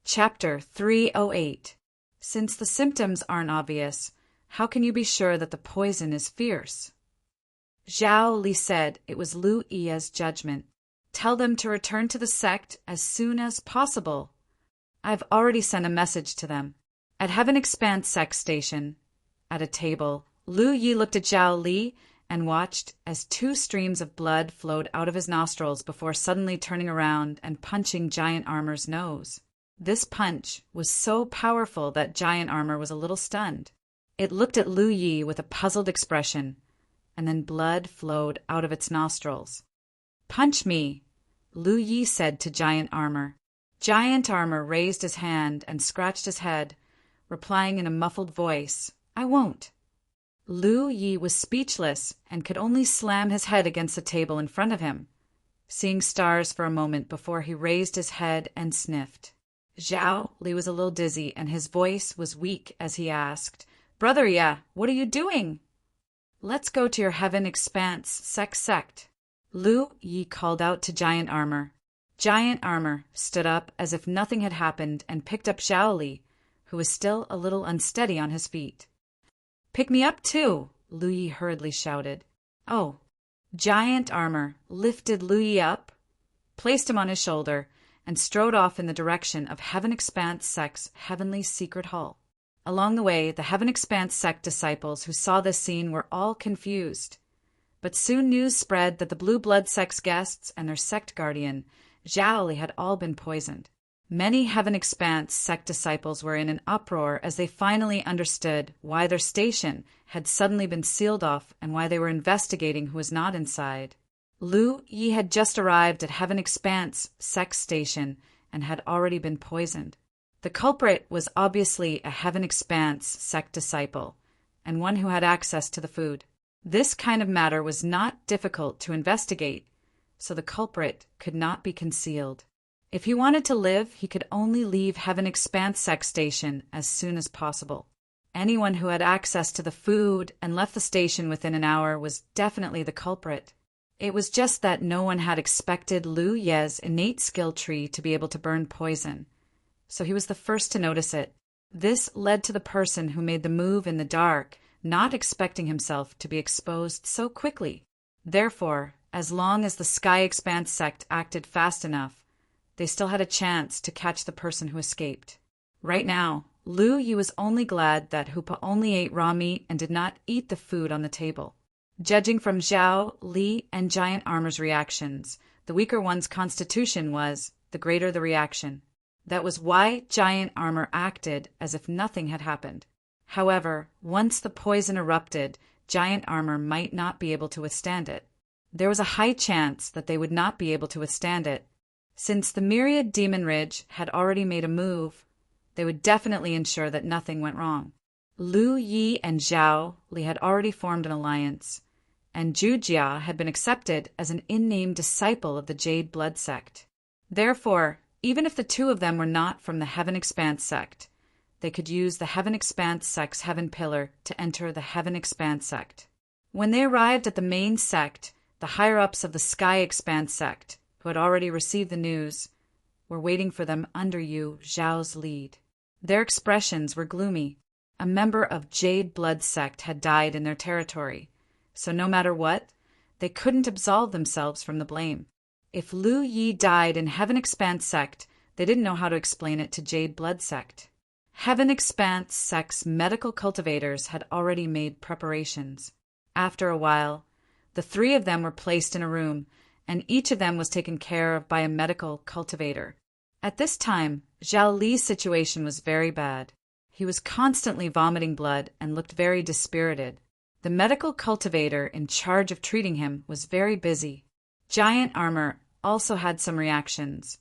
Chapter 308. Since the symptoms aren't obvious, how can you be sure that the poison is fierce? Zhao Li said it was Lu Yi's judgment. Tell them to return to the sect as soon as possible. I've already sent a message to them. At Heaven Expanse Sect Station, at a table, Lu Yi looked at Zhao Li and watched as 2 streams of blood flowed out of his nostrils before suddenly turning around and punching Giant Armor's nose. This punch was so powerful that Giant Armor was a little stunned. It looked at Lu Yi with a puzzled expression, and then blood flowed out of its nostrils. "Punch me," Lu Yi said to Giant Armor. Giant Armor raised his hand and scratched his head, replying in a muffled voice, "I won't." Lu Yi was speechless and could only slam his head against the table in front of him, seeing stars for a moment before he raised his head and sniffed. Zhao Li was a little dizzy and his voice was weak as he asked, "Brother Ya, what are you doing?" "Let's go to your Heaven Expanse sect." Lu Yi called out to Giant Armor. Giant Armor stood up as if nothing had happened and picked up Zhao Li, who was still a little unsteady on his feet. "Pick me up too," Lu Yi hurriedly shouted. "Oh." Giant Armor lifted Lu Yi up, placed him on his shoulder, and strode off in the direction of Heaven Expanse Sect's heavenly secret hall. Along the way, the Heaven Expanse Sect disciples who saw this scene were all confused. But soon news spread that the Blue Blood Sect's guests and their sect guardian, Zhao Li, had all been poisoned. Many Heaven Expanse Sect disciples were in an uproar as they finally understood why their station had suddenly been sealed off and why they were investigating who was not inside. Lu Yi had just arrived at Heaven Expanse Sect Station and had already been poisoned. The culprit was obviously a Heaven Expanse Sect disciple, and one who had access to the food. This kind of matter was not difficult to investigate, so the culprit could not be concealed. If he wanted to live, he could only leave Heaven Expanse Sect Station as soon as possible. Anyone who had access to the food and left the station within an hour was definitely the culprit. It was just that no one had expected Lu Yi's innate skill tree to be able to burn poison, so he was the first to notice it. This led to the person who made the move in the dark not expecting himself to be exposed so quickly. Therefore, as long as the Sky Expanse Sect acted fast enough, they still had a chance to catch the person who escaped. Right now, Lu Yi was only glad that Hoopa only ate raw meat and did not eat the food on the table. Judging from Zhao Li and Giant Armor's reactions, the weaker one's constitution was, the greater the reaction. That was why Giant Armor acted as if nothing had happened. However, once the poison erupted, Giant Armor might not be able to withstand it. There was a high chance that they would not be able to withstand it. Since the Myriad Demon Ridge had already made a move, they would definitely ensure that nothing went wrong. Lu Yi and Zhao Li had already formed an alliance, and Zhu Jia had been accepted as an in-name disciple of the Jade Blood Sect. Therefore, even if the two of them were not from the Heaven Expanse Sect, they could use the Heaven Expanse Sect's Heaven Pillar to enter the Heaven Expanse Sect. When they arrived at the main sect, the higher-ups of the Sky Expanse Sect, who had already received the news, were waiting for them under Yu Zhao's lead. Their expressions were gloomy. A member of Jade Blood Sect had died in their territory, so no matter what, they couldn't absolve themselves from the blame. If Lu Yi died in Heaven Expanse Sect, they didn't know how to explain it to Jade Blood Sect. Heaven Expanse Sect's medical cultivators had already made preparations. After a while, the 3 of them were placed in a room, and each of them was taken care of by a medical cultivator. At this time, Zhao Li's situation was very bad. He was constantly vomiting blood and looked very dispirited. The medical cultivator in charge of treating him was very busy. Giant Armor also had some reactions,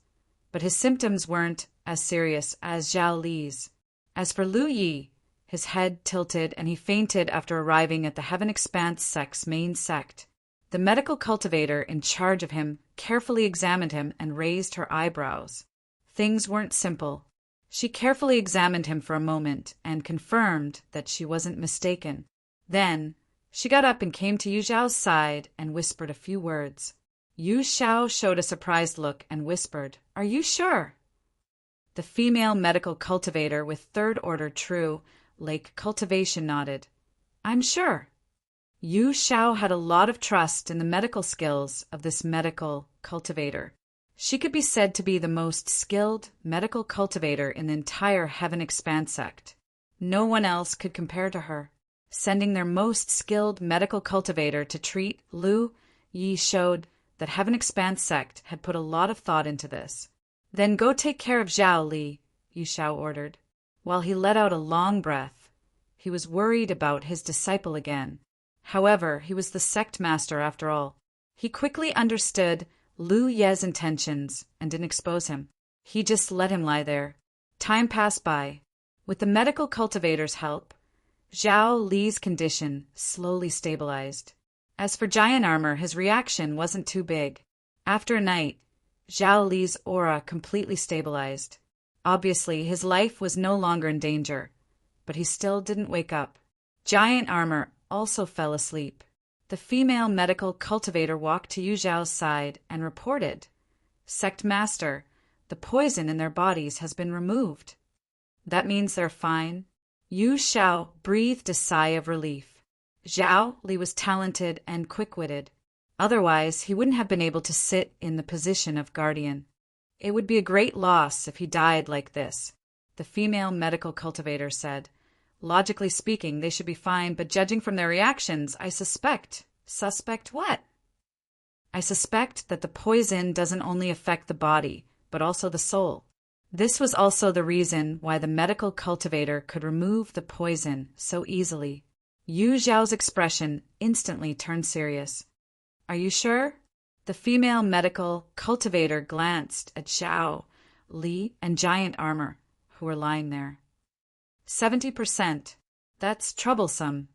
but his symptoms weren't as serious as Zhao Li's. As for Lu Yi, his head tilted and he fainted after arriving at the Heaven Expanse Sect's main sect. The medical cultivator in charge of him carefully examined him and raised her eyebrows. Things weren't simple. She carefully examined him for a moment and confirmed that she wasn't mistaken. Then, she got up and came to Yu Zhao's side and whispered a few words. Yu Zhao showed a surprised look and whispered, "Are you sure?" The female medical cultivator with third-order true lake cultivation nodded. I'm sure. Yu Xiao had a lot of trust in the medical skills of this medical cultivator. She could be said to be the most skilled medical cultivator in the entire Heaven Expanse sect. No one else could compare to her. Sending their most skilled medical cultivator to treat Lu Yi showed that Heaven Expanse sect had put a lot of thought into this. Then go take care of Zhao Li, Yu Xiao ordered. While he let out a long breath, he was worried about his disciple again. However, he was the sect master after all. He quickly understood Lu Ye's intentions and didn't expose him. He just let him lie there. Time passed by. With the medical cultivator's help, Zhao Li's condition slowly stabilized. As for Giant Armor, his reaction wasn't too big. After a night, Zhao Li's aura completely stabilized. Obviously, his life was no longer in danger, but he still didn't wake up. Giant Armor also fell asleep. The female medical cultivator walked to Yu Zhao's side and reported, Sect Master, the poison in their bodies has been removed. That means they're fine. Yu Xiao breathed a sigh of relief. Zhao Li was talented and quick-witted. Otherwise, he wouldn't have been able to sit in the position of guardian. It would be a great loss if he died like this, the female medical cultivator said. Logically speaking, they should be fine, but judging from their reactions, I suspect. Suspect what? I suspect that the poison doesn't only affect the body, but also the soul. This was also the reason why the medical cultivator could remove the poison so easily. Yu Zhao's expression instantly turned serious. Are you sure? The female medical cultivator glanced at Zhao Li and Giant Armor, who were lying there. 70%. That's troublesome.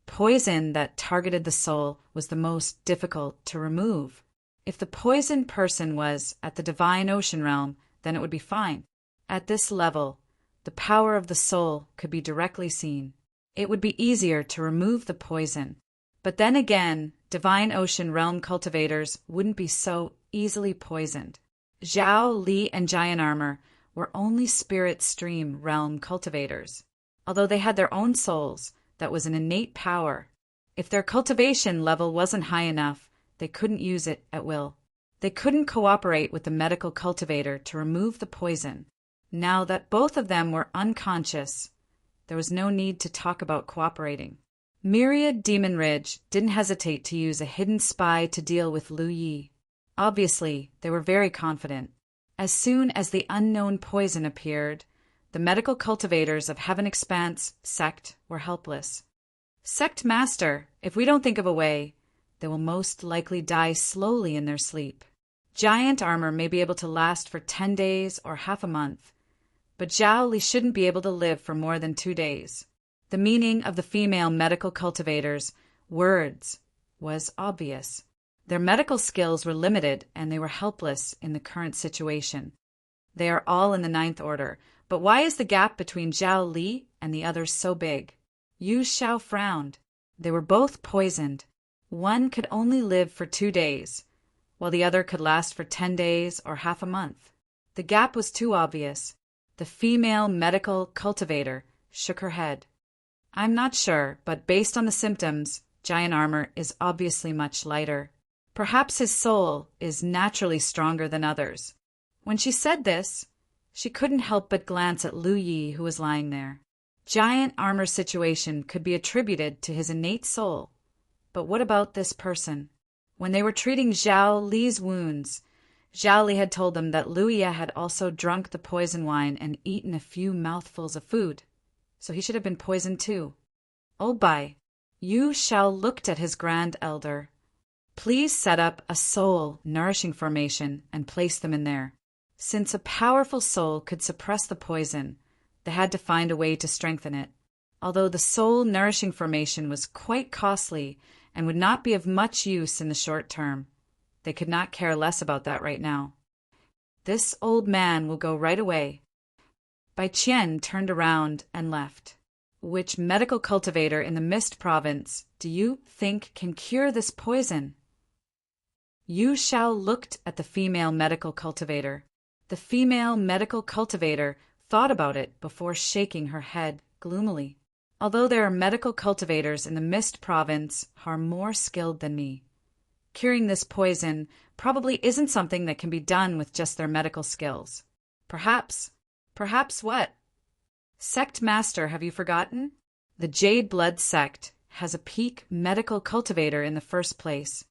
Poison that targeted the soul was the most difficult to remove. If the poisoned person was at the divine ocean realm, then it would be fine. At this level, the power of the soul could be directly seen. It would be easier to remove the poison. But then again, divine ocean realm cultivators wouldn't be so easily poisoned. Zhao Li and Giant Armor were only spirit stream realm cultivators. Although they had their own souls, that was an innate power. If their cultivation level wasn't high enough, they couldn't use it at will. They couldn't cooperate with the medical cultivator to remove the poison. Now that both of them were unconscious, there was no need to talk about cooperating. Myriad Demon Ridge didn't hesitate to use a hidden spy to deal with Lu Yi. Obviously, they were very confident. As soon as the unknown poison appeared, the medical cultivators of Heaven Expanse sect were helpless. Sect Master, if we don't think of a way, they will most likely die slowly in their sleep. Giant Armor may be able to last for 10 days or half a month, but Zhao Li shouldn't be able to live for more than 2 days. The meaning of the female medical cultivators' words was obvious. Their medical skills were limited and they were helpless in the current situation. They are all in the 9th order, but why is the gap between Zhao Li and the others so big? Yu Xiao frowned. They were both poisoned. One could only live for 2 days, while the other could last for 10 days or half a month. The gap was too obvious. The female medical cultivator shook her head. I'm not sure, but based on the symptoms, Giant Armor is obviously much lighter. Perhaps his soul is naturally stronger than others. When she said this, she couldn't help but glance at Lu Yi, who was lying there. Giant Armor's situation could be attributed to his innate soul. But what about this person? When they were treating Zhao Li's wounds, Zhao Li had told them that Lu Yi had also drunk the poison wine and eaten a few mouthfuls of food. So he should have been poisoned too. Oh, bye. Yu Xiao looked at his grand elder. Please set up a soul nourishing formation and place them in there. Since a powerful soul could suppress the poison, they had to find a way to strengthen it. Although the soul nourishing formation was quite costly and would not be of much use in the short term, they could not care less about that right now. This old man will go right away. Bai Qian turned around and left. Which medical cultivator in the Mist Province do you think can cure this poison? Yu Xiao looked at the female medical cultivator. The female medical cultivator thought about it before shaking her head gloomily. Although there are medical cultivators in the Mist province who are more skilled than me, curing this poison probably isn't something that can be done with just their medical skills. Perhaps what? Sect Master, have you forgotten? The Jade Blood Sect has a peak medical cultivator in the first place.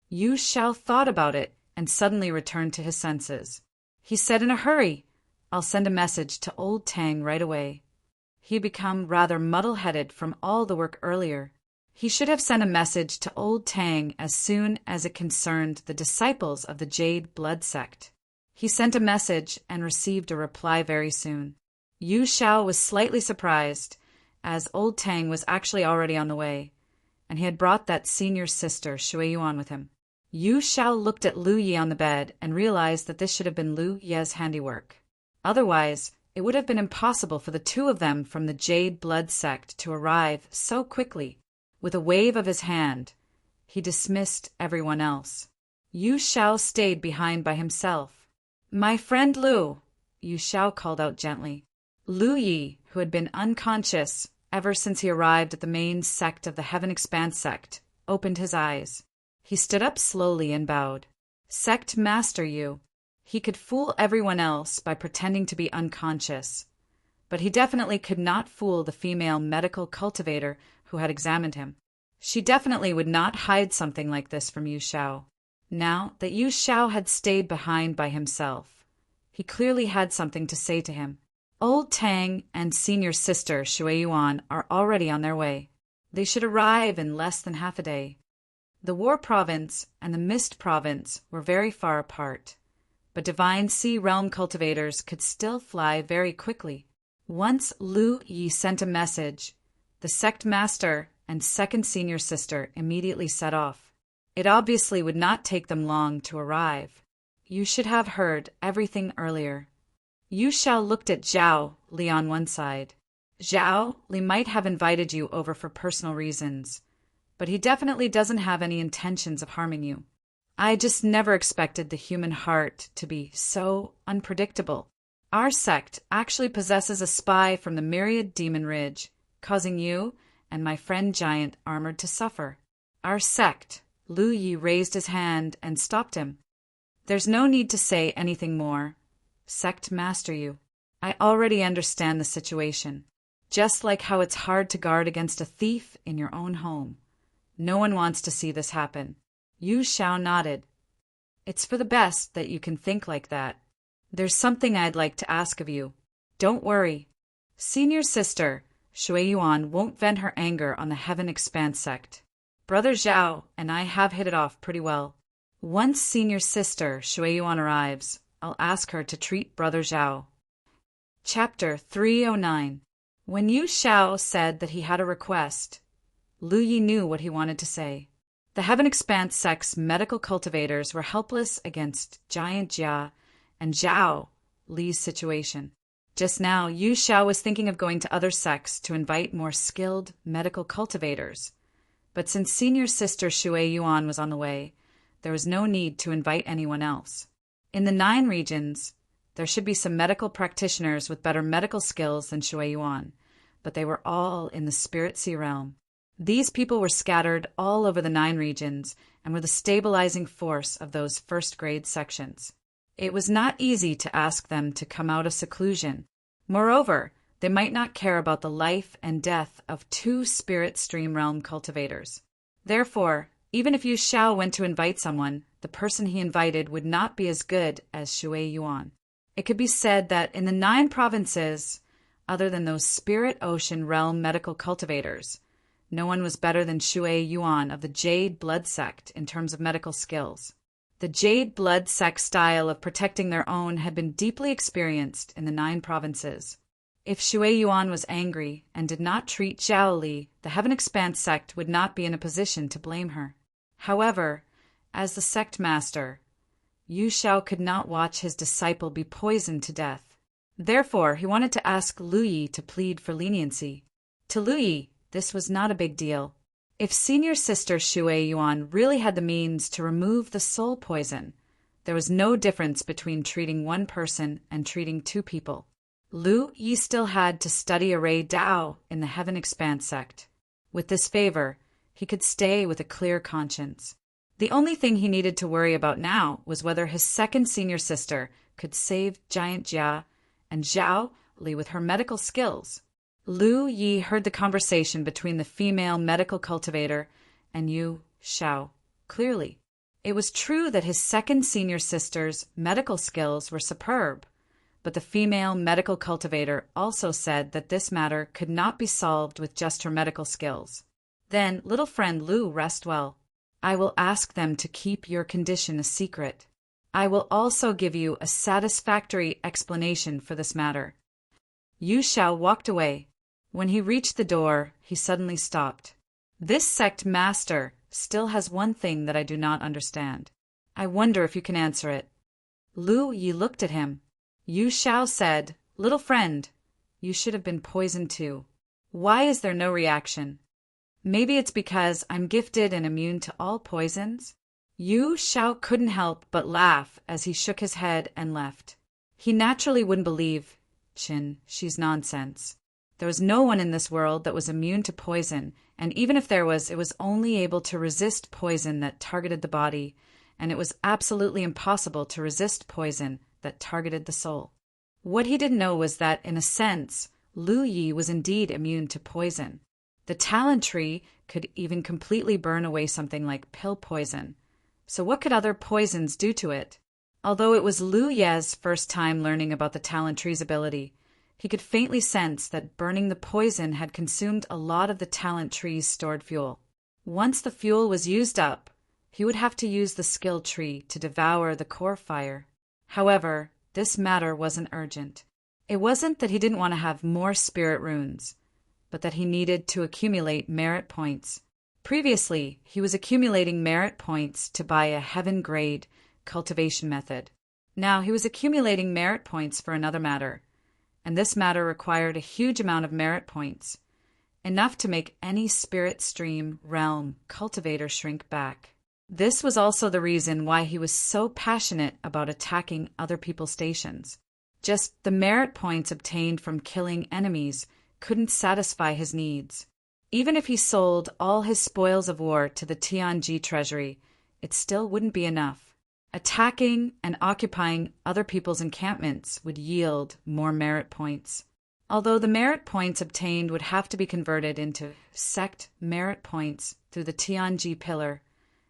Yu Xiao thought about it and suddenly returned to his senses. He said in a hurry, "I'll send a message to old Tang right away." He had become rather muddle-headed from all the work earlier. He should have sent a message to old Tang as soon as it concerned the disciples of the Jade Blood Sect. He sent a message and received a reply very soon. Yu Xiao was slightly surprised, as old Tang was actually already on the way, and he had brought that senior sister, Shui Yuan, with him. Yu Xiao looked at Lu Yi on the bed and realized that this should have been Lu Ye's handiwork. Otherwise, it would have been impossible for the two of them from the Jade Blood Sect to arrive so quickly. With a wave of his hand, he dismissed everyone else. Yu Xiao stayed behind by himself. "My friend Lu," Yu Xiao called out gently. Lu Yi, who had been unconscious ever since he arrived at the main sect of the Heaven Expanse sect, opened his eyes. He stood up slowly and bowed. "Sect Master Yu." He could fool everyone else by pretending to be unconscious, but he definitely could not fool the female medical cultivator who had examined him. She definitely would not hide something like this from Yu Xiao. Now that Yu Xiao had stayed behind by himself, he clearly had something to say to him. Old Tang and senior sister Shui Yuan are already on their way. They should arrive in less than half a day. The War Province and the Mist Province were very far apart, but Divine Sea Realm cultivators could still fly very quickly. Once Lu Yi sent a message, the sect master and second senior sister immediately set off. It obviously would not take them long to arrive. You should have heard everything earlier. Yu Xiao looked at Zhao Li on one side. Zhao Li might have invited you over for personal reasons, but he definitely doesn't have any intentions of harming you. I just never expected the human heart to be so unpredictable. Our sect actually possesses a spy from the Myriad Demon Ridge, causing you and my friend Giant Armored to suffer. Our sect. Lu Yi raised his hand and stopped him. There's no need to say anything more. Sect Master Yu, I already understand the situation. Just like how it's hard to guard against a thief in your own home. No one wants to see this happen. Yu Xiao nodded. It's for the best that you can think like that. There's something I'd like to ask of you. Don't worry. Senior sister, Shui Yuan, won't vent her anger on the Heaven Expanse sect. Brother Zhao and I have hit it off pretty well. Once senior sister Shui Yuan arrives, I'll ask her to treat Brother Zhao. Chapter 309. When Yu Xiao said that he had a request, Lu Yi knew what he wanted to say. The Heaven Expanse sect's medical cultivators were helpless against Giant Jia and Zhao Li's situation. Just now, Yu Xiao was thinking of going to other sects to invite more skilled medical cultivators. But since senior sister Shui Yuan was on the way, there was no need to invite anyone else. In the 9 regions, there should be some medical practitioners with better medical skills than Shui Yuan, but they were all in the Spirit Sea realm. These people were scattered all over the 9 regions and were the stabilizing force of those first-grade sections. It was not easy to ask them to come out of seclusion. Moreover, they might not care about the life and death of 2 Spirit Stream Realm cultivators. Therefore, even if Yu Xiao went to invite someone, the person he invited would not be as good as Shui Yuan. It could be said that in the 9 provinces, other than those Spirit Ocean Realm medical cultivators, no one was better than Shui Yuan of the Jade Blood Sect in terms of medical skills. The Jade Blood Sect style of protecting their own had been deeply experienced in the 9 provinces. If Shui Yuan was angry and did not treat Zhao Li, the Heaven Expanse sect would not be in a position to blame her. However, as the sect master, Yu Xiao could not watch his disciple be poisoned to death. Therefore, he wanted to ask Lu Yi to plead for leniency. To Lu Yi, this was not a big deal. If senior sister Shui Yuan really had the means to remove the soul poison, There was no difference between treating one person and treating two people. Lu Yi still had to study array Dao in the Heaven Expanse sect. With this favor, he could stay with a clear conscience. The only thing he needed to worry about now was whether his second senior sister could save Giant Jia and Zhao Li with her medical skills. Lu Yi heard the conversation between the female medical cultivator and Yu Xiao clearly. It was true that his second senior sister's medical skills were superb, but the female medical cultivator also said that this matter could not be solved with just her medical skills. Then, little friend Lu, rest well. I will ask them to keep your condition a secret. I will also give you a satisfactory explanation for this matter. Yu Xiao walked away. When he reached the door, he suddenly stopped. This sect master still has one thing that I do not understand. I wonder if you can answer it. Lu Yi looked at him. Yu Xiao said, Little friend, you should have been poisoned too. Why is there no reaction? Maybe it's because I'm gifted and immune to all poisons? Yu Xiao couldn't help but laugh as he shook his head and left. He naturally wouldn't believe Qin, she's nonsense. There was no one in this world that was immune to poison, and even if there was, it was only able to resist poison that targeted the body, and it was absolutely impossible to resist poison that targeted the soul. What he didn't know was that, in a sense, Lu Yi was indeed immune to poison. The talent tree could even completely burn away something like pill poison. So what could other poisons do to it? Although it was Lu Ye's first time learning about the talent tree's ability, he could faintly sense that burning the poison had consumed a lot of the talent tree's stored fuel. Once the fuel was used up, he would have to use the skill tree to devour the core fire. However, this matter wasn't urgent. It wasn't that he didn't want to have more spirit runes, but that he needed to accumulate merit points. Previously, he was accumulating merit points to buy a heaven-grade cultivation method. Now he was accumulating merit points for another matter, and this matter required a huge amount of merit points, enough to make any spirit stream realm cultivator shrink back. This was also the reason why he was so passionate about attacking other people's stations. Just the merit points obtained from killing enemies couldn't satisfy his needs. Even if he sold all his spoils of war to the Tianji treasury, it still wouldn't be enough. Attacking and occupying other people's encampments would yield more merit points. Although the merit points obtained would have to be converted into sect merit points through the Tianji pillar,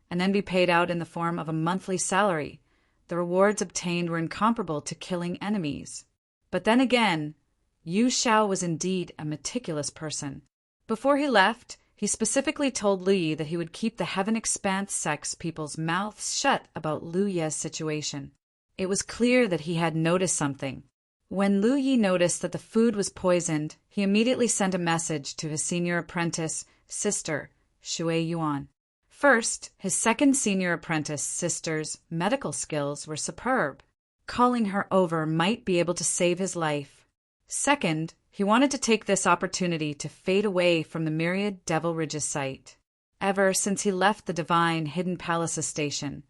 and then be paid out in the form of a monthly salary, the rewards obtained were incomparable to killing enemies. But then again, Yu Xiao was indeed a meticulous person. Before he left, he specifically told Lu Yi that he would keep the Heaven Expanse sect's people's mouths shut about Lu Ye's situation. It was clear that he had noticed something. When Lu Yi noticed that the food was poisoned, he immediately sent a message to his senior apprentice sister, Shui Yuan. First, his second senior apprentice sister's medical skills were superb. Calling her over might be able to save his life. Second, he wanted to take this opportunity to fade away from the Myriad Devil Ridge's sight. Ever since he left the Divine Hidden Palaces station,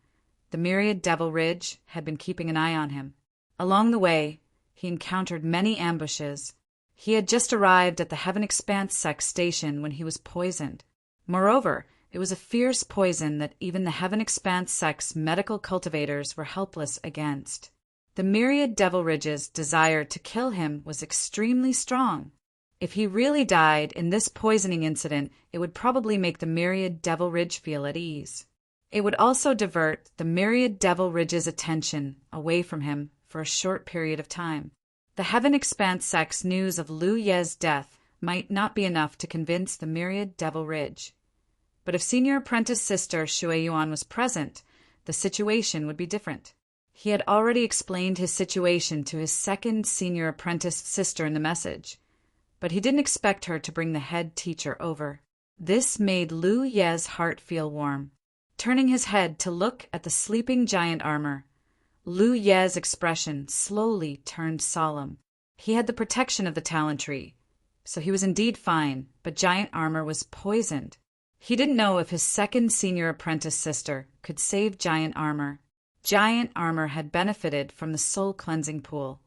the Myriad Devil Ridge had been keeping an eye on him. Along the way, he encountered many ambushes. He had just arrived at the Heaven Expanse sect station when he was poisoned. Moreover, it was a fierce poison that even the Heaven Expanse sect's medical cultivators were helpless against. The Myriad Devil Ridge's desire to kill him was extremely strong. If he really died in this poisoning incident, it would probably make the Myriad Devil Ridge feel at ease. It would also divert the Myriad Devil Ridge's attention away from him for a short period of time. The Heaven Expanse sect's news of Lu Ye's death might not be enough to convince the Myriad Devil Ridge. But if Senior Apprentice Sister Shui Yuan was present, the situation would be different. He had already explained his situation to his second senior apprentice sister in the message, but he didn't expect her to bring the head teacher over. This made Lu Ye's heart feel warm. Turning his head to look at the sleeping giant armor, Lu Ye's expression slowly turned solemn. He had the protection of the talent tree, so he was indeed fine, but giant armor was poisoned. He didn't know if his second senior apprentice sister could save giant armor. Giant Armor had benefited from the soul-cleansing pool,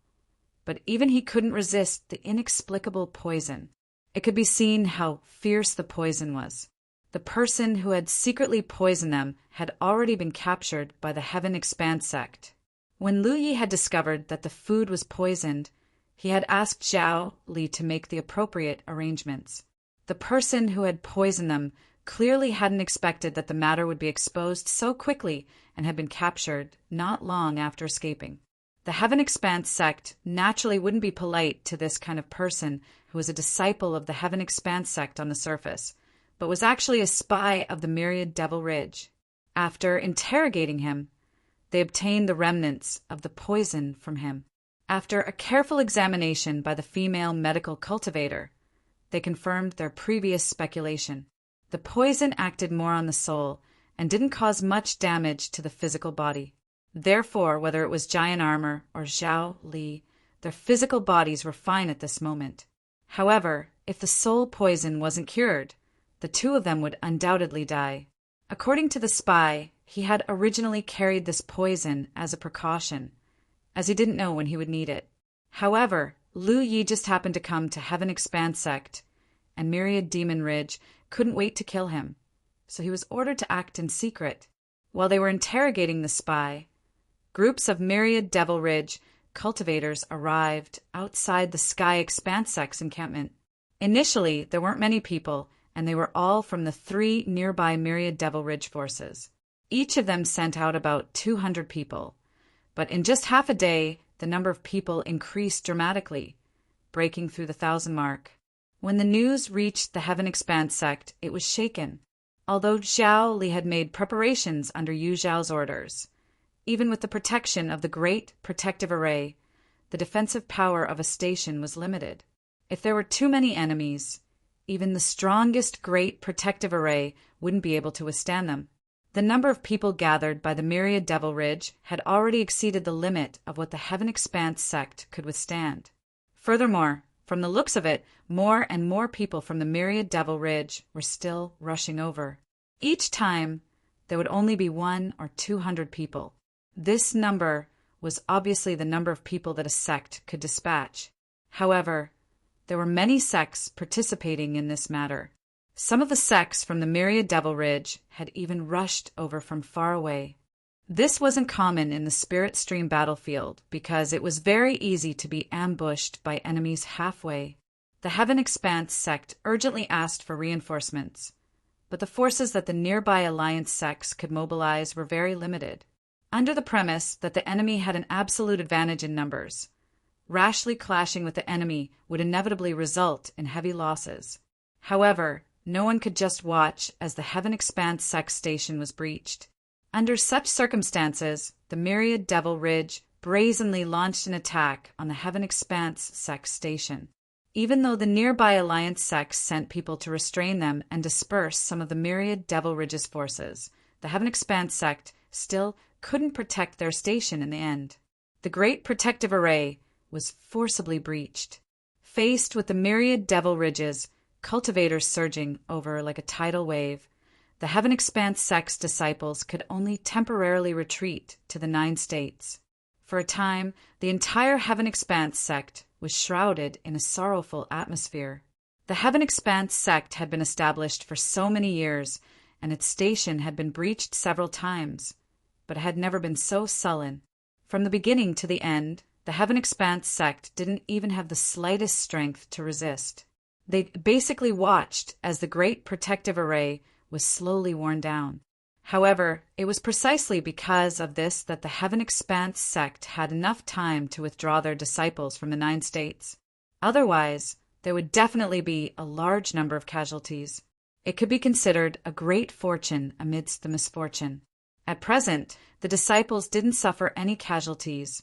but even he couldn't resist the inexplicable poison. It could be seen how fierce the poison was. The person who had secretly poisoned them had already been captured by the Heaven Expanse sect. When Lu Yi had discovered that the food was poisoned, he had asked Zhao Li to make the appropriate arrangements. The person who had poisoned them clearly hadn't expected that the matter would be exposed so quickly and had been captured not long after escaping. The Heaven Expanse sect naturally wouldn't be polite to this kind of person who was a disciple of the Heaven Expanse sect on the surface, but was actually a spy of the Myriad Devil Ridge. After interrogating him, they obtained the remnants of the poison from him. After a careful examination by the female medical cultivator, they confirmed their previous speculation. The poison acted more on the soul and didn't cause much damage to the physical body. Therefore, whether it was Giant Armor or Zhao Li, their physical bodies were fine at this moment. However, if the soul poison wasn't cured, the two of them would undoubtedly die. According to the spy, he had originally carried this poison as a precaution, as he didn't know when he would need it. However, Lu Yi just happened to come to Heaven Expanse sect, and Myriad Demon Ridge couldn't wait to kill him, so he was ordered to act in secret. While they were interrogating the spy, groups of Myriad Devil Ridge cultivators arrived outside the Sky Expanse sect's encampment. Initially, there weren't many people, and they were all from the 3 nearby Myriad Devil Ridge forces. Each of them sent out about 200 people, but in just half a day, the number of people increased dramatically, breaking through the 1,000 mark. When the news reached the Heaven Expanse sect, it was shaken. Although Zhao Li had made preparations under Yu Zhao's orders, even with the protection of the Great Protective Array, the defensive power of a station was limited. If there were too many enemies, even the strongest Great Protective Array wouldn't be able to withstand them. The number of people gathered by the Myriad Devil Ridge had already exceeded the limit of what the Heaven Expanse sect could withstand. Furthermore, from the looks of it, more and more people from the Myriad Devil Ridge were still rushing over. Each time, there would only be 100 or 200 people. This number was obviously the number of people that a sect could dispatch. However, there were many sects participating in this matter. Some of the sects from the Myriad Devil Ridge had even rushed over from far away. This wasn't common in the Spirit Stream battlefield because it was very easy to be ambushed by enemies halfway. The Heaven Expanse sect urgently asked for reinforcements, but the forces that the nearby Alliance sects could mobilize were very limited. Under the premise that the enemy had an absolute advantage in numbers, rashly clashing with the enemy would inevitably result in heavy losses. However, no one could just watch as the Heaven Expanse sect station was breached. Under such circumstances, the Myriad Devil Ridge brazenly launched an attack on the Heaven Expanse sect station. Even though the nearby Alliance sects sent people to restrain them and disperse some of the Myriad Devil Ridge's forces, the Heaven Expanse sect still couldn't protect their station in the end. The Great Protective Array was forcibly breached. Faced with the Myriad Devil Ridge's cultivators surging over like a tidal wave, the Heaven Expanse sect's disciples could only temporarily retreat to the 9 states. For a time, the entire Heaven Expanse sect was shrouded in a sorrowful atmosphere. The Heaven Expanse sect had been established for so many years, and its station had been breached several times, but it had never been so sullen. From the beginning to the end, the Heaven Expanse sect didn't even have the slightest strength to resist. They basically watched as the Great Protective Array was slowly worn down. However, it was precisely because of this that the Heaven Expanse sect had enough time to withdraw their disciples from the 9 states. Otherwise, there would definitely be a large number of casualties. It could be considered a great fortune amidst the misfortune. At present, the disciples didn't suffer any casualties,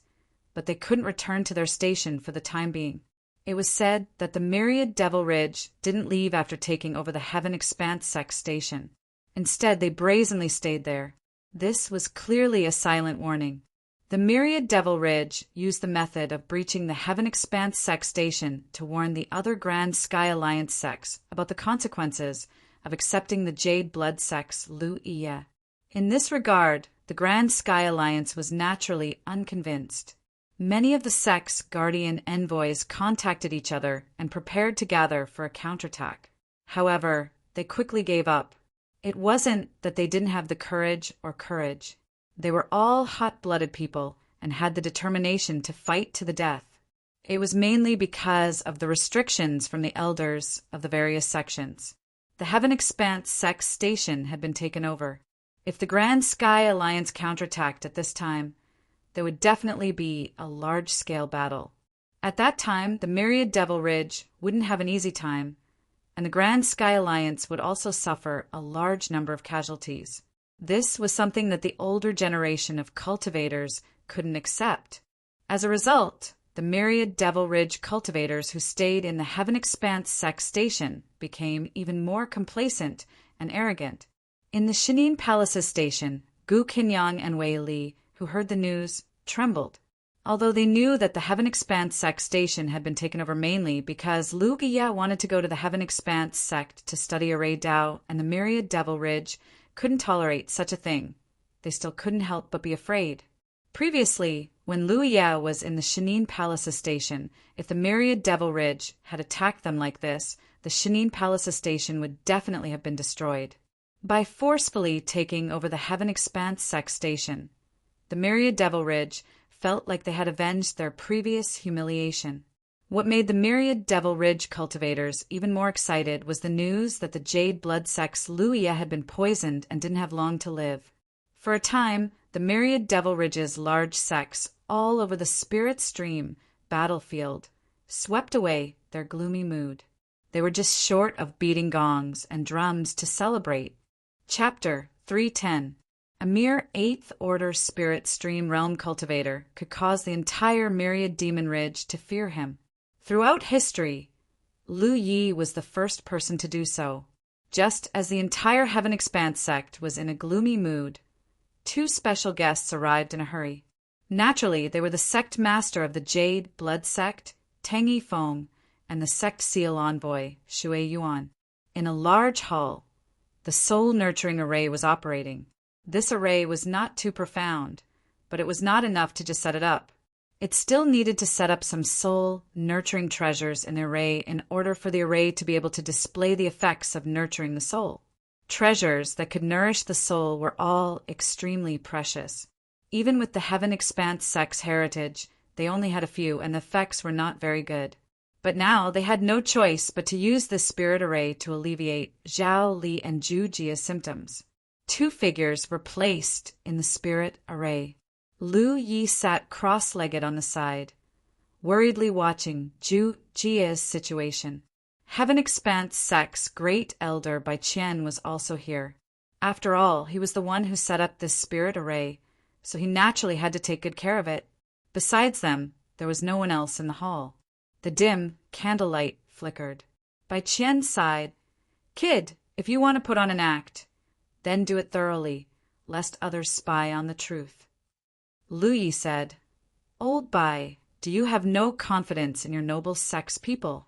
but they couldn't return to their station for the time being. It was said that the Myriad Devil Ridge didn't leave after taking over the Heaven Expanse sect station. Instead, they brazenly stayed there. This was clearly a silent warning. The Myriad Devil Ridge used the method of breaching the Heaven Expanse sect station to warn the other Grand Sky Alliance sects about the consequences of accepting the Jade Blood sect's Lu Iya. In this regard, the Grand Sky Alliance was naturally unconvinced. Many of the sect's guardian envoys contacted each other and prepared to gather for a counterattack. However, they quickly gave up. It wasn't that they didn't have the courage or courage. They were all hot-blooded people and had the determination to fight to the death. It was mainly because of the restrictions from the elders of the various sections. The Heaven Expanse sect station had been taken over. If the Grand Sky Alliance counterattacked at this time, there would definitely be a large-scale battle. At that time, the Myriad Devil Ridge wouldn't have an easy time, and the Grand Sky Alliance would also suffer a large number of casualties. This was something that the older generation of cultivators couldn't accept. As a result, the Myriad Devil Ridge cultivators who stayed in the Heaven Expanse sect station became even more complacent and arrogant. In the Shinin Palace's station, Gu Qinyang and Wei Li, who heard the news, trembled. Although they knew that the Heaven Expanse sect station had been taken over mainly because Lu Guiya wanted to go to the Heaven Expanse sect to study Array Dao, and the Myriad Devil Ridge couldn't tolerate such a thing, they still couldn't help but be afraid. Previously, when Lu Guiya was in the Shinin Palace's station, if the Myriad Devil Ridge had attacked them like this, the Shinin Palace's station would definitely have been destroyed. By forcefully taking over the Heaven Expanse sect station, the Myriad Devil Ridge felt like they had avenged their previous humiliation. What made the Myriad Devil Ridge cultivators even more excited was the news that the Jade Blood sect's Lu Guiya had been poisoned and didn't have long to live. For a time, the Myriad Devil Ridge's large sects all over the Spirit Stream battlefield swept away their gloomy mood. They were just short of beating gongs and drums to celebrate. Chapter 310. A mere 8th Order Spirit Stream Realm cultivator could cause the entire Myriad Demon Ridge to fear him. Throughout history, Lu Yi was the first person to do so. Just as the entire Heaven Expanse sect was in a gloomy mood, 2 special guests arrived in a hurry. Naturally, they were the sect master of the Jade Blood sect, Tang Yifeng, and the sect seal envoy, Shui Yuan. In a large hall, the soul nurturing array was operating. This array was not too profound, but it was not enough to just set it up. It still needed to set up some soul-nurturing treasures in the array in order for the array to be able to display the effects of nurturing the soul. Treasures that could nourish the soul were all extremely precious. Even with the Heaven Expanse sect's heritage, they only had a few, and the effects were not very good. But now they had no choice but to use this spirit array to alleviate Zhao Li and Zhu Jia's symptoms. 2 figures were placed in the spirit array. Lu Yi sat cross-legged on the side, worriedly watching Zhu Jia's situation. Heaven Expanse sect's great elder Bai Qian was also here. After all, he was the one who set up this spirit array, so he naturally had to take good care of it. Besides them, there was no one else in the hall. The dim candlelight flickered. Bai Qian sighed. "Kid, if you want to put on an act, then do it thoroughly, lest others spy on the truth." Lu Yi said, "Old Bai, do you have no confidence in your noble sect's people?"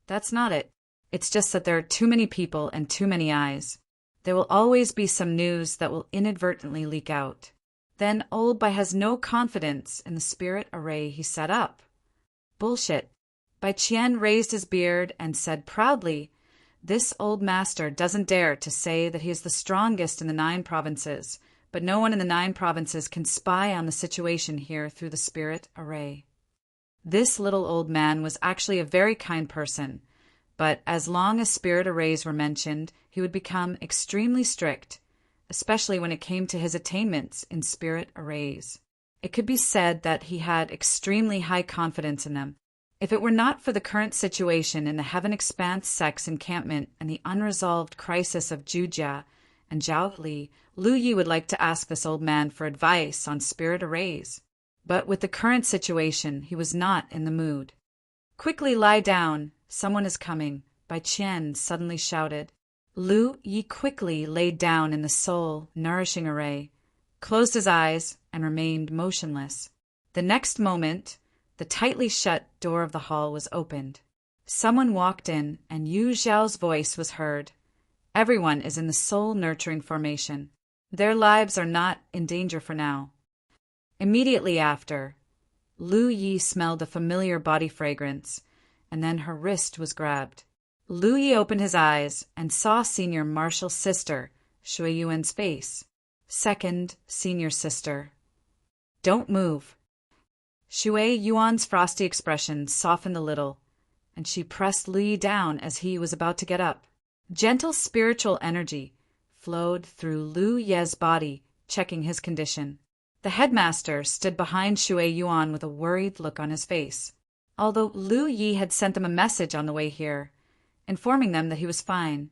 "That's not it. It's just that there are too many people and too many eyes. There will always be some news that will inadvertently leak out. Then Old Bai has no confidence in the spirit array he set up." "Bullshit." Bai Qian raised his beard and said proudly, "This old master doesn't dare to say that he is the strongest in the 9 provinces, but no one in the 9 provinces can spy on the situation here through the spirit array." This little old man was actually a very kind person, but as long as spirit arrays were mentioned, he would become extremely strict, especially when it came to his attainments in spirit arrays. It could be said that he had extremely high confidence in them. If it were not for the current situation in the Heaven Expanse sect's encampment and the unresolved crisis of Zhu Jia and Zhao Li, Lu Yi would like to ask this old man for advice on spirit arrays. But with the current situation, he was not in the mood. "Quickly lie down. Someone is coming," Bai Qian suddenly shouted. Lu Yi quickly laid down in the soul-nourishing array, closed his eyes, and remained motionless. The next moment, the tightly shut door of the hall was opened. Someone walked in, and Yu Zhao's voice was heard. "Everyone is in the soul-nurturing formation." Their lives are not in danger for now. Immediately after, Lu Yi smelled a familiar body fragrance, and then her wrist was grabbed. Lu Yi opened his eyes and saw Senior Marshal's sister, Shui Yuan's face. Second, Senior Sister. Don't move. Shui Yuan's frosty expression softened a little, and she pressed Lu Yi down as he was about to get up. Gentle spiritual energy flowed through Lu Ye's body, checking his condition. The headmaster stood behind Shui Yuan with a worried look on his face. Although Lu Yi had sent them a message on the way here, informing them that he was fine,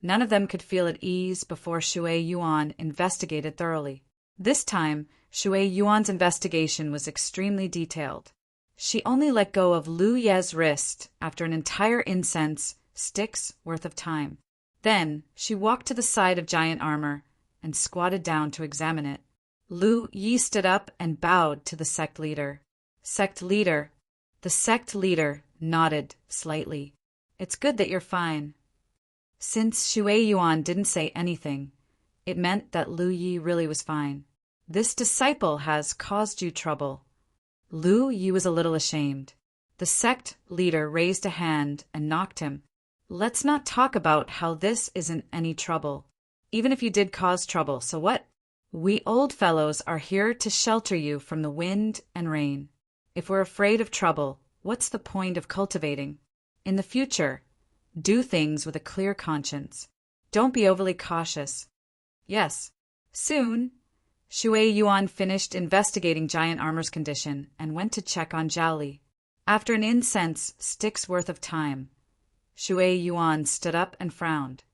none of them could feel at ease before Shui Yuan investigated thoroughly. This time, Shui Yuan's investigation was extremely detailed. She only let go of Lu Ye's wrist after an entire incense stick's worth of time. Then, she walked to the side of Giant Armor and squatted down to examine it. Lu Yi stood up and bowed to the sect leader. Sect leader. The sect leader nodded slightly. It's good that you're fine. Since Shui Yuan didn't say anything, it meant that Lu Yi really was fine. This disciple has caused you trouble. Lu Yi was a little ashamed. The sect leader raised a hand and knocked him. Let's not talk about how this isn't any trouble. Even if you did cause trouble, so what? We old fellows are here to shelter you from the wind and rain. If we're afraid of trouble, what's the point of cultivating? In the future, do things with a clear conscience. Don't be overly cautious. Yes, soon. Shui Yuan finished investigating Giant Armor's condition and went to check on Zhao Li. After an incense stick's worth of time, Shui Yuan stood up and frowned.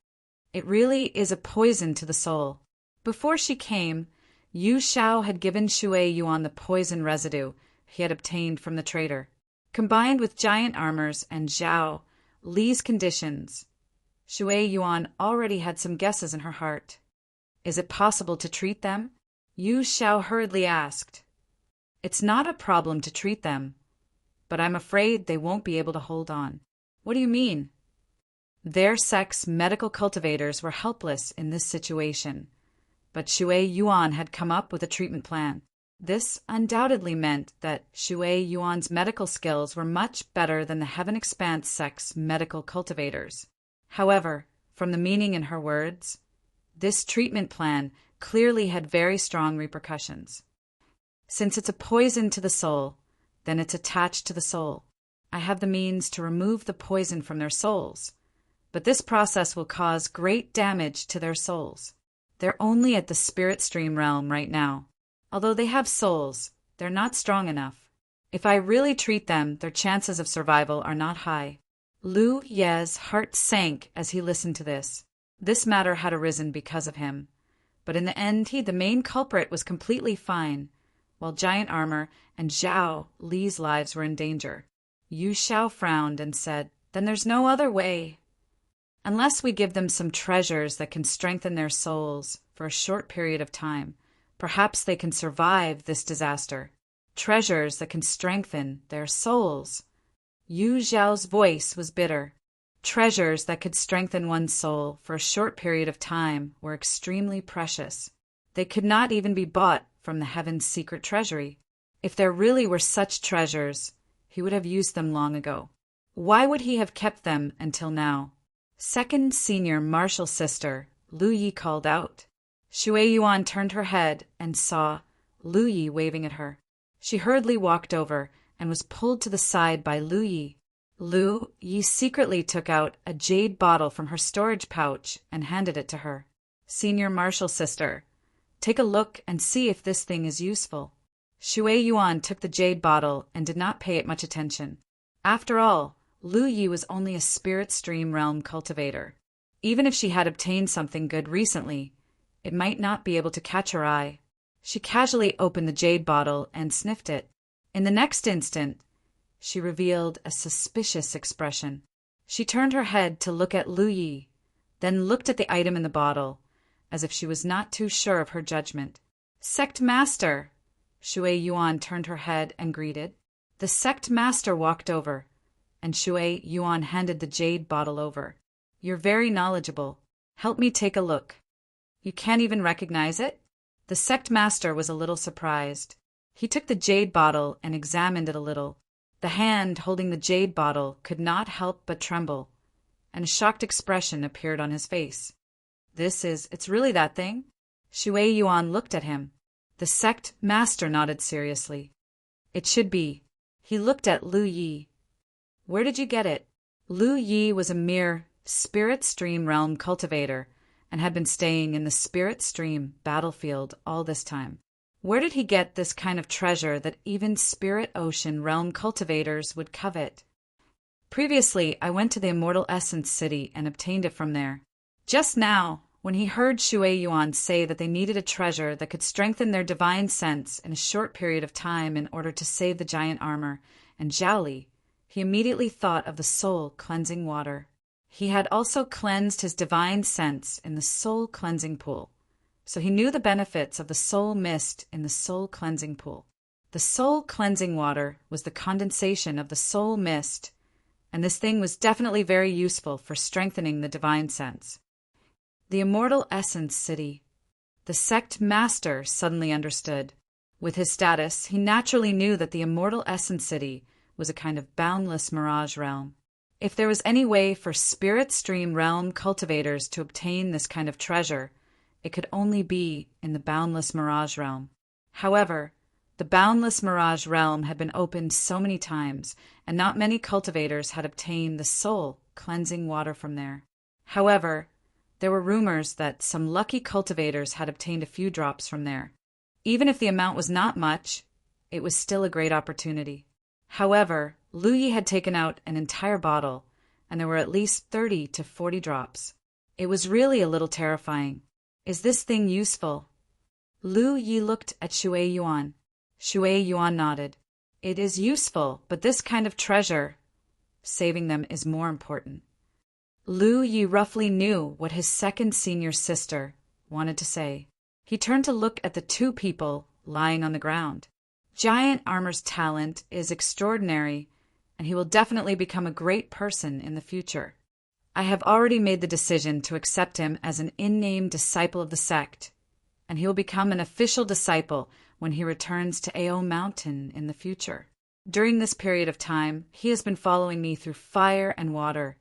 It really is a poison to the soul. Before she came, Yu Xiao had given Shui Yuan the poison residue he had obtained from the trader. Combined with Giant Armor's and Zhao Li's conditions, Shui Yuan already had some guesses in her heart. Is it possible to treat them? Yu Xiao hurriedly asked. It's not a problem to treat them, but I'm afraid they won't be able to hold on. What do you mean? Their sect's medical cultivators were helpless in this situation, but Shui Yuan had come up with a treatment plan. This undoubtedly meant that Shui Yuan's medical skills were much better than the Heaven Expanse sect's medical cultivators. However, from the meaning in her words, this treatment plan clearly had very strong repercussions. Since it's a poison to the soul, then it's attached to the soul. I have the means to remove the poison from their souls, but this process will cause great damage to their souls. They're only at the spirit stream realm right now. Although they have souls, they're not strong enough. If I really treat them, their chances of survival are not high. Lu Ye's heart sank as he listened to this. This matter had arisen because of him. But in the end, the main culprit was completely fine, while Giant Armor and Zhao Li's lives were in danger. Yu Xiao frowned and said, Then there's no other way. Unless we give them some treasures that can strengthen their souls for a short period of time, perhaps they can survive this disaster. Treasures that can strengthen their souls. Yu Xiao's voice was bitter. Treasures that could strengthen one's soul for a short period of time were extremely precious. They could not even be bought from the Heaven's secret treasury. If there really were such treasures, he would have used them long ago. Why would he have kept them until now? Second Senior Marshal Sister, Lu Yi called out. Shui Yuan turned her head and saw Lu Yi waving at her. She hurriedly walked over and was pulled to the side by Lu Yi. Lu Yi secretly took out a jade bottle from her storage pouch and handed it to her. Senior Marshal Sister, take a look and see if this thing is useful. Shui Yuan took the jade bottle and did not pay it much attention. After all, Lu Yi was only a spirit stream realm cultivator. Even if she had obtained something good recently, it might not be able to catch her eye. She casually opened the jade bottle and sniffed it. In the next instant, she revealed a suspicious expression. She turned her head to look at Lu Yi, then looked at the item in the bottle, as if she was not too sure of her judgment. Sect Master! Shui Yuan turned her head and greeted. The Sect Master walked over, and Shui Yuan handed the jade bottle over. You're very knowledgeable. Help me take a look. You can't even recognize it? The sect master was a little surprised. He took the jade bottle and examined it a little. The hand holding the jade bottle could not help but tremble, and a shocked expression appeared on his face. It's really that thing? Shui Yuan looked at him. The sect master nodded seriously. It should be. He looked at Lu Yi. Where did you get it? Lu Yi was a mere spirit stream realm cultivator and had been staying in the spirit stream battlefield all this time. Where did he get this kind of treasure that even spirit ocean realm cultivators would covet? Previously, I went to the Immortal Essence City and obtained it from there. Just now, when he heard Shui Yuan say that they needed a treasure that could strengthen their divine sense in a short period of time in order to save the giant armor and Zhaoli, he immediately thought of the soul cleansing water. He had also cleansed his divine sense in the soul cleansing pool, so he knew the benefits of the soul mist in the soul cleansing pool. The soul cleansing water was the condensation of the soul mist, and this thing was definitely very useful for strengthening the divine sense. The Immortal Essence City. The sect master suddenly understood. With his status, he naturally knew that the Immortal Essence City was a kind of boundless mirage realm. If there was any way for spirit stream realm cultivators to obtain this kind of treasure, it could only be in the boundless mirage realm. However, the boundless mirage realm had been opened so many times, and not many cultivators had obtained the soul cleansing water from there. However, there were rumors that some lucky cultivators had obtained a few drops from there. Even if the amount was not much, it was still a great opportunity. However, Lu Yi had taken out an entire bottle, and there were at least 30 to 40 drops. It was really a little terrifying. Is this thing useful? Lu Yi looked at Shui Yuan. Shui Yuan nodded. It is useful, but this kind of treasure, saving them is more important. Lu Yi roughly knew what his second senior sister wanted to say. He turned to look at the two people lying on the ground. Giant Armor's talent is extraordinary, and he will definitely become a great person in the future. I have already made the decision to accept him as an in-name disciple of the sect, and he will become an official disciple when he returns to Ao Mountain in the future. During this period of time, he has been following me through fire and water,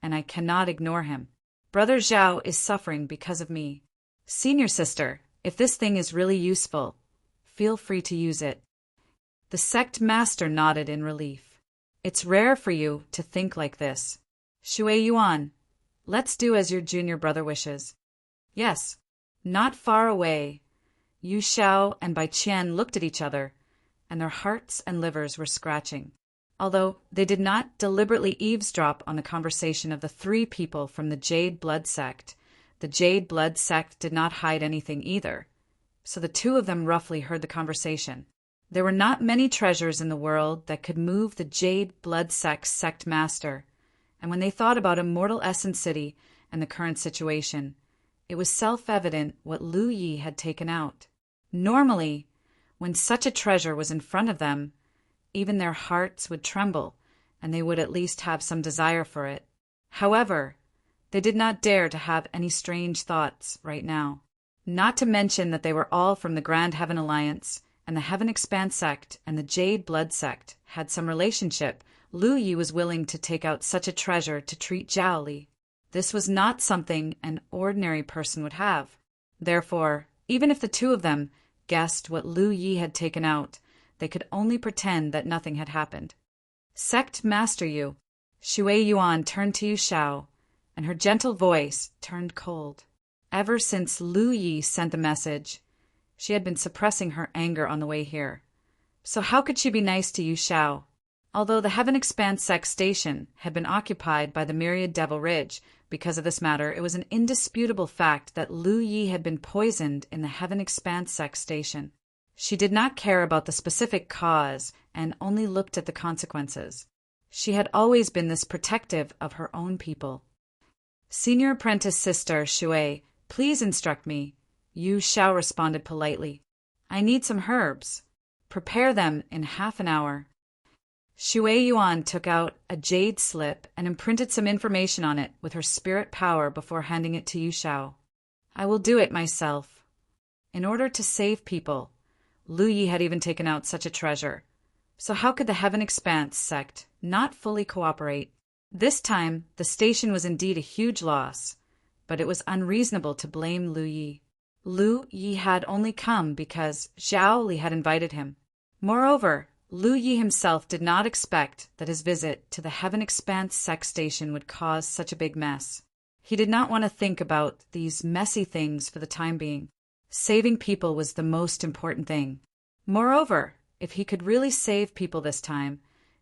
and I cannot ignore him. Brother Zhao is suffering because of me. Senior sister, if this thing is really useful, feel free to use it. The sect master nodded in relief. It's rare for you to think like this. Shui Yuan, let's do as your junior brother wishes. Yes. Not far away, Yu Xiao and Bai Qian looked at each other, and their hearts and livers were scratching. Although they did not deliberately eavesdrop on the conversation of the three people from the Jade Blood sect, the Jade Blood sect did not hide anything either, so the two of them roughly heard the conversation. There were not many treasures in the world that could move the Jade Blood sect master, and when they thought about Immortal Essence City and the current situation, it was self-evident what Lu Yi had taken out. Normally, when such a treasure was in front of them, even their hearts would tremble, and they would at least have some desire for it. However, they did not dare to have any strange thoughts right now. Not to mention that they were all from the Grand Heaven Alliance, and the Heaven Expanse sect and the Jade Blood sect had some relationship. Lu Yi was willing to take out such a treasure to treat Zhaoli. This was not something an ordinary person would have. Therefore, even if the two of them guessed what Lu Yi had taken out, they could only pretend that nothing had happened. Sect Master Yu, Shui Yuan turned to Yu Xiao, and her gentle voice turned cold. Ever since Lu Yi sent the message, she had been suppressing her anger on the way here. So how could she be nice to Yu Xiao? Although the Heaven Expanse sect station had been occupied by the Myriad Devil Ridge, because of this matter, it was an indisputable fact that Lu Yi had been poisoned in the Heaven Expanse sect station. She did not care about the specific cause and only looked at the consequences. She had always been this protective of her own people. Senior apprentice sister Shui, please instruct me. Yu Xiao responded politely. I need some herbs. Prepare them in half an hour. Shui Yuan took out a jade slip and imprinted some information on it with her spirit power before handing it to Yu Xiao. I will do it myself. In order to save people, Lu Yi had even taken out such a treasure. So how could the Heaven Expanse sect not fully cooperate? This time, the station was indeed a huge loss, but it was unreasonable to blame Lu Yi. Lu Yi had only come because Zhao Li had invited him. Moreover, Lu Yi himself did not expect that his visit to the Heaven Expanse sect station would cause such a big mess. He did not want to think about these messy things for the time being. Saving people was the most important thing. Moreover, if he could really save people this time,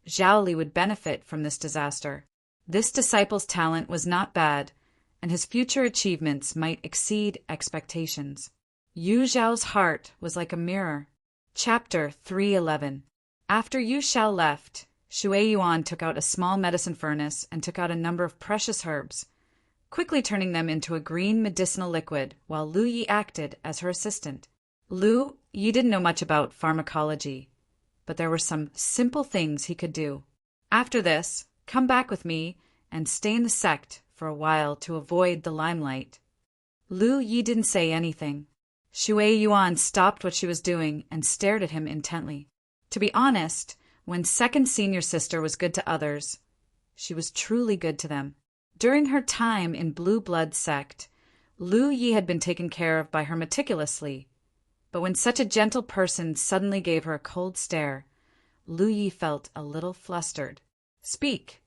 Zhao Li would benefit from this disaster. This disciple's talent was not bad, and his future achievements might exceed expectations. Yu Zhao's heart was like a mirror. Chapter 311. After Yu Xiao left, Shui Yuan took out a small medicine furnace and took out a number of precious herbs, quickly turning them into a green medicinal liquid while Lu Yi acted as her assistant. Lu Yi didn't know much about pharmacology, but there were some simple things he could do. After this, come back with me and stay in the sect for a while to avoid the limelight. Lu Yi didn't say anything. Shui Yuan stopped what she was doing and stared at him intently. To be honest, when second senior sister was good to others, she was truly good to them. During her time in Blue Blood sect, Lu Yi had been taken care of by her meticulously, but when such a gentle person suddenly gave her a cold stare, Lu Yi felt a little flustered. Speak.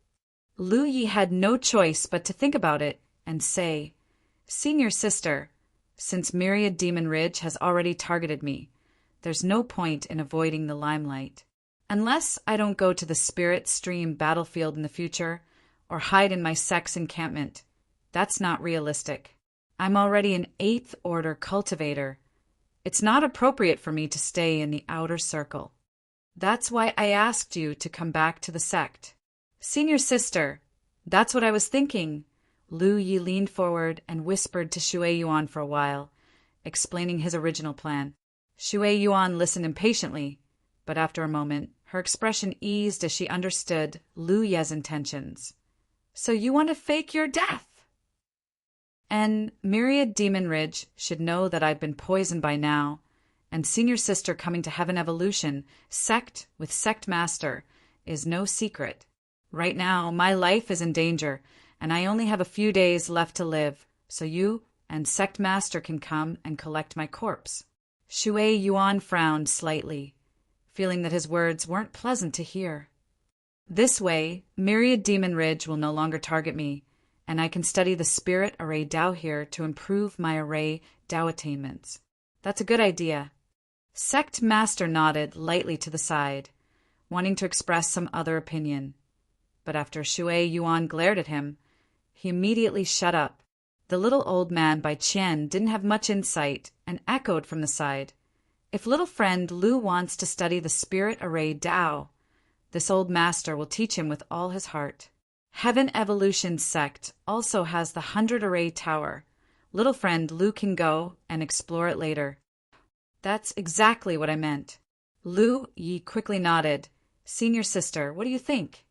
Lu Yi had no choice but to think about it and say, Senior sister, since Myriad Demon Ridge has already targeted me, there's no point in avoiding the limelight. Unless I don't go to the Spirit Stream battlefield in the future, or hide in my sect's encampment, that's not realistic. I'm already an 8th Order cultivator. It's not appropriate for me to stay in the outer circle. That's why I asked you to come back to the sect. Senior sister, that's what I was thinking. Lu Yi leaned forward and whispered to Shui Yuan for a while, explaining his original plan. Shui Yuan listened impatiently, but after a moment, her expression eased as she understood Lu Ye's intentions. So you want to fake your death? And Myriad Demon Ridge should know that I've been poisoned by now, and Senior Sister coming to Heaven Evolution, sect with Sect Master, is no secret. Right now, my life is in danger, and I only have a few days left to live, so you and Sect Master can come and collect my corpse. Shui Yuan frowned slightly, feeling that his words weren't pleasant to hear. This way, Myriad Demon Ridge will no longer target me, and I can study the Spirit Array Dao here to improve my Array Dao attainments. That's a good idea. Sect Master nodded lightly to the side, wanting to express some other opinion. But after Shui Yuan glared at him, he immediately shut up. The little old man by Qian didn't have much insight and echoed from the side. If little friend Lu wants to study the Spirit Array Dao, this old master will teach him with all his heart. Heaven Evolution sect also has the 100 Array Tower. Little friend Lu can go and explore it later. That's exactly what I meant. Lu Yi quickly nodded. Senior sister, what do you think?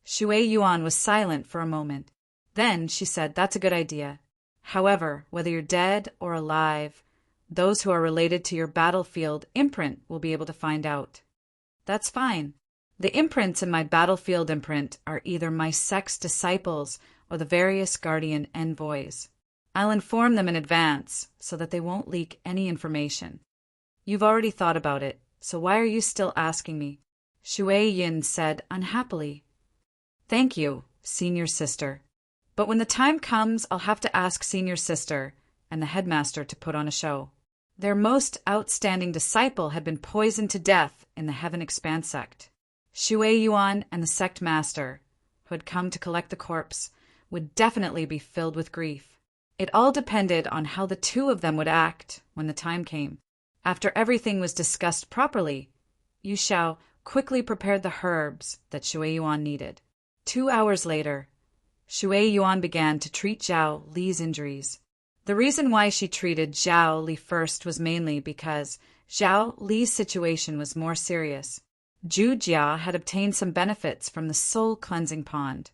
Shui Yuan was silent for a moment. Then she said, that's a good idea. However, whether you're dead or alive, those who are related to your battlefield imprint will be able to find out. That's fine. The imprints in my battlefield imprint are either my sect's disciples or the various guardian envoys. I'll inform them in advance so that they won't leak any information. You've already thought about it, so why are you still asking me? Shui Yin said unhappily. Thank you, Senior Sister. But when the time comes, I'll have to ask Senior Sister and the headmaster to put on a show. Their most outstanding disciple had been poisoned to death in the Heaven Expanse sect. Shui Yuan and the sect master, who had come to collect the corpse, would definitely be filled with grief. It all depended on how the two of them would act when the time came. After everything was discussed properly, Yu Xiao quickly prepared the herbs that Shui Yuan needed. 2 hours later, Shui Yuan began to treat Zhao Li's injuries. The reason why she treated Zhao Li first was mainly because Zhao Li's situation was more serious. Zhu Jia had obtained some benefits from the soul cleansing pond,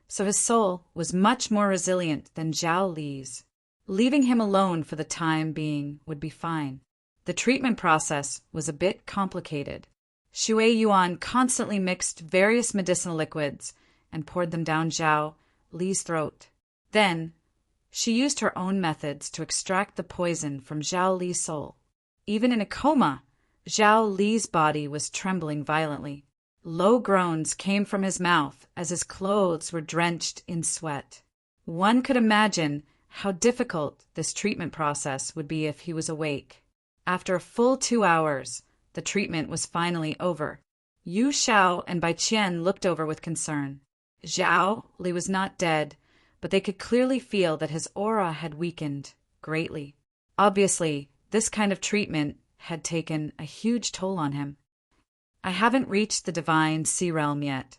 so his soul was much more resilient than Zhao Li's. Leaving him alone for the time being would be fine. The treatment process was a bit complicated. Shui Yuan constantly mixed various medicinal liquids and poured them down Zhao Li's throat. Then, she used her own methods to extract the poison from Zhao Li's soul. Even in a coma, Zhao Li's body was trembling violently. Low groans came from his mouth as his clothes were drenched in sweat. One could imagine how difficult this treatment process would be if he was awake. After a full 2 hours, the treatment was finally over. Yu Xiao and Bai Qian looked over with concern. Zhao Li was not dead, but they could clearly feel that his aura had weakened greatly. Obviously, this kind of treatment had taken a huge toll on him. I haven't reached the divine sea realm yet,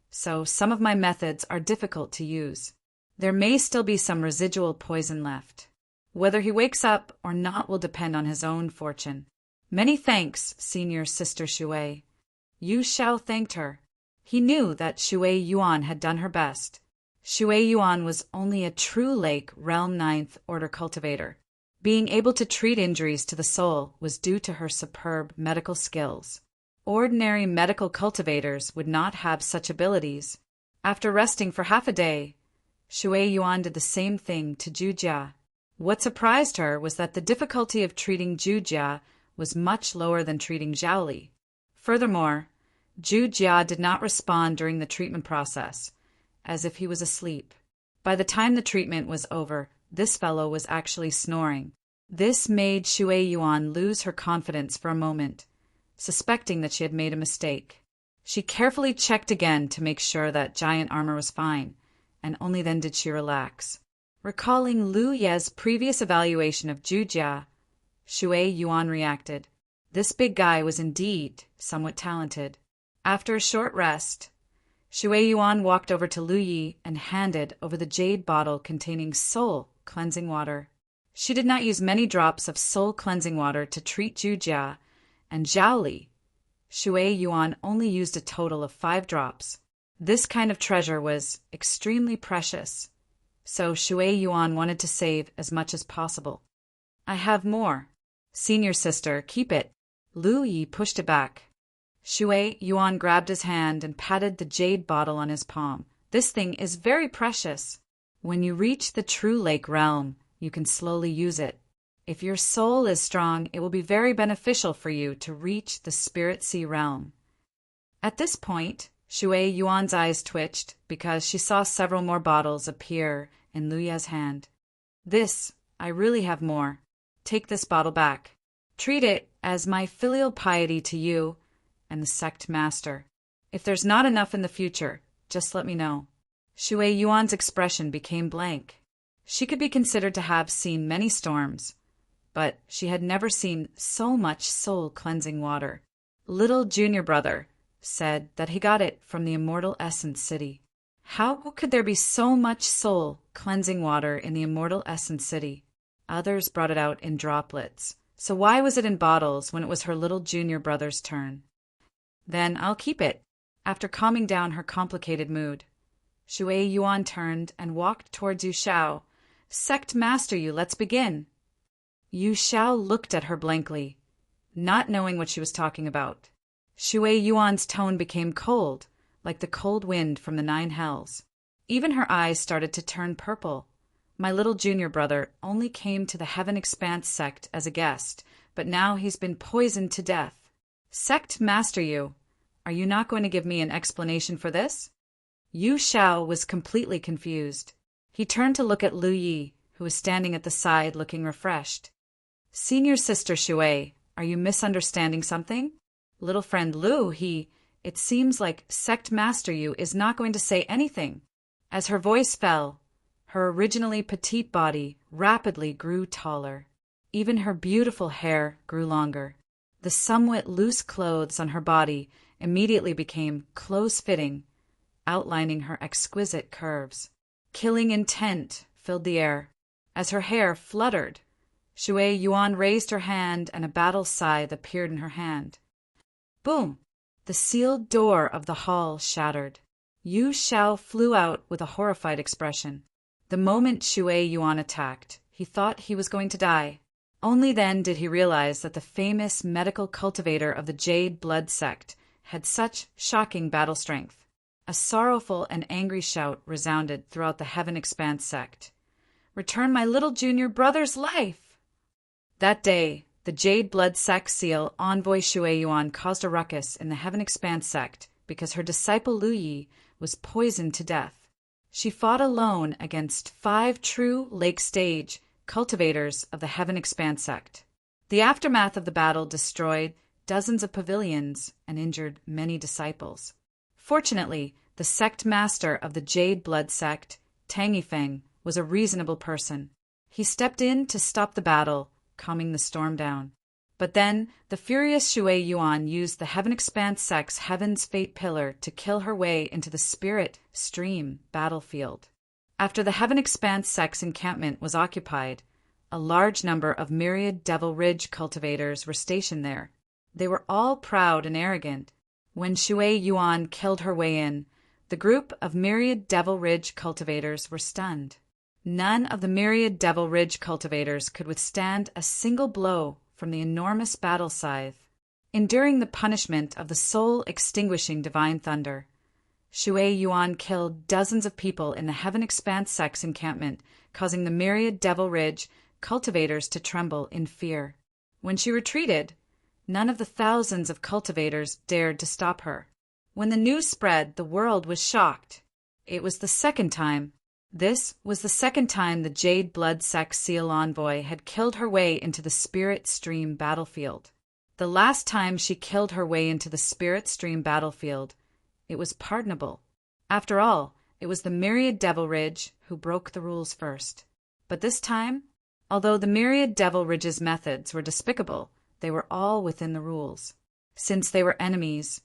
so some of my methods are difficult to use. There may still be some residual poison left. Whether he wakes up or not will depend on his own fortune. Many thanks, Senior Sister Shui. Yu Xiao thanked her. He knew that Shui Yuan had done her best. Shui Yuan was only a true Lake Realm 9th Order cultivator. Being able to treat injuries to the soul was due to her superb medical skills. Ordinary medical cultivators would not have such abilities. After resting for half a day, Shui Yuan did the same thing to Zhu Jia. What surprised her was that the difficulty of treating Zhu Jia was much lower than treating Zhao Li. Furthermore, Zhu Jia did not respond during the treatment process, as if he was asleep. By the time the treatment was over, this fellow was actually snoring. This made Shui Yuan lose her confidence for a moment, suspecting that she had made a mistake. She carefully checked again to make sure that giant armor was fine, and only then did she relax. Recalling Lu Ye's previous evaluation of Zhu Jia, Shui Yuan reacted. This big guy was indeed somewhat talented. After a short rest, Shui Yuan walked over to Lu Yi and handed over the jade bottle containing soul cleansing water. She did not use many drops of soul cleansing water to treat Zhu Jia and Zhao Li. Shui Yuan only used a total of 5 drops. This kind of treasure was extremely precious, so Shui Yuan wanted to save as much as possible. I have more. Senior sister, keep it. Lu Yi pushed it back. Shui Yuan grabbed his hand and patted the jade bottle on his palm. This thing is very precious. When you reach the true lake realm, you can slowly use it. If your soul is strong, it will be very beneficial for you to reach the spirit sea realm. At this point, Shui Yuan's eyes twitched because she saw several more bottles appear in Lu Ye's hand. I really have more. Take this bottle back. Treat it as my filial piety to you and the sect master. If there's not enough in the future, just let me know. Shui Yuan's expression became blank. She could be considered to have seen many storms, but she had never seen so much soul-cleansing water. Little junior brother said that he got it from the Immortal Essence City. How could there be so much soul-cleansing water in the Immortal Essence City? Others brought it out in droplets. So why was it in bottles when it was her little junior brother's turn? Then I'll keep it. After calming down her complicated mood, Shui Yuan turned and walked towards Yu Xiao. Sect master you, let's begin. Yu Xiao looked at her blankly, not knowing what she was talking about. Shui Yuan's tone became cold, like the cold wind from the 9 hells. Even her eyes started to turn purple. My little junior brother only came to the Heaven Expanse sect as a guest, but now he's been poisoned to death. Sect master you, are you not going to give me an explanation for this? Yu Xiao was completely confused. He turned to look at Lu Yi, who was standing at the side looking refreshed. Senior sister Shui, are you misunderstanding something? Little friend Lu, it seems like sect master you is not going to say anything. As her voice fell, her originally petite body rapidly grew taller. Even her beautiful hair grew longer. The somewhat loose clothes on her body immediately became close-fitting, outlining her exquisite curves. Killing intent filled the air. As her hair fluttered, Shui Yuan raised her hand and a battle scythe appeared in her hand. Boom! The sealed door of the hall shattered. Yu Xiao flew out with a horrified expression. The moment Shui Yuan attacked, he thought he was going to die. Only then did he realize that the famous medical cultivator of the Jade Blood sect had such shocking battle strength. A sorrowful and angry shout resounded throughout the Heaven Expanse sect. "Return my little junior brother's life!" That day, the Jade Blood sect seal envoy Shui Yuan caused a ruckus in the Heaven Expanse sect because her disciple Lu Yi was poisoned to death. She fought alone against 5 true lake stage cultivators of the Heaven Expanse sect. The aftermath of the battle destroyed dozens of pavilions and injured many disciples. Fortunately, the sect master of the Jade Blood sect, Tang Yifeng, was a reasonable person. He stepped in to stop the battle, calming the storm down. But then, the furious Shui Yuan used the Heaven Expanse sect's Heaven's Fate Pillar to kill her way into the Spirit Stream battlefield. After the Heaven Expanse sect's encampment was occupied, a large number of Myriad Devil Ridge cultivators were stationed there. They were all proud and arrogant. When Shui Yuan killed her way in, the group of Myriad Devil Ridge cultivators were stunned. None of the Myriad Devil Ridge cultivators could withstand a single blow from the enormous battle scythe. Enduring the punishment of the soul-extinguishing divine thunder, Shui Yuan killed dozens of people in the Heaven Expanse sect's encampment, causing the Myriad Devil Ridge cultivators to tremble in fear. When she retreated, none of the thousands of cultivators dared to stop her. When the news spread, the world was shocked. It was the second time. This was the second time the Jade Blood sect seal envoy had killed her way into the Spirit Stream battlefield. The last time she killed her way into the Spirit Stream battlefield, it was pardonable. After all, it was the Myriad Devil Ridge who broke the rules first. But this time, although the Myriad Devil Ridge's methods were despicable, they were all within the rules. Since they were enemies,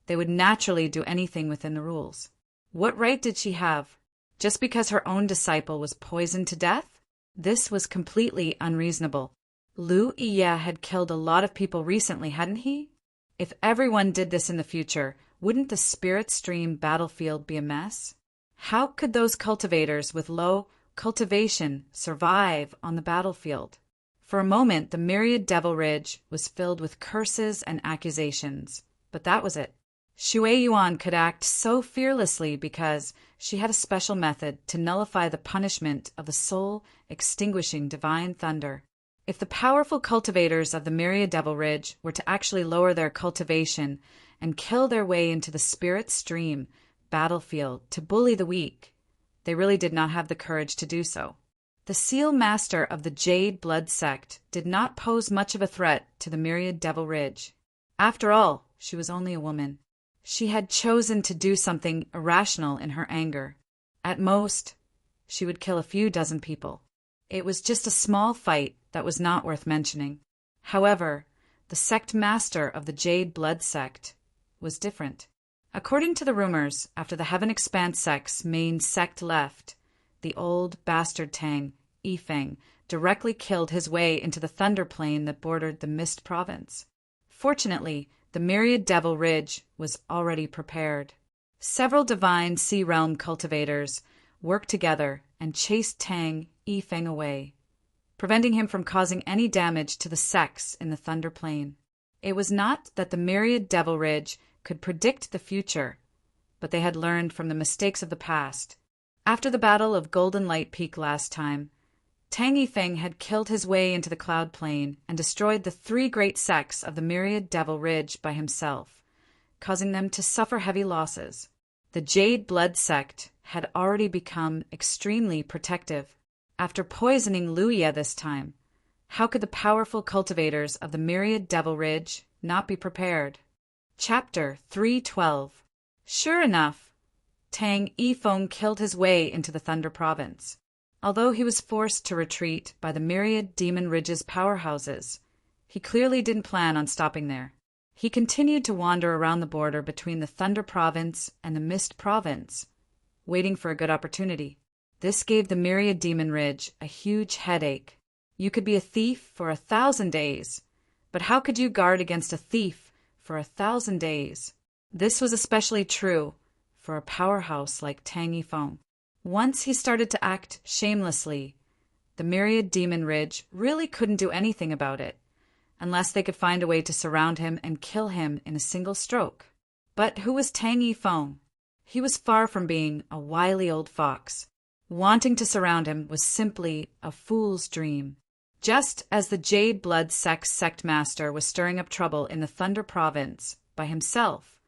they would naturally do anything within the rules. What right did she have? Just because her own disciple was poisoned to death? This was completely unreasonable. Lu Yi had killed a lot of people recently, hadn't he? If everyone did this in the future, wouldn't the Spirit Stream battlefield be a mess? How could those cultivators with low cultivation survive on the battlefield? For a moment, the Myriad Devil Ridge was filled with curses and accusations, but that was it. Shui Yuan could act so fearlessly because she had a special method to nullify the punishment of the soul-extinguishing divine thunder. If the powerful cultivators of the Myriad Devil Ridge were to actually lower their cultivation and kill their way into the Spirit Stream battlefield to bully the weak, they really did not have the courage to do so. The seal master of the Jade Blood sect did not pose much of a threat to the Myriad Devil Ridge. After all, she was only a woman. She had chosen to do something irrational in her anger. At most, she would kill a few dozen people. It was just a small fight that was not worth mentioning. However, the sect master of the Jade Blood sect was different. According to the rumors, after the Heaven Expanse sect's main sect left, the old bastard Tang Yifeng directly killed his way into the thunder plain that bordered the Mist Province. Fortunately, the Myriad Devil Ridge was already prepared. Several divine Sea Realm cultivators worked together and chased Tang Yifeng away, preventing him from causing any damage to the sects in the Thunder Plain. It was not that the Myriad Devil Ridge could predict the future, but they had learned from the mistakes of the past. After the Battle of Golden Light Peak last time, Tang Yifeng had killed his way into the Cloud Plain and destroyed the 3 great sects of the Myriad Devil Ridge by himself, causing them to suffer heavy losses. The Jade Blood sect had already become extremely protective. After poisoning Lu Yi this time, how could the powerful cultivators of the Myriad Devil Ridge not be prepared? Chapter 312. Sure enough, Tang Yifeng killed his way into the Thunder Province. Although he was forced to retreat by the Myriad Demon Ridge's powerhouses, he clearly didn't plan on stopping there. He continued to wander around the border between the Thunder Province and the Mist Province, waiting for a good opportunity. This gave the Myriad Demon Ridge a huge headache. You could be a thief for 1,000 days, but how could you guard against a thief for 1,000 days? This was especially true for a powerhouse like Tang Yifeng. Once he started to act shamelessly, The myriad demon ridge really couldn't do anything about it, unless they could find a way to surround him and kill him in a single stroke. But who was Tang Yifeng? He was far from being a wily old fox. Wanting to surround him was simply a fool's dream. Just as the Jade Blood sect master was stirring up trouble in the Thunder Province by himself,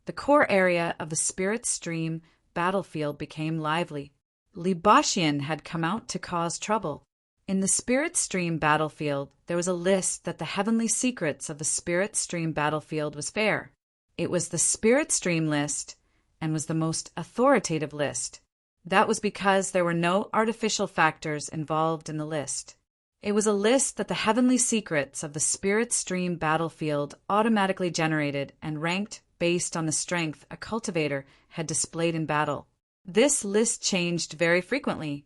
the core area of the Spirit Stream battlefield became lively. Li Baxian had come out to cause trouble. In the Spirit Stream battlefield, there was a list that the heavenly secrets of the Spirit Stream battlefield was fair. It was the Spirit Stream list and was the most authoritative list. That was because there were no artificial factors involved in the list. It was a list that the heavenly secrets of the Spirit Stream battlefield automatically generated and ranked based on the strength a cultivator had displayed in battle. This list changed very frequently,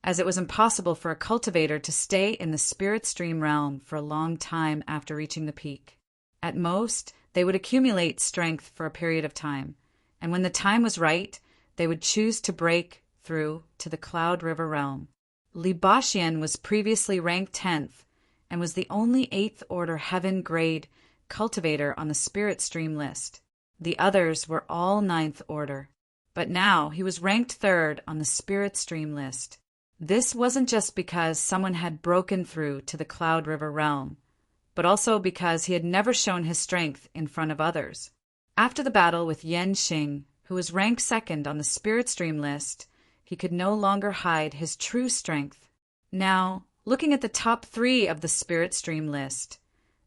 as it was impossible for a cultivator to stay in the Spirit Stream realm for a long time after reaching the peak. At most, they would accumulate strength for a period of time, and when the time was right, they would choose to break through to the Cloud River realm. Li Baxian was previously ranked 10th and was the only 8th Order Heaven grade cultivator on the Spirit Stream list. The others were all 9th Order, but now he was ranked 3rd on the Spirit Stream list. This wasn't just because someone had broken through to the Cloud River realm, but also because he had never shown his strength in front of others. After the battle with Yan Xing, who was ranked 2nd on the Spirit Stream list, he could no longer hide his true strength. Now, looking at the top 3 of the Spirit Stream list,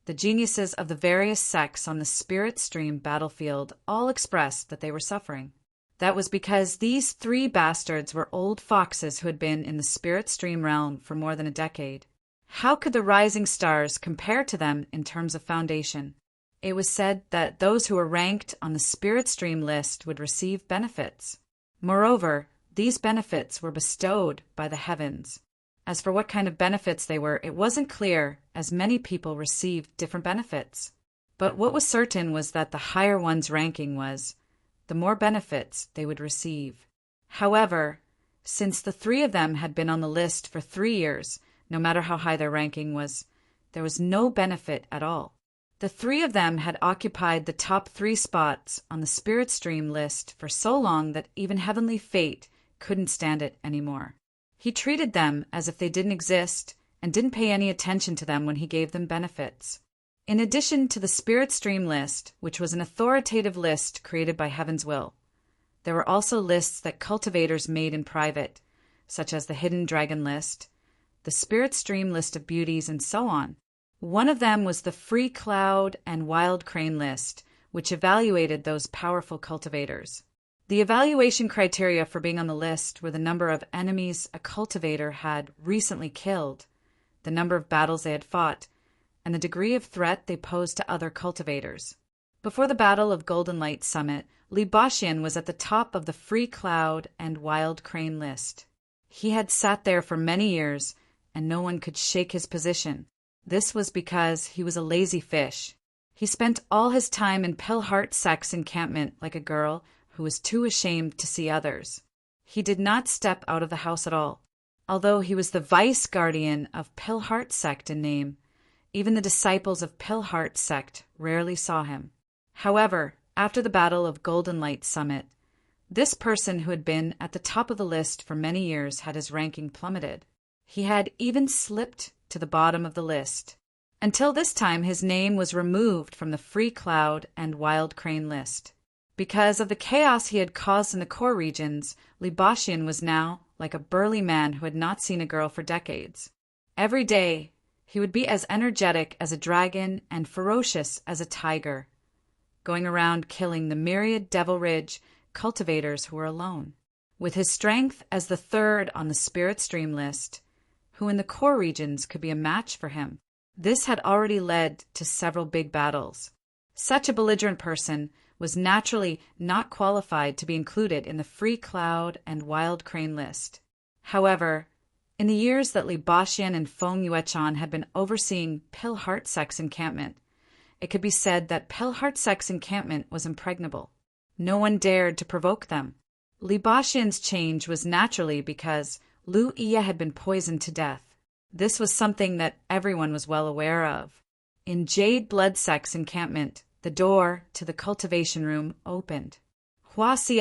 the geniuses of the various sects on the Spirit Stream battlefield all expressed that they were suffering. That was because these 3 bastards were old foxes who had been in the Spirit Stream realm for more than a decade. How could the rising stars compare to them in terms of foundation? It was said that those who were ranked on the Spirit Stream list would receive benefits. Moreover, these benefits were bestowed by the heavens. As for what kind of benefits they were, it wasn't clear, as many people received different benefits. But what was certain was that the higher one's ranking was, the more benefits they would receive. However, since the 3 of them had been on the list for 3 years, no matter how high their ranking was, there was no benefit at all. The 3 of them had occupied the top 3 spots on the Spirit Stream list for so long that even Heavenly Fate couldn't stand it anymore. He treated them as if they didn't exist and didn't pay any attention to them when he gave them benefits. In addition to the Spirit Stream list, which was an authoritative list created by Heaven's will, there were also lists that cultivators made in private, such as the Hidden Dragon list, the Spirit Stream list of beauties, and so on. One of them was the Free Cloud and Wild Crane list, which evaluated those powerful cultivators. The evaluation criteria for being on the list were the number of enemies a cultivator had recently killed, the number of battles they had fought, and the degree of threat they posed to other cultivators. Before the Battle of Golden Light Summit, Li Baxian was at the top of the Free Cloud and Wild Crane list. He had sat there for many years, and no one could shake his position. This was because he was a lazy fish. He spent all his time in Pilhart Sect's encampment like a girl who was too ashamed to see others. He did not step out of the house at all. Although he was the vice guardian of Pilhart Sect in name, even the disciples of Pilhart Sect rarely saw him. However, after the Battle of Golden Light Summit, this person who had been at the top of the list for many years had his ranking plummeted. He had even slipped to the bottom of the list. Until this time, his name was removed from the Free Cloud and Wild Crane list. Because of the chaos he had caused in the core regions, Li Baxian was now like a burly man who had not seen a girl for decades. Every day, he would be as energetic as a dragon and ferocious as a tiger, going around killing the myriad Devil Ridge cultivators who were alone. With his strength as the 3rd on the Spirit Stream list, who in the core regions could be a match for him, this had already led to several big battles. Such a belligerent person was naturally not qualified to be included in the Free Cloud and Wild Crane list. However, in the years that Li Baxian and Feng Yuechan had been overseeing Pilhart Sect's encampment, it could be said that Pilhart Sect's encampment was impregnable. No one dared to provoke them. Li Baxian's change was naturally because Lu Iya had been poisoned to death. This was something that everyone was well aware of. In Jade Bloodsect's encampment, the door to the cultivation room opened. Hua Si,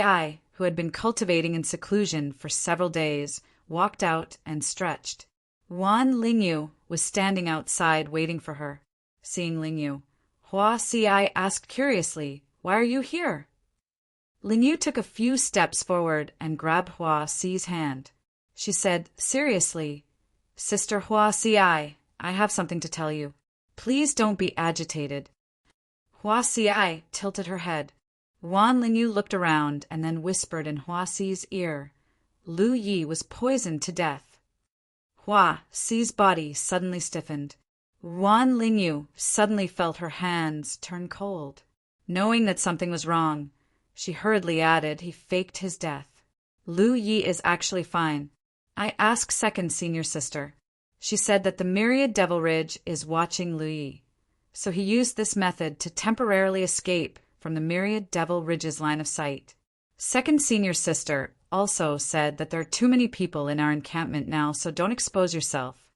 who had been cultivating in seclusion for several days, walked out and stretched. Wan Lingyu was standing outside waiting for her. Seeing Lingyu, Hua Si asked curiously, "Why are you here?" Lingyu took a few steps forward and grabbed Hua Si's hand. She said seriously, "Sister Hua Si, I have something to tell you. Please don't be agitated." Hua Si tilted her head. Wan Lingyu looked around and then whispered in Hua Si's ear, "Lu Yi was poisoned to death." Hua Si's body suddenly stiffened. Wan Lingyu suddenly felt her hands turn cold. Knowing that something was wrong, she hurriedly added, "He faked his death. Lu Yi is actually fine. I asked second senior sister. She said that the Myriad Devil Ridge is watching Lu Yi. So he used this method to temporarily escape from the Myriad Devil Ridge's line of sight." Second senior sister also said that there are too many people in our encampment now, so don't expose yourself.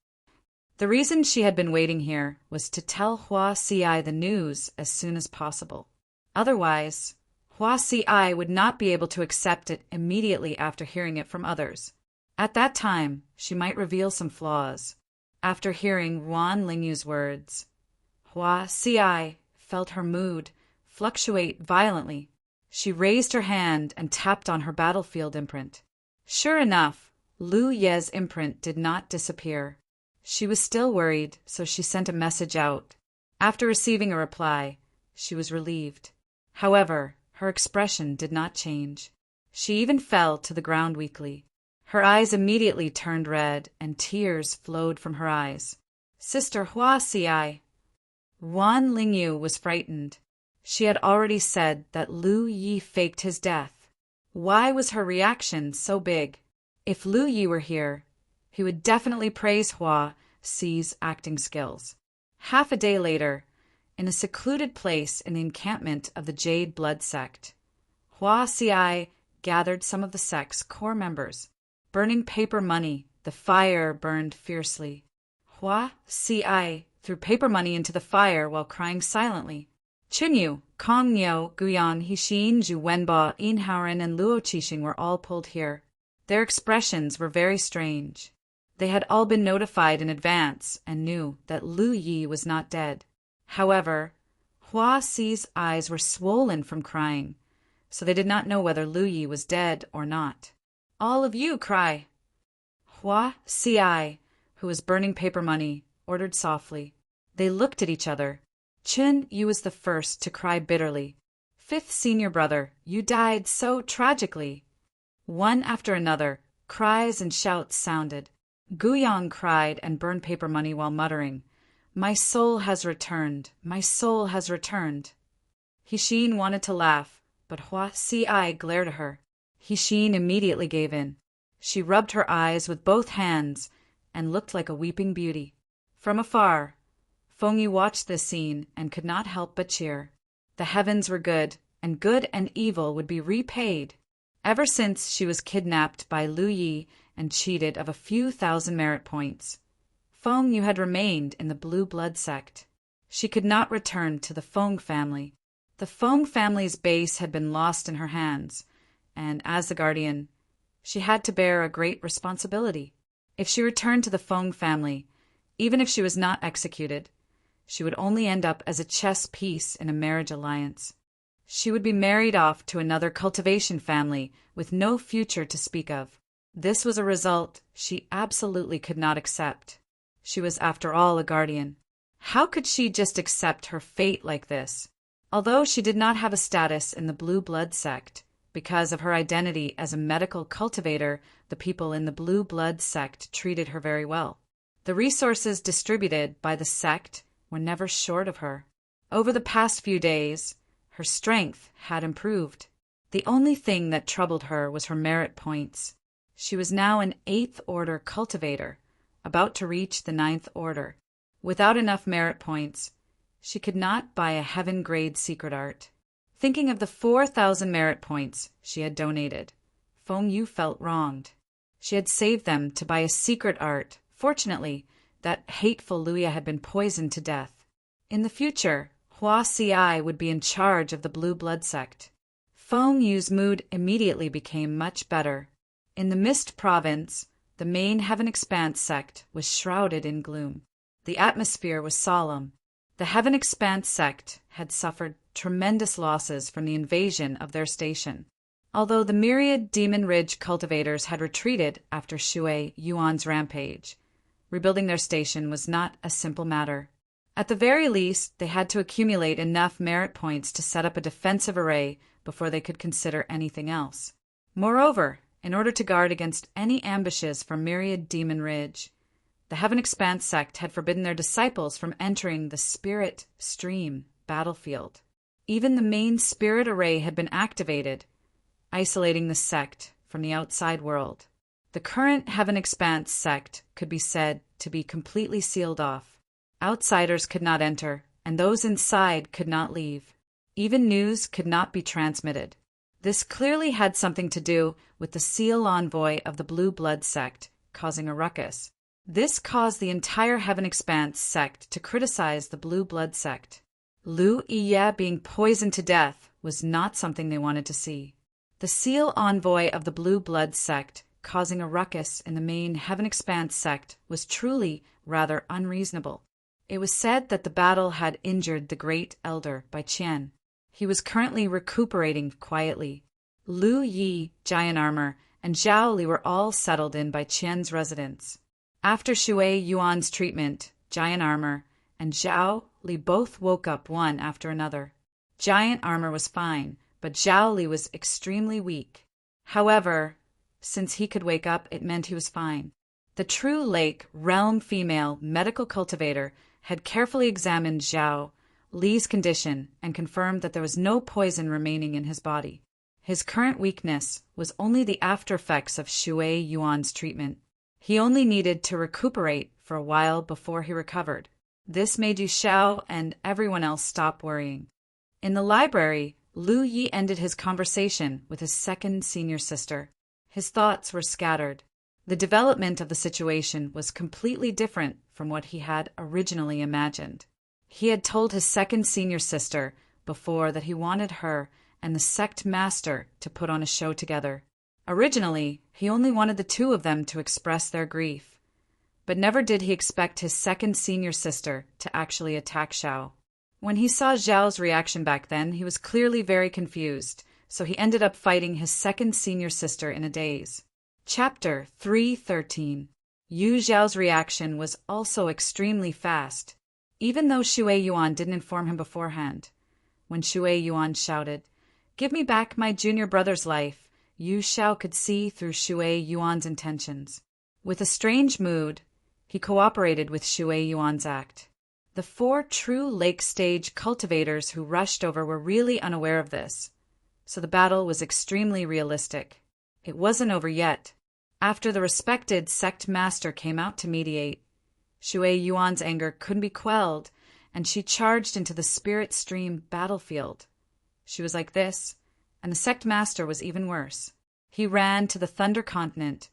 The reason she had been waiting here was to tell Hua Si the news as soon as possible. Otherwise, Hua Si would not be able to accept it immediately after hearing it from others. At that time, she might reveal some flaws. After hearing Wan Lingyu's words, Hua Si felt her mood fluctuate violently. She raised her hand and tapped on her battlefield imprint. Sure enough, Lu Ye's imprint did not disappear. She was still worried, so she sent a message out. After receiving a reply, she was relieved. However, her expression did not change. She even fell to the ground weakly. Her eyes immediately turned red, and tears flowed from her eyes. "Sister Hua Si." Wan Lingyu was frightened. She had already said that Lu Yi faked his death. Why was her reaction so big? If Lu Yi were here, he would definitely praise Hua Si's acting skills. Half a day later, in a secluded place in the encampment of the Jade Blood Sect, Hua Si gathered some of the sect's core members. Burning paper money, the fire burned fiercely. Hua Si threw paper money into the fire while crying silently. Chinyu, Kong Niu, Guyan, Hixin, Zhu Wenba, Inhaoren, and Luo Qixing were all pulled here. Their expressions were very strange. They had all been notified in advance and knew that Lu Yi was not dead. However, Hua Si's eyes were swollen from crying, so they did not know whether Lu Yi was dead or not. "All of you cry." Hua Si, who was burning paper money, ordered softly. They looked at each other. Chen Yu was the first to cry bitterly. "Fifth senior brother, you died so tragically." One after another, cries and shouts sounded. Guyang cried and burned paper money while muttering, "My soul has returned, my soul has returned." Hixin wanted to laugh, but Hua Si glared at her. Hixin immediately gave in. She rubbed her eyes with both hands and looked like a weeping beauty. From afar, Feng Yu watched this scene and could not help but cheer. The heavens were good, and good and evil would be repaid. Ever since she was kidnapped by Lu Yi and cheated of a few thousand merit points, Feng Yu had remained in the Blue Blood Sect. She could not return to the Feng family. The Feng family's base had been lost in her hands, and as the guardian, she had to bear a great responsibility. If she returned to the Feng family, even if she was not executed, she would only end up as a chess piece in a marriage alliance. She would be married off to another cultivation family with no future to speak of. This was a result she absolutely could not accept. She was, after all, a guardian. How could she just accept her fate like this? Although she did not have a status in the Blue Blood Sect, because of her identity as a medical cultivator, the people in the Blue Blood Sect treated her very well. The resources distributed by the sect were never short of her. Over the past few days, her strength had improved. The only thing that troubled her was her merit points. She was now an 8th Order cultivator, about to reach the 9th Order. Without enough merit points, she could not buy a heaven-grade secret art. Thinking of the 4,000 merit points she had donated, Feng Yu felt wronged. She had saved them to buy a secret art. Fortunately, that hateful Luya had been poisoned to death. In the future, Hua Si would be in charge of the Blue Blood sect. Feng Yu's mood immediately became much better. In the Mist Province, the main Heaven Expanse sect was shrouded in gloom. The atmosphere was solemn. The Heaven Expanse sect had suffered tremendous losses from the invasion of their station. Although the myriad Demon Ridge cultivators had retreated after Shui Yuan's rampage, rebuilding their station was not a simple matter. At the very least, they had to accumulate enough merit points to set up a defensive array before they could consider anything else. Moreover, in order to guard against any ambushes from myriad Demon Ridge, the Heaven Expanse sect had forbidden their disciples from entering the Spirit Stream battlefield. Even the main Spirit Array had been activated, isolating the sect from the outside world. The current Heaven Expanse sect could be said to be completely sealed off. Outsiders could not enter, and those inside could not leave. Even news could not be transmitted. This clearly had something to do with the Seal Envoy of the Blue Blood sect causing a ruckus. This caused the entire Heaven Expanse sect to criticize the Blue Blood sect. Lu Iya being poisoned to death was not something they wanted to see. The Seal Envoy of the Blue Blood sect causing a ruckus in the main Heaven Expanse sect was truly rather unreasonable. It was said that the battle had injured the Great Elder by Qian. He was currently recuperating quietly. Lu Yi, Giant Armor, and Zhao Li were all settled in by Qian's residence. After Shui Yuan's treatment, Giant Armor and Zhao Li both woke up one after another. Giant Armor was fine, but Zhao Li was extremely weak. However, since he could wake up, it meant he was fine. The True Lake Realm female medical cultivator had carefully examined Zhao Li's condition and confirmed that there was no poison remaining in his body. His current weakness was only the after-effects of Shui Yuan's treatment. He only needed to recuperate for a while before he recovered. This made Yu Xiao and everyone else stop worrying. In the library, Lu Yi ended his conversation with his second senior sister. His thoughts were scattered. The development of the situation was completely different from what he had originally imagined. He had told his second senior sister before that he wanted her and the sect master to put on a show together. Originally, he only wanted the two of them to express their grief, but never did he expect his second senior sister to actually attack Xiao. When he saw Zhao's reaction back then, he was clearly very confused, so he ended up fighting his second senior sister in a daze. Chapter 313. Yu Zhao's reaction was also extremely fast, even though Shui Yuan didn't inform him beforehand. When Shui Yuan shouted, "Give me back my junior brother's life," Yu Xiao could see through Shui Yuan's intentions. With a strange mood, he cooperated with Shui Yuan's act. The 4 True Lake Stage cultivators who rushed over were really unaware of this, so the battle was extremely realistic. It wasn't over yet. After the respected sect master came out to mediate, Shui Yuan's anger couldn't be quelled, and she charged into the Spirit Stream battlefield. She was like this, and the sect master was even worse. He ran to the Thunder Continent,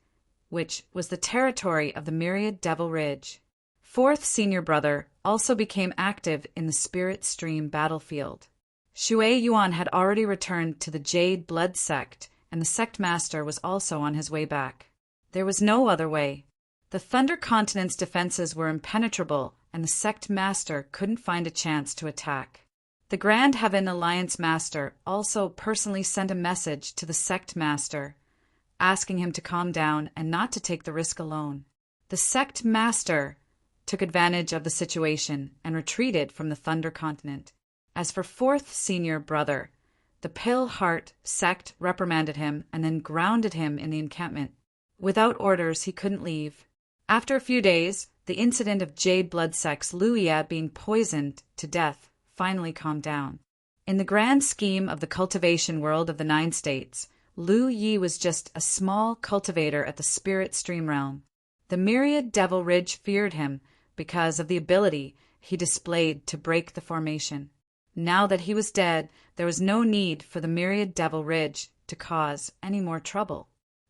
which was the territory of the Myriad Devil Ridge. 4th senior brother also became active in the Spirit Stream battlefield. Shui Yuan had already returned to the Jade Blood sect, and the sect master was also on his way back. There was no other way. The Thunder Continent's defenses were impenetrable, and the sect master couldn't find a chance to attack. The Grand Heaven Alliance master also personally sent a message to the sect master, asking him to calm down and not to take the risk alone. The sect master took advantage of the situation and retreated from the Thunder Continent. As for 4th senior brother, the Pale Heart sect reprimanded him and then grounded him in the encampment. Without orders, he couldn't leave. After a few days, the incident of Jade Blood sect's Luya being poisoned to death finally calmed down. In the grand scheme of the cultivation world of the 9 states, Lu Yi was just a small cultivator at the Spirit Stream realm. The Myriad Devil Ridge feared him because of the ability he displayed to break the formation. Now that he was dead, there was no need for the Myriad Devil Ridge to cause any more trouble.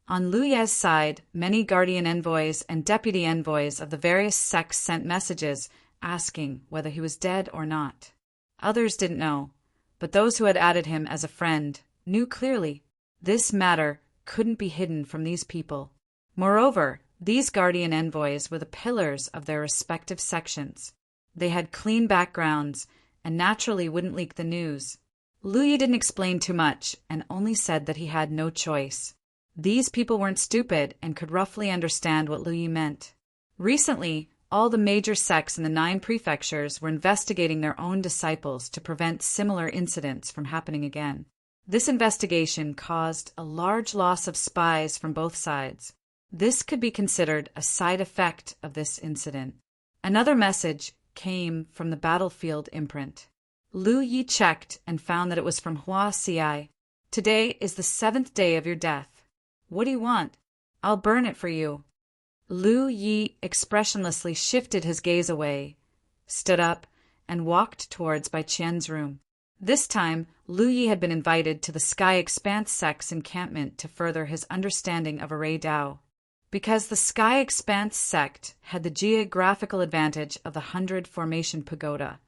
On Lu Ye's side, many guardian envoys and deputy envoys of the various sects sent messages asking whether he was dead or not. Others didn't know, but those who had added him as a friend knew clearly this matter couldn't be hidden from these people. Moreover, these guardian envoys were the pillars of their respective sections. They had clean backgrounds and naturally wouldn't leak the news. Lu Yi didn't explain too much and only said that he had no choice. These people weren't stupid and could roughly understand what Lu Yi meant. Recently, all the major sects in the 9 prefectures were investigating their own disciples to prevent similar incidents from happening again. This investigation caused a large loss of spies from both sides. This could be considered a side effect of this incident. Another message came from the battlefield imprint. Lu Yi checked and found that it was from Hua Xiai. Today is the 7th day of your death. What do you want? I'll burn it for you. Lu Yi expressionlessly shifted his gaze away, stood up, and walked towards Bai Qian's room. This time, Lu Yi had been invited to the Sky Expanse sect's encampment to further his understanding of Array Dao. Because the Sky Expanse sect had the geographical advantage of the 100 Formation Pagoda,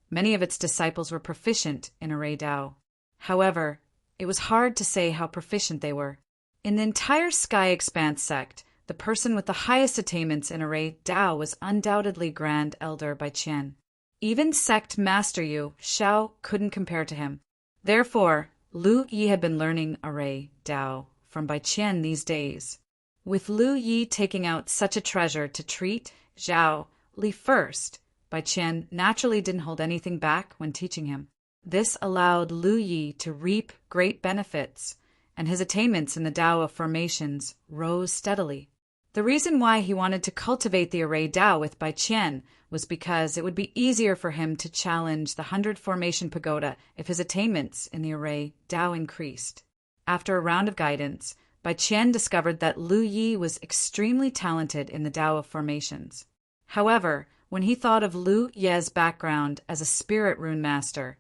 many of its disciples were proficient in Array Dao. However, it was hard to say how proficient they were. In the entire Sky Expanse sect, the person with the highest attainments in Array Dao was undoubtedly Grand Elder Bai Qian. Even Sect Master Yu Xiao couldn't compare to him. Therefore, Lu Yi had been learning Array Dao from Bai Qian these days. With Lu Yi taking out such a treasure to treat Zhao Li first, Bai Qian naturally didn't hold anything back when teaching him. This allowed Lu Yi to reap great benefits, and his attainments in the Tao of formations rose steadily. The reason why he wanted to cultivate the Array Tao with Bai Qian was because it would be easier for him to challenge the 100 Formation Pagoda if his attainments in the Array Tao increased. After a round of guidance, Bai Qian discovered that Lu Yi was extremely talented in the Tao of formations. However, when he thought of Lu Ye's background as a spirit rune master,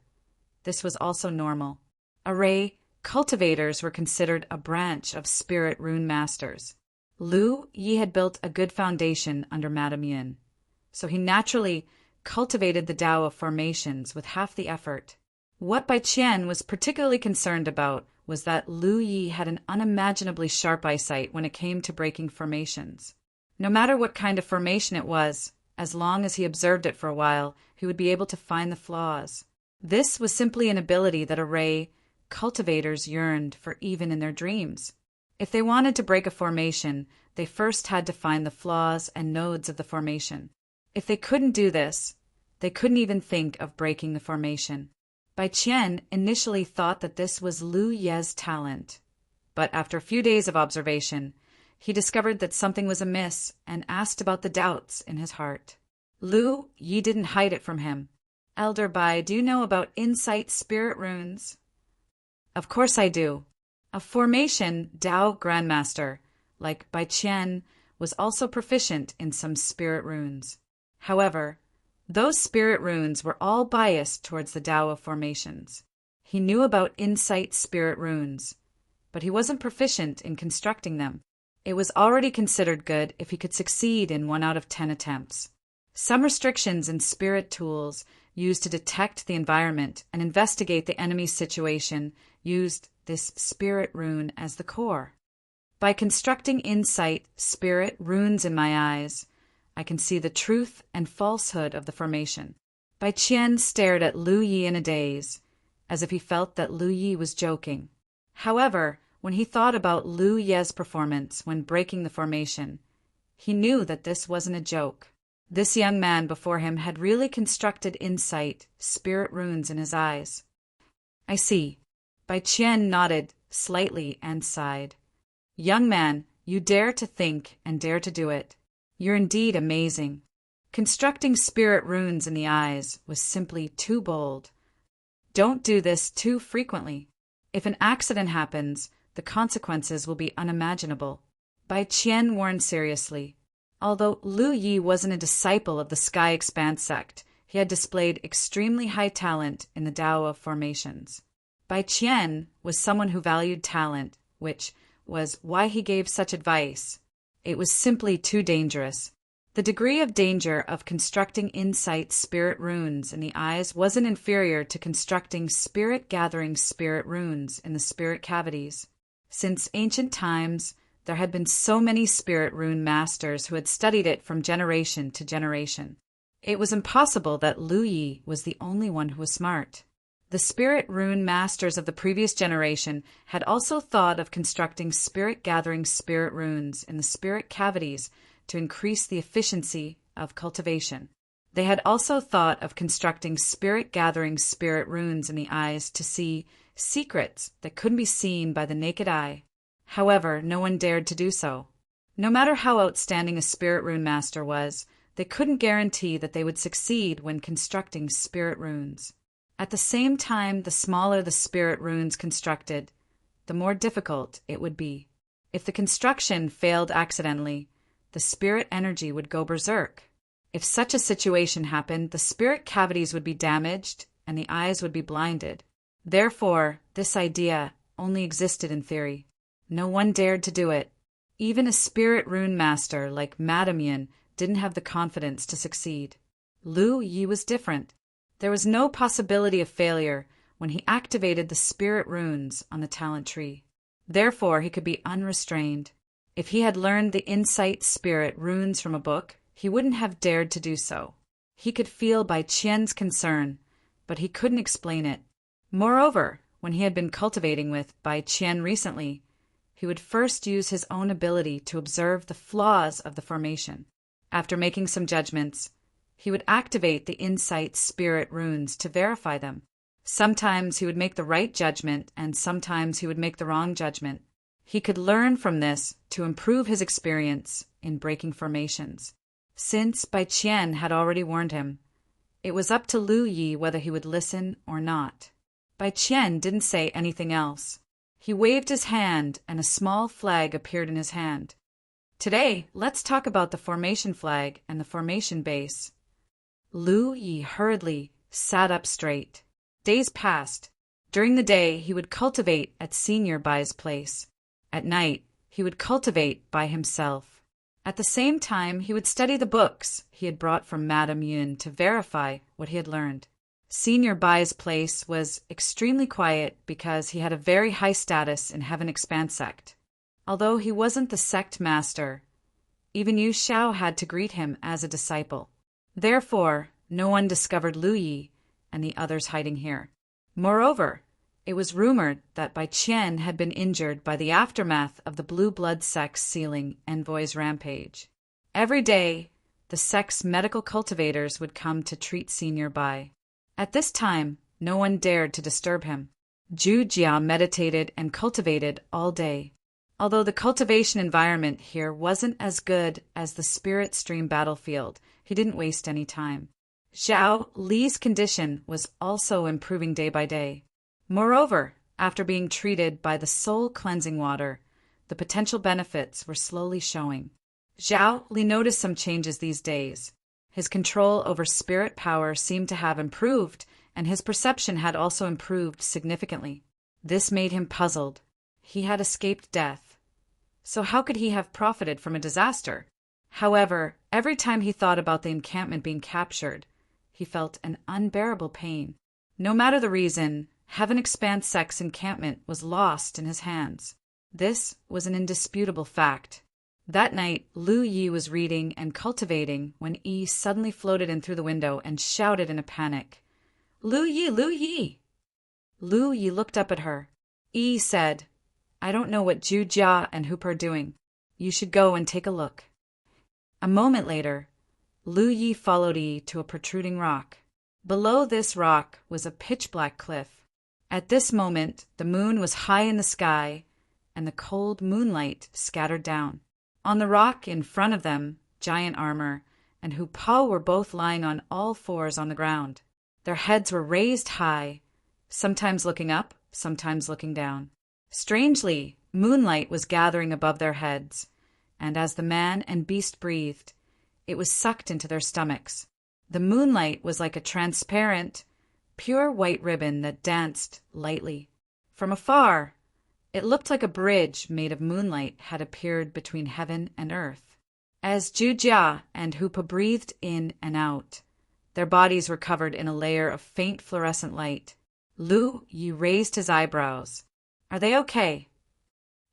this was also normal. Array cultivators were considered a branch of spirit rune masters. Lu Yi had built a good foundation under Madame Yin, so he naturally cultivated the Tao of formations with half the effort. What Bai Qian was particularly concerned about was that Lu Yi had an unimaginably sharp eyesight when it came to breaking formations. No matter what kind of formation it was, as long as he observed it for a while, he would be able to find the flaws. This was simply an ability that Array cultivators yearned for even in their dreams. If they wanted to break a formation, they first had to find the flaws and nodes of the formation. If they couldn't do this, they couldn't even think of breaking the formation. Bai Qian initially thought that this was Lu Ye's talent, but after a few days of observation, he discovered that something was amiss and asked about the doubts in his heart. Lu Yi didn't hide it from him. Elder Bai, do you know about insight spirit runes? Of course I do. A formation Dao Grandmaster, like Bai Qian, was also proficient in some spirit runes. However, those spirit runes were all biased towards the Tao of formations. He knew about insight spirit runes, but he wasn't proficient in constructing them. It was already considered good if he could succeed in 1 out of 10 attempts. Some restrictions in spirit tools used to detect the environment and investigate the enemy's situation used this spirit rune as the core. By constructing insight spirit runes in my eyes, I can see the truth and falsehood of the formation. Bai Qian stared at Lu Yi in a daze, as if he felt that Lu Yi was joking. However, when he thought about Lu Ye's performance when breaking the formation, he knew that this wasn't a joke. This young man before him had really constructed insight spirit runes in his eyes. I see. Bai Qian nodded slightly and sighed. Young man, you dare to think and dare to do it. You're indeed amazing. Constructing spirit runes in the eyes was simply too bold. Don't do this too frequently. If an accident happens, the consequences will be unimaginable. Bai Qian warned seriously. Although Lu Yi wasn't a disciple of the Sky Expanse sect, he had displayed extremely high talent in the Tao of formations. Bai Qian was someone who valued talent, which was why he gave such advice. It was simply too dangerous. The degree of danger of constructing insight spirit runes in the eyes wasn't inferior to constructing spirit-gathering spirit runes in the spirit cavities. Since ancient times, there had been so many spirit rune masters who had studied it from generation to generation. It was impossible that Lu Yi was the only one who was smart. The spirit rune masters of the previous generation had also thought of constructing spirit-gathering spirit runes in the spirit cavities to increase the efficiency of cultivation. They had also thought of constructing spirit-gathering spirit runes in the eyes to see secrets that couldn't be seen by the naked eye. However, no one dared to do so. No matter how outstanding a spirit rune master was, they couldn't guarantee that they would succeed when constructing spirit runes. At the same time, the smaller the spirit runes constructed, the more difficult it would be. If the construction failed accidentally, the spirit energy would go berserk. If such a situation happened, the spirit cavities would be damaged and the eyes would be blinded. Therefore, this idea only existed in theory. No one dared to do it. Even a spirit rune master like Madame Yin didn't have the confidence to succeed. Lu Yi was different. There was no possibility of failure when he activated the spirit runes on the talent tree. Therefore, he could be unrestrained. If he had learned the insight spirit runes from a book, he wouldn't have dared to do so. He could feel Bai Qian's concern, but he couldn't explain it. Moreover, when he had been cultivating with Bai Qian recently, he would first use his own ability to observe the flaws of the formation. After making some judgments, he would activate the insight spirit runes to verify them. Sometimes he would make the right judgment, and sometimes he would make the wrong judgment. He could learn from this to improve his experience in breaking formations. Since Bai Qian had already warned him, it was up to Lu Yi whether he would listen or not. Bai Qian didn't say anything else. He waved his hand, and a small flag appeared in his hand. Today, let's talk about the formation flag and the formation base. Lu Yi hurriedly sat up straight. Days passed. During the day, he would cultivate at Senior Bai's place. At night, he would cultivate by himself. At the same time, he would study the books he had brought from Madame Yun to verify what he had learned. Senior Bai's place was extremely quiet because he had a very high status in Heaven Expand sect. Although he wasn't the sect master, even Yu Xiao had to greet him as a disciple. Therefore, no one discovered Lu Yi and the others hiding here. Moreover, it was rumored that Bai Qian had been injured by the aftermath of the Blue Blood sect's sealing envoy's rampage. Every day, the sect's medical cultivators would come to treat Senior Bai. At this time, no one dared to disturb him. Zhu Jia meditated and cultivated all day. Although the cultivation environment here wasn't as good as the Spirit Stream battlefield, he didn't waste any time. Zhao Li's condition was also improving day by day. Moreover, after being treated by the soul cleansing water, the potential benefits were slowly showing. Zhao Li noticed some changes these days. His control over spirit power seemed to have improved, and his perception had also improved significantly. This made him puzzled. He had escaped death. So how could he have profited from a disaster? However, every time he thought about the encampment being captured, he felt an unbearable pain. No matter the reason, Heaven Expand sect's encampment was lost in his hands. This was an indisputable fact. That night, Lu Yi was reading and cultivating when Yi suddenly floated in through the window and shouted in a panic, "Lu Yi, Lu Yi!" Lu Yi looked up at her. Yi said, "I don't know what Zhu Jia and Hoop are doing. You should go and take a look." A moment later, Lu Yi followed Yi to a protruding rock. Below this rock was a pitch-black cliff. At this moment, the moon was high in the sky, and the cold moonlight scattered down. On the rock in front of them, Giant Armor and Hu Pao were both lying on all fours on the ground. Their heads were raised high, sometimes looking up, sometimes looking down. Strangely, moonlight was gathering above their heads, and as the man and beast breathed, it was sucked into their stomachs. The moonlight was like a transparent, pure white ribbon that danced lightly. From afar, It looked like a bridge made of moonlight had appeared between heaven and earth. As Jujia and Hoopa breathed in and out, their bodies were covered in a layer of faint fluorescent light. Lu Yi raised his eyebrows. "Are they okay?"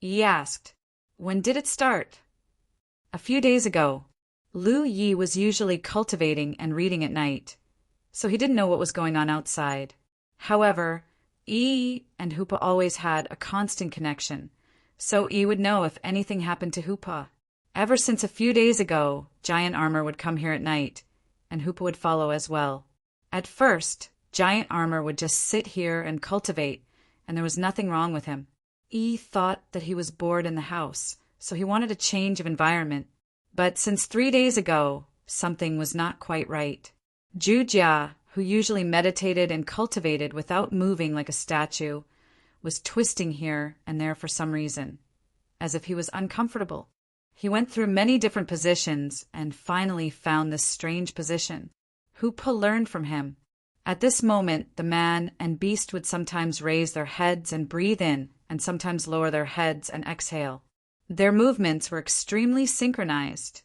Yi asked. "When did it start?" "A few days ago." Lu Yi was usually cultivating and reading at night, so he didn't know what was going on outside. However, Yi and Hoopa always had a constant connection, so Yi would know if anything happened to Hoopa. Ever since a few days ago, Giant Armor would come here at night, and Hoopa would follow as well. At first, Giant Armor would just sit here and cultivate, and there was nothing wrong with him. Yi thought that he was bored in the house, so he wanted a change of environment. But since 3 days ago, something was not quite right. Jujia, who usually meditated and cultivated without moving like a statue, was twisting here and there for some reason, as if he was uncomfortable. He went through many different positions and finally found this strange position. Hoopa learned from him. At this moment, the man and beast would sometimes raise their heads and breathe in, and sometimes lower their heads and exhale. Their movements were extremely synchronized,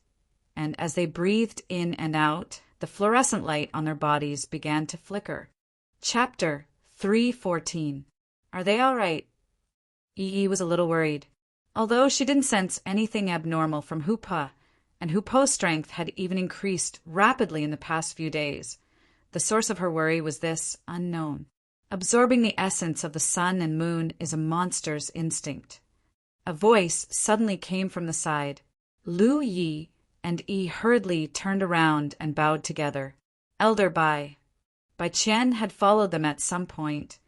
and as they breathed in and out, the fluorescent light on their bodies began to flicker. Chapter 3:14. Are they all right? Yi was a little worried. Although she didn't sense anything abnormal from Hoopa, and Hoopa's strength had even increased rapidly in the past few days, the source of her worry was this unknown. Absorbing the essence of the sun and moon is a monster's instinct. A voice suddenly came from the side. Lu Yi and Yi hurriedly turned around and bowed together. Elder Bai. Bai Qian had followed them at some point,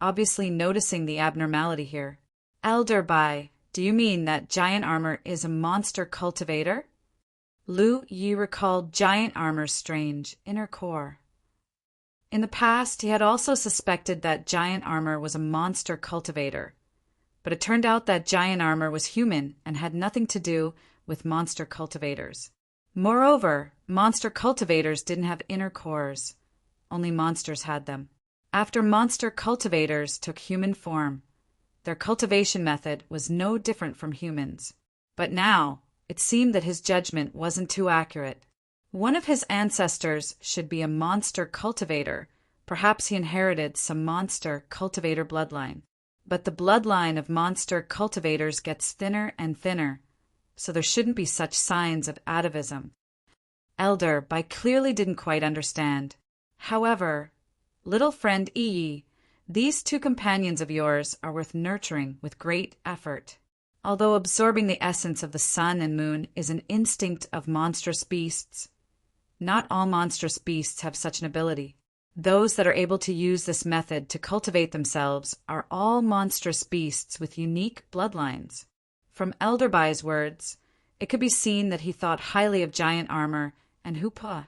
obviously noticing the abnormality here. Elder Bai, do you mean that Giant Armor is a monster cultivator? Lu Yi recalled Giant Armor's strange inner core. In the past, he had also suspected that Giant Armor was a monster cultivator, but it turned out that Giant Armor was human and had nothing to do with monster cultivators. Moreover, monster cultivators didn't have inner cores. Only monsters had them. After monster cultivators took human form, their cultivation method was no different from humans. But now, it seemed that his judgment wasn't too accurate. One of his ancestors should be a monster cultivator. Perhaps he inherited some monster cultivator bloodline. But the bloodline of monster cultivators gets thinner and thinner, so there shouldn't be such signs of atavism. Elder Bai clearly didn't quite understand. However, little friend Yi, these two companions of yours are worth nurturing with great effort. Although absorbing the essence of the sun and moon is an instinct of monstrous beasts, not all monstrous beasts have such an ability. Those that are able to use this method to cultivate themselves are all monstrous beasts with unique bloodlines. From Elder Bai's words, it could be seen that he thought highly of Giant Armor and Hoopa.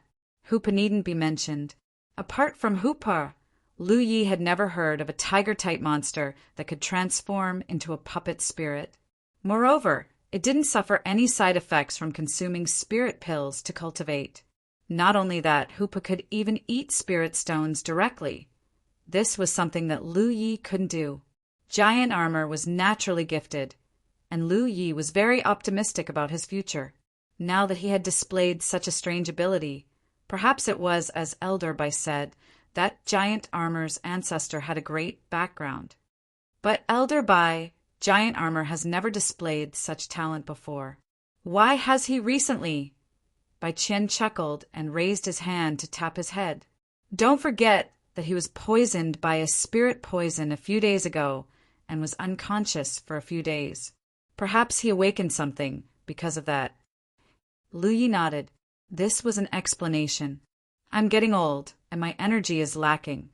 Hoopa needn't be mentioned. Apart from Hoopa, Lu Yi had never heard of a tiger-type monster that could transform into a puppet spirit. Moreover, it didn't suffer any side effects from consuming spirit pills to cultivate. Not only that, Hoopa could even eat spirit stones directly. This was something that Lu Yi couldn't do. Giant Armor was naturally gifted, and Lu Yi was very optimistic about his future. Now that he had displayed such a strange ability, perhaps it was, as Elder Bai said, that Giant Armor's ancestor had a great background. But Elder Bai, Giant Armor has never displayed such talent before. Why has he recently? Bai Qian chuckled and raised his hand to tap his head. Don't forget that he was poisoned by a spirit poison a few days ago and was unconscious for a few days. Perhaps he awakened something because of that. Lu Yi nodded. This was an explanation. I'm getting old, and my energy is lacking.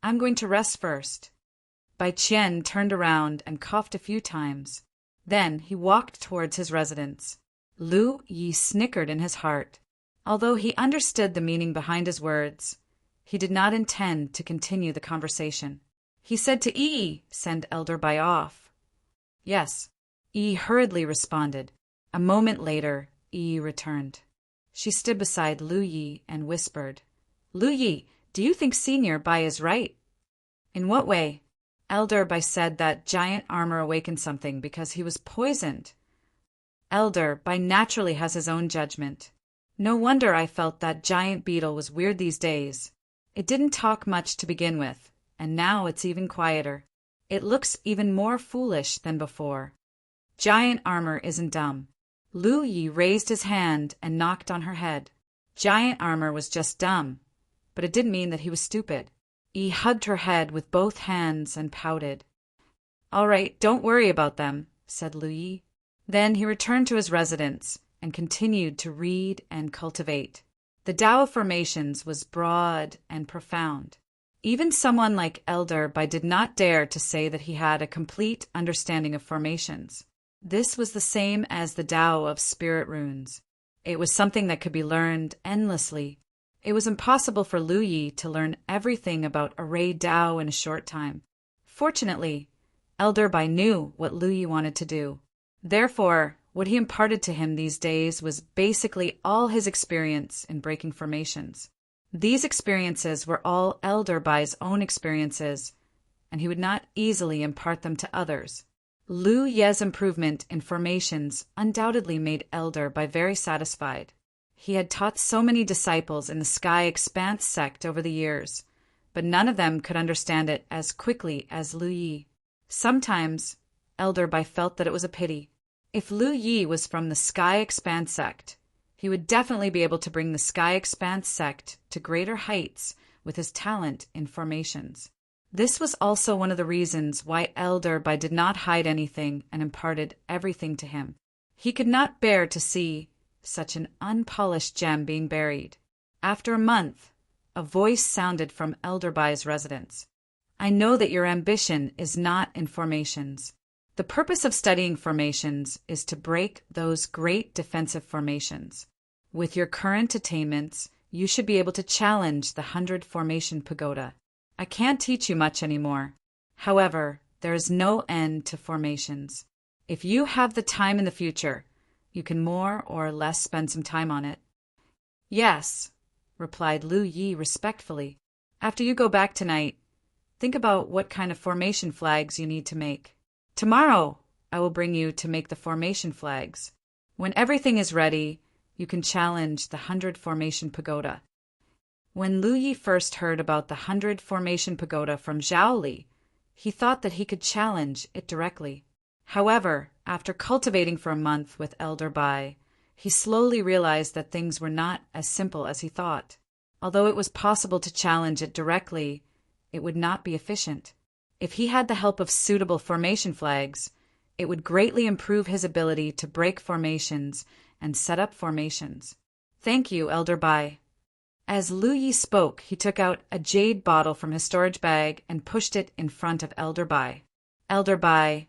I'm going to rest first. Bai Qian turned around and coughed a few times. Then he walked towards his residence. Lu Yi snickered in his heart. Although he understood the meaning behind his words, he did not intend to continue the conversation. He said to Yi, "Send Elder Bai off." Yes. Yi hurriedly responded. A moment later, Yi returned. She stood beside Lu Yi and whispered, "Lu Yi, do you think Senior Bai is right?" "In what way?" Elder Bai said that giant armor awakened something because he was poisoned. Elder Bai naturally has his own judgment. No wonder I felt that giant beetle was weird these days. It didn't talk much to begin with, and now it's even quieter. It looks even more foolish than before. Giant armor isn't dumb. Lu Yi raised his hand and knocked on her head. Giant armor was just dumb, but it didn't mean that he was stupid. He hugged her head with both hands and pouted. "All right, don't worry about them," said Lu Yi. Then he returned to his residence and continued to read and cultivate. The Tao of formations was broad and profound. Even someone like Elder Bai did not dare to say that he had a complete understanding of formations. This was the same as the Tao of spirit runes. It was something that could be learned endlessly. It was impossible for Lu Yi to learn everything about array Tao in a short time. Fortunately, Elder Bai knew what Lu Yi wanted to do. Therefore, what he imparted to him these days was basically all his experience in breaking formations. These experiences were all Elder Bai's own experiences, and he would not easily impart them to others. Lu Ye's improvement in formations undoubtedly made Elder Bai very satisfied. He had taught so many disciples in the Sky Expanse sect over the years, but none of them could understand it as quickly as Lu Yi. Sometimes, Elder Bai felt that it was a pity. If Lu Yi was from the Sky Expanse sect, he would definitely be able to bring the Sky Expanse sect to greater heights with his talent in formations. This was also one of the reasons why Elder Bai did not hide anything and imparted everything to him. He could not bear to see such an unpolished gem being buried. After a month, a voice sounded from Elder Bai's residence. "I know that your ambition is not in formations. The purpose of studying formations is to break those great defensive formations. With your current attainments, you should be able to challenge the 100 Formation Pagoda. I can't teach you much anymore. However, there is no end to formations. If you have the time in the future, you can more or less spend some time on it." "Yes," replied Lu Yi respectfully. "After you go back tonight, think about what kind of formation flags you need to make. Tomorrow, I will bring you to make the formation flags. When everything is ready, you can challenge the 100 Formation Pagoda." When Lu Yi first heard about the 100 Formation Pagoda from Zhao Li, he thought that he could challenge it directly. However, after cultivating for a month with Elder Bai, he slowly realized that things were not as simple as he thought. Although it was possible to challenge it directly, it would not be efficient. If he had the help of suitable formation flags, it would greatly improve his ability to break formations and set up formations. "Thank you, Elder Bai." As Lu Yi spoke, he took out a jade bottle from his storage bag and pushed it in front of Elder Bai. "Elder Bai,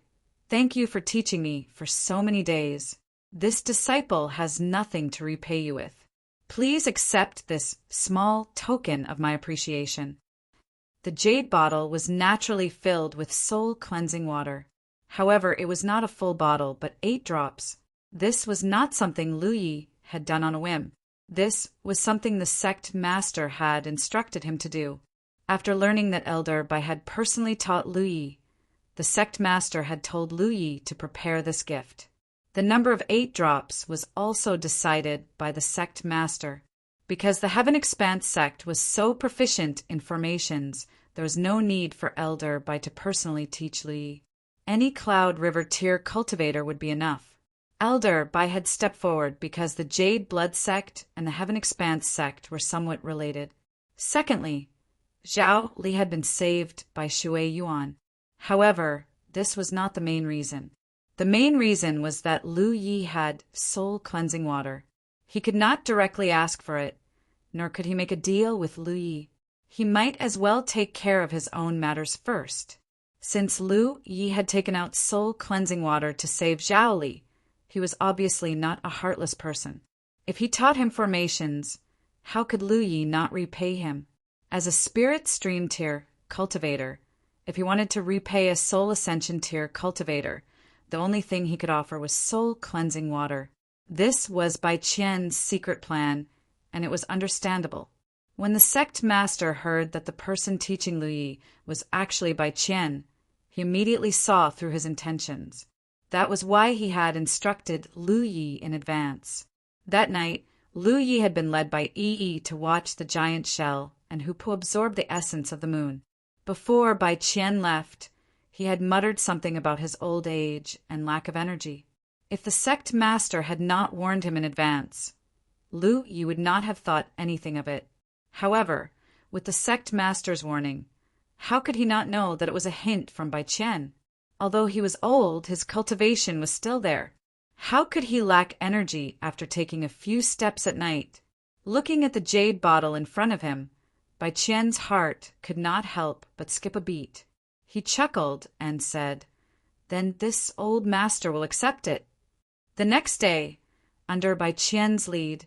thank you for teaching me for so many days. This disciple has nothing to repay you with. Please accept this small token of my appreciation." The jade bottle was naturally filled with soul-cleansing water. However, it was not a full bottle, but 8 drops. This was not something Lu Yi had done on a whim. This was something the sect master had instructed him to do. After learning that Elder Bai had personally taught Lu Yi, the sect master had told Lu Yi to prepare this gift. The number of 8 drops was also decided by the sect master. Because the Heaven Expanse sect was so proficient in formations, there was no need for Elder Bai to personally teach Lu Yi. Any Cloud River tier cultivator would be enough. Elder Bai had stepped forward because the Jade Blood sect and the Heaven Expanse sect were somewhat related. Secondly, Zhao Li had been saved by Shui Yuan. However, this was not the main reason. The main reason was that Lu Yi had soul-cleansing water. He could not directly ask for it, nor could he make a deal with Lu Yi. He might as well take care of his own matters first. Since Lu Yi had taken out soul-cleansing water to save Zhao Li, he was obviously not a heartless person. If he taught him formations, how could Lu Yi not repay him? As a spirit stream tier cultivator, if he wanted to repay a soul ascension tier cultivator, the only thing he could offer was soul-cleansing water. This was Bai Qian's secret plan, and it was understandable. When the sect master heard that the person teaching Lu Yi was actually Bai Qian, He immediately saw through his intentions. That was why he had instructed Lu Yi in advance. That night, Lu Yi had been led by Yi to watch the giant shell and Hupu absorb the essence of the moon. Before Bai Qian left, he had muttered something about his old age and lack of energy. If the sect master had not warned him in advance, Lu Yi would not have thought anything of it. However, with the sect master's warning, how could he not know that it was a hint from Bai Qian? Although he was old, his cultivation was still there. How could he lack energy after taking a few steps at night? Looking at the jade bottle in front of him, Bai Qian's heart could not help but skip a beat. He chuckled and said, "Then this old master will accept it." The next day, under Bai Qian's lead,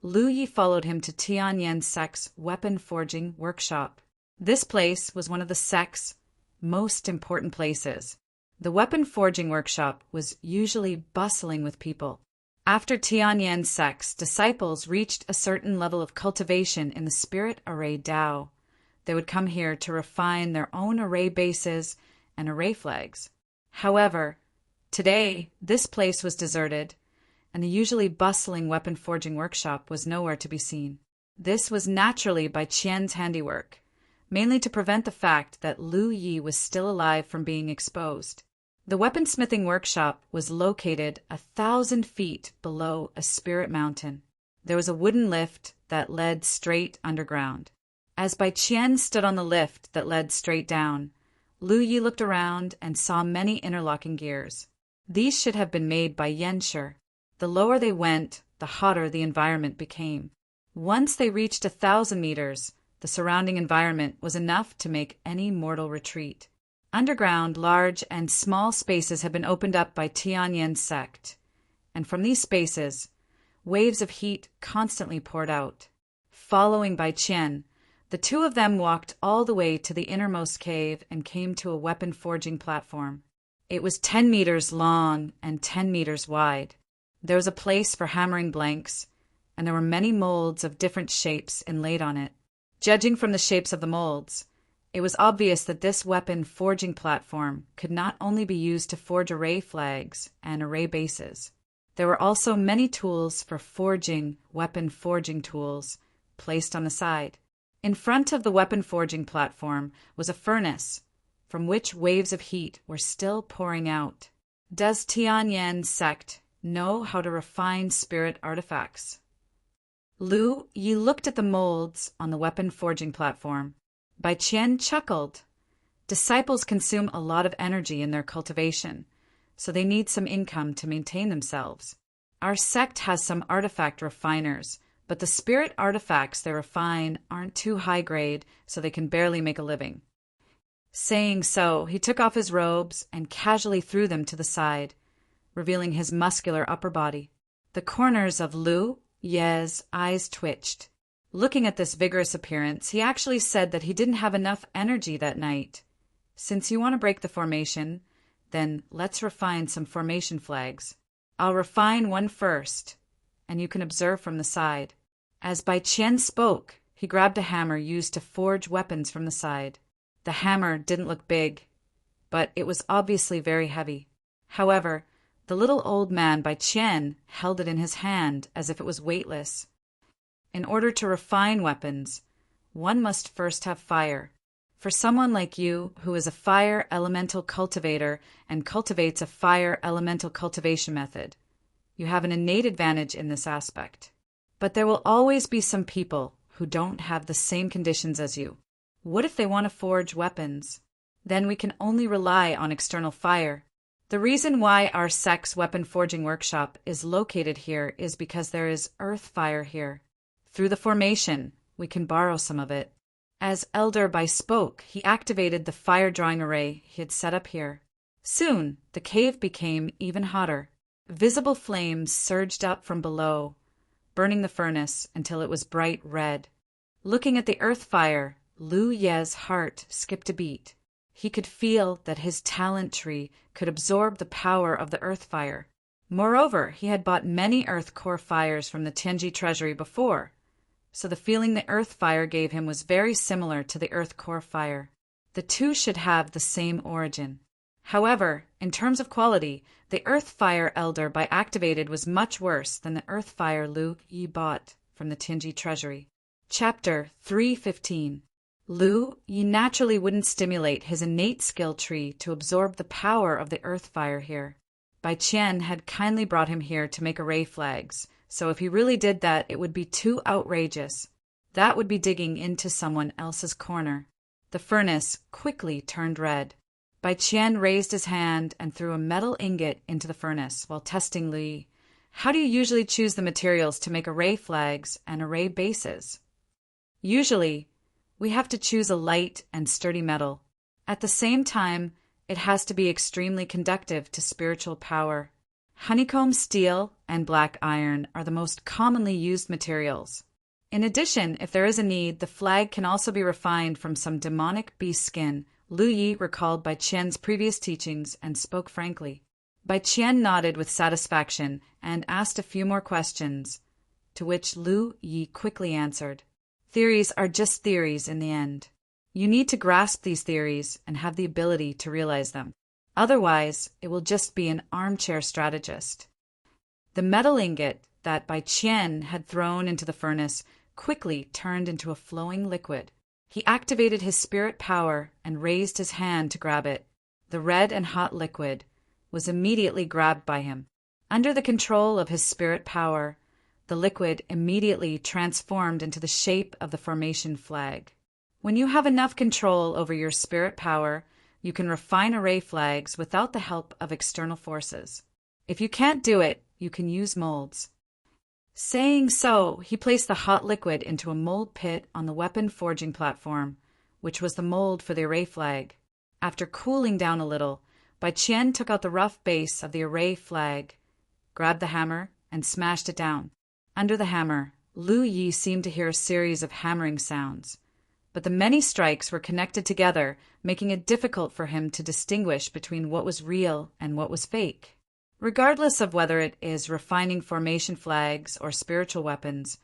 Lu Yi followed him to Tianyan sect's weapon forging workshop. This place was one of the sect's most important places. The weapon forging workshop was usually bustling with people. After Tianyan sect's disciples reached a certain level of cultivation in the spirit array Dao, they would come here to refine their own array bases and array flags. However, today this place was deserted, and the usually bustling weapon forging workshop was nowhere to be seen. This was naturally Bai Qian's handiwork, mainly to prevent the fact that Lu Yi was still alive from being exposed. The weaponsmithing workshop was located 1,000 feet below a spirit mountain. There was a wooden lift that led straight underground. As Bai Qian stood on the lift that led straight down, Lu Yi looked around and saw many interlocking gears. These should have been made by Yanshi. The lower they went, the hotter the environment became. Once they reached 1,000 meters, the surrounding environment was enough to make any mortal retreat. Underground, large and small spaces had been opened up by Tianyan sect, and from these spaces, waves of heat constantly poured out. Following Bai Qian, the two of them walked all the way to the innermost cave and came to a weapon forging platform. It was 10 meters long and 10 meters wide. There was a place for hammering blanks, and there were many molds of different shapes inlaid on it. Judging from the shapes of the molds, it was obvious that this weapon forging platform could not only be used to forge array flags and array bases. There were also many tools for forging weapon forging tools placed on the side. In front of the weapon forging platform was a furnace from which waves of heat were still pouring out. Does Tianyan sect know how to refine spirit artifacts? Lu Yi looked at the molds on the weapon forging platform. Bai Qian chuckled. Disciples consume a lot of energy in their cultivation, so they need some income to maintain themselves. Our sect has some artifact refiners, but the spirit artifacts they refine aren't too high grade, so they can barely make a living. Saying so, he took off his robes and casually threw them to the side, revealing his muscular upper body. The corners of Lu Ye's eyes twitched. Looking at this vigorous appearance, he actually said that he didn't have enough energy that night. Since you want to break the formation, then let's refine some formation flags. I'll refine one first, and you can observe from the side. As Bai Qian spoke, he grabbed a hammer used to forge weapons from the side. The hammer didn't look big, but it was obviously very heavy. However, the little old man Bai Qian held it in his hand as if it was weightless. In order to refine weapons, one must first have fire. For someone like you, who is a fire elemental cultivator and cultivates a fire elemental cultivation method, you have an innate advantage in this aspect. But there will always be some people who don't have the same conditions as you. What if they want to forge weapons? Then we can only rely on external fire. The reason why our sect's weapon forging workshop is located here is because there is earth fire here. Through the formation, we can borrow some of it. As Elder Bai spoke, he activated the fire-drawing array he had set up here. Soon, the cave became even hotter. Visible flames surged up from below, burning the furnace until it was bright red. Looking at the earth fire, Lu Ye's heart skipped a beat. He could feel that his talent tree could absorb the power of the earth fire. Moreover, he had bought many earth core fires from the Tianji treasury before, so the feeling the earth fire gave him was very similar to the earth core fire. The two should have the same origin. However, in terms of quality, the Earth Fire Elder by Activated was much worse than the Earth Fire Lu Yi bought from the Tingy Treasury. Chapter 3:15. Lu Yi naturally wouldn't stimulate his innate skill tree to absorb the power of the Earth Fire here. Bai Qian had kindly brought him here to make array flags, so if he really did that, it would be too outrageous. That would be digging into someone else's corner. The furnace quickly turned red. Bai Qian raised his hand and threw a metal ingot into the furnace while testing Lu Yi. How do you usually choose the materials to make array flags and array bases? Usually, we have to choose a light and sturdy metal. At the same time, it has to be extremely conductive to spiritual power. Honeycomb steel and black iron are the most commonly used materials. In addition, if there is a need, the flag can also be refined from some demonic beast skin. Lu Yi recalled Bai Qian's previous teachings and spoke frankly. Bai Qian nodded with satisfaction and asked a few more questions, to which Lu Yi quickly answered. Theories are just theories in the end. You need to grasp these theories and have the ability to realize them. Otherwise, it will just be an armchair strategist. The metal ingot that Bai Qian had thrown into the furnace quickly turned into a flowing liquid. He activated his spirit power and raised his hand to grab it. The red and hot liquid was immediately grabbed by him. Under the control of his spirit power, the liquid immediately transformed into the shape of the formation flag. When you have enough control over your spirit power, you can refine array flags without the help of external forces. If you can't do it, you can use molds. Saying so, he placed the hot liquid into a mold pit on the weapon forging platform, which was the mold for the array flag. After cooling down a little, Bai Qian took out the rough base of the array flag, grabbed the hammer, and smashed it down. Under the hammer, Lu Yi seemed to hear a series of hammering sounds, but the many strikes were connected together, making it difficult for him to distinguish between what was real and what was fake. Regardless of whether it is refining formation flags or spiritual weapons,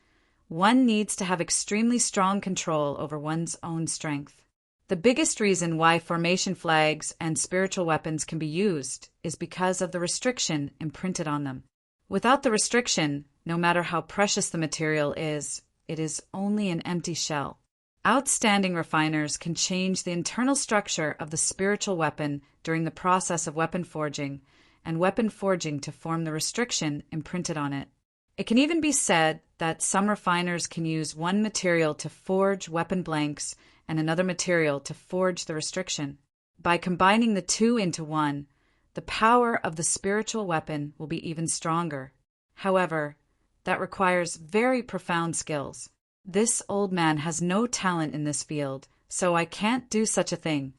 one needs to have extremely strong control over one's own strength. The biggest reason why formation flags and spiritual weapons can be used is because of the restriction imprinted on them. Without the restriction, no matter how precious the material is, it is only an empty shell. Outstanding refiners can change the internal structure of the spiritual weapon during the process of weapon forging, and weapon forging to form the restriction imprinted on it. It can even be said that some refiners can use one material to forge weapon blanks and another material to forge the restriction. By combining the two into one, the power of the spiritual weapon will be even stronger. However, that requires very profound skills. This old man has no talent in this field, so I can't do such a thing.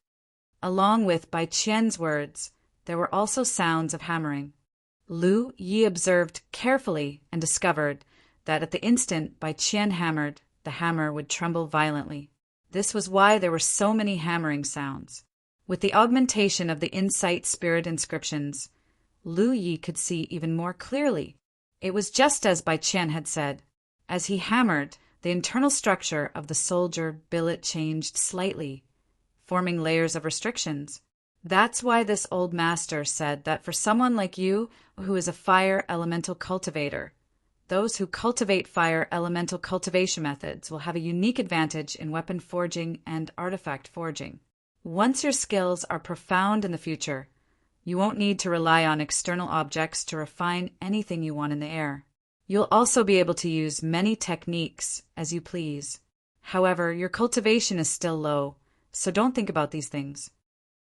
Along with Bai Qian's words, there were also sounds of hammering. Lu Yi observed carefully and discovered that at the instant Bai Qian hammered, the hammer would tremble violently. This was why there were so many hammering sounds. With the augmentation of the insight spirit inscriptions, Lu Yi could see even more clearly. It was just as Bai Qian had said. As he hammered, the internal structure of the soldier billet changed slightly, forming layers of restrictions. That's why this old master said that for someone like you, who is a fire elemental cultivator, those who cultivate fire elemental cultivation methods will have a unique advantage in weapon forging and artifact forging. Once your skills are profound in the future, you won't need to rely on external objects to refine anything you want in the air. You'll also be able to use many techniques as you please. However, your cultivation is still low, so don't think about these things.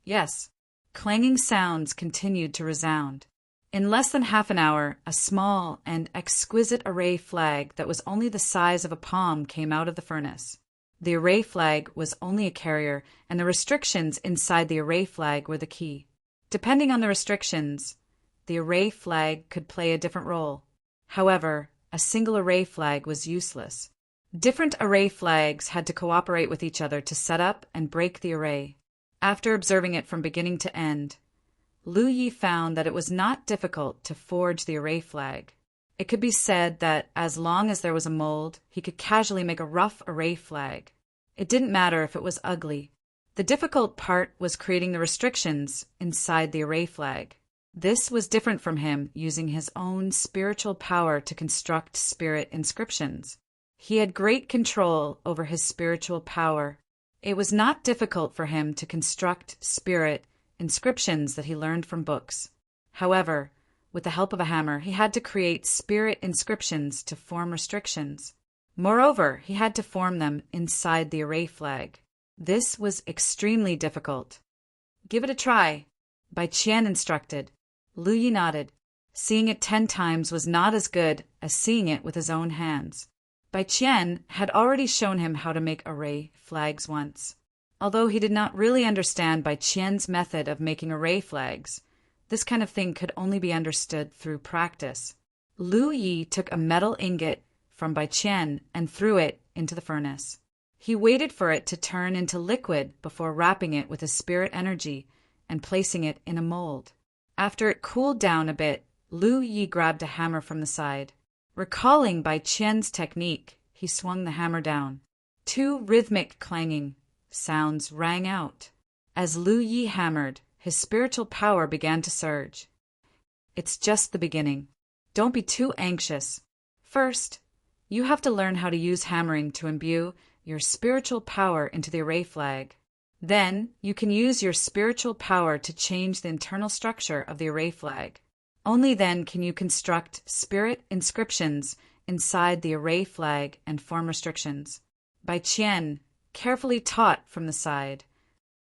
Yes, clanging sounds continued to resound. In less than half an hour, a small and exquisite array flag that was only the size of a palm came out of the furnace. The array flag was only a carrier, and the restrictions inside the array flag were the key. Depending on the restrictions, the array flag could play a different role. However, a single array flag was useless. Different array flags had to cooperate with each other to set up and break the array. After observing it from beginning to end, Lu Yi found that it was not difficult to forge the array flag. It could be said that as long as there was a mold, he could casually make a rough array flag. It didn't matter if it was ugly. The difficult part was creating the restrictions inside the array flag. This was different from him using his own spiritual power to construct spirit inscriptions. He had great control over his spiritual power. It was not difficult for him to construct spirit inscriptions that he learned from books. However, with the help of a hammer, he had to create spirit inscriptions to form restrictions. Moreover, he had to form them inside the array flag. This was extremely difficult. "Give it a try," Bai Qian instructed. Lu Yi nodded. Seeing it 10 times was not as good as seeing it with his own hands. Bai Qian had already shown him how to make array flags once. Although he did not really understand Bai Qian's method of making array flags, this kind of thing could only be understood through practice. Lu Yi took a metal ingot from Bai Qian and threw it into the furnace. He waited for it to turn into liquid before wrapping it with his spirit energy and placing it in a mold. After it cooled down a bit, Lu Yi grabbed a hammer from the side. Recalling Bai Qian's technique, he swung the hammer down. 2 rhythmic clanging sounds rang out. As Lu Yi hammered, his spiritual power began to surge. It's just the beginning. Don't be too anxious. First, you have to learn how to use hammering to imbue your spiritual power into the array flag. Then, you can use your spiritual power to change the internal structure of the array flag. Only then can you construct spirit inscriptions inside the array flag and form restrictions. Bai Qian carefully taught from the side.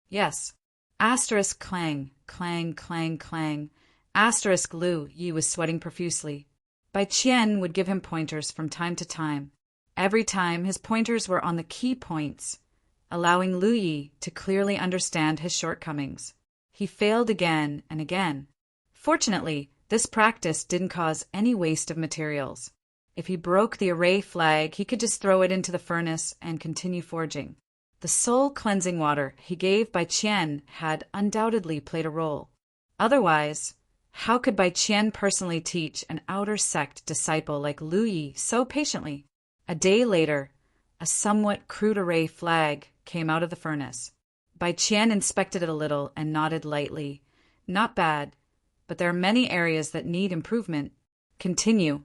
Yes. Asterisk clang, clang, clang, clang. Asterisk Lu Yi was sweating profusely. Bai Qian would give him pointers from time to time. Every time his pointers were on the key points, allowing Lu Yi to clearly understand his shortcomings. He failed again and again. Fortunately, this practice didn't cause any waste of materials. If he broke the array flag, he could just throw it into the furnace and continue forging. The soul-cleansing water he gave Bai Qian had undoubtedly played a role. Otherwise, how could Bai Qian personally teach an outer sect disciple like Lu Yi so patiently? A day later, a somewhat crude array flag came out of the furnace. Bai Qian inspected it a little and nodded lightly. Not bad, but there are many areas that need improvement. Continue.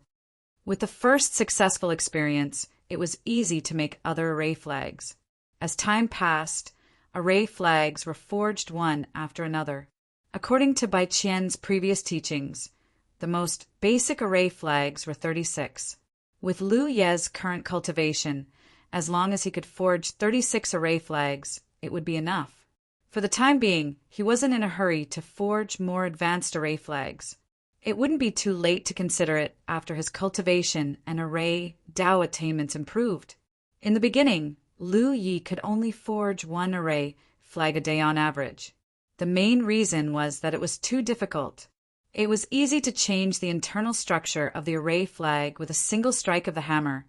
With the first successful experience, it was easy to make other array flags. As time passed, array flags were forged one after another. According to Bai Qian's previous teachings, the most basic array flags were 36. With Lu Ye's current cultivation, as long as he could forge 36 array flags, it would be enough. For the time being, he wasn't in a hurry to forge more advanced array flags. It wouldn't be too late to consider it after his cultivation and array Dao attainments improved. In the beginning, Lu Yi could only forge 1 array flag a day on average. The main reason was that it was too difficult. It was easy to change the internal structure of the array flag with a single strike of the hammer,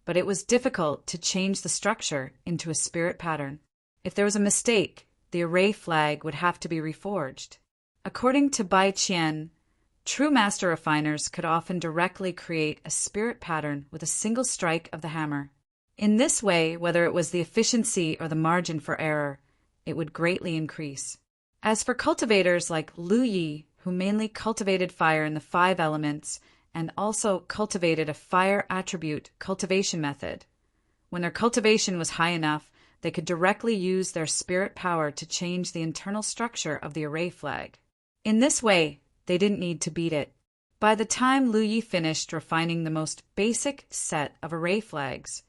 but it was difficult to change the structure into a spirit pattern. If there was a mistake, the array flag would have to be reforged. According to Bai Qian, true master refiners could often directly create a spirit pattern with a single strike of the hammer. In this way, whether it was the efficiency or the margin for error, it would greatly increase. As for cultivators like Lu Yi, who mainly cultivated fire in the 5 elements and also cultivated a fire attribute cultivation method, when their cultivation was high enough, they could directly use their spirit power to change the internal structure of the array flag. In this way, they didn't need to beat it. By the time Lu Yi finished refining the most basic set of array flags,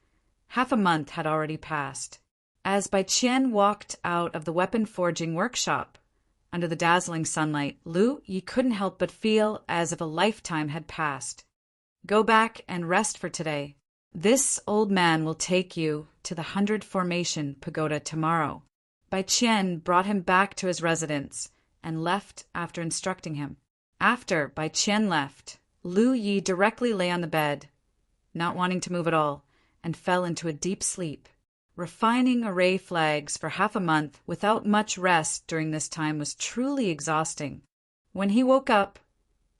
half a month had already passed. As Bai Qian walked out of the weapon forging workshop, under the dazzling sunlight, Lu Yi couldn't help but feel as if a lifetime had passed. Go back and rest for today. This old man will take you to the 100 Formation Pagoda tomorrow. Bai Qian brought him back to his residence and left after instructing him. After Bai Qian left, Lu Yi directly lay on the bed, not wanting to move at all, and fell into a deep sleep. Refining array flags for half a month without much rest during this time was truly exhausting. When he woke up,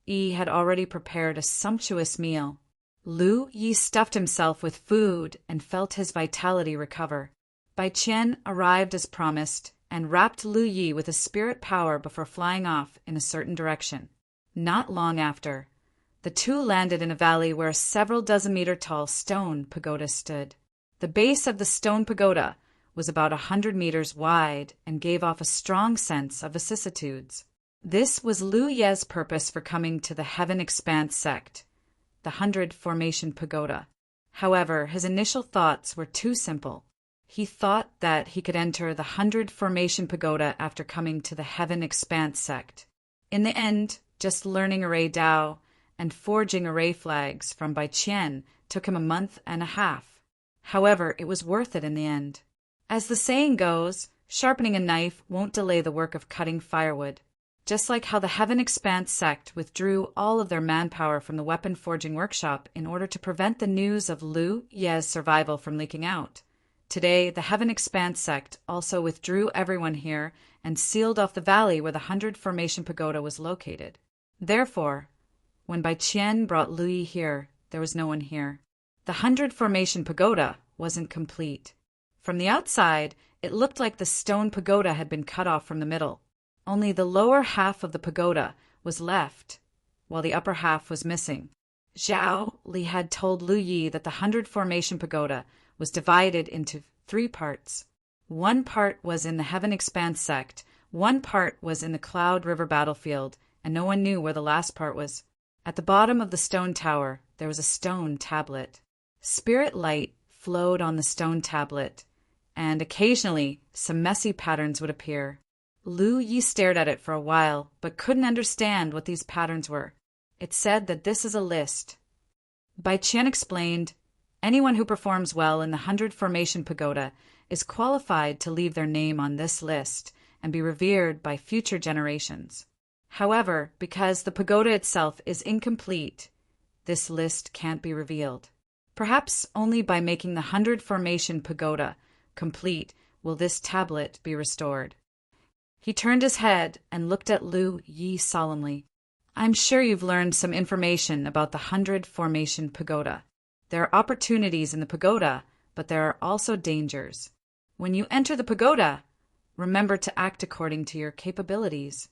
Yi had already prepared a sumptuous meal. Lu Yi stuffed himself with food and felt his vitality recover. Bai Qian arrived as promised and wrapped Lu Yi with a spirit power before flying off in a certain direction. Not long after, the two landed in a valley where a several dozen meter tall stone pagoda stood. The base of the stone pagoda was about 100 meters wide and gave off a strong sense of vicissitudes. This was Lu Ye's purpose for coming to the Heaven Expanse sect, the 100 Formation Pagoda. However, his initial thoughts were too simple. He thought that he could enter the 100 Formation Pagoda after coming to the Heaven Expanse sect. In the end, just learning array Dao and forging array flags from Bai Qian took him a month and a half. However, it was worth it in the end. As the saying goes, sharpening a knife won't delay the work of cutting firewood. Just like how the Heaven Expanse sect withdrew all of their manpower from the weapon forging workshop in order to prevent the news of Lu Ye's survival from leaking out. Today, the Heaven Expanse sect also withdrew everyone here and sealed off the valley where the 100 Formation Pagoda was located. Therefore, when Bai Qian brought Lu Yi here, there was no one here. The 100 Formation Pagoda wasn't complete. From the outside, it looked like the stone pagoda had been cut off from the middle. Only the lower half of the pagoda was left, while the upper half was missing. Zhao Li had told Lu Yi that the 100 Formation Pagoda was divided into 3 parts. One part was in the Heaven Expanse sect, one part was in the Cloud River battlefield, and no one knew where the last part was. At the bottom of the stone tower, there was a stone tablet. Spirit light flowed on the stone tablet, and occasionally some messy patterns would appear. Lu Yi stared at it for a while, but couldn't understand what these patterns were. It said that this is a list. Bai Qian explained, anyone who performs well in the 100 Formation Pagoda is qualified to leave their name on this list and be revered by future generations. However, because the pagoda itself is incomplete, this list can't be revealed. Perhaps only by making the 100 Formation Pagoda complete will this tablet be restored. He turned his head and looked at Lu Yi solemnly. I'm sure you've learned some information about the 100 Formation Pagoda. There are opportunities in the pagoda, but there are also dangers. When you enter the pagoda, remember to act according to your capabilities.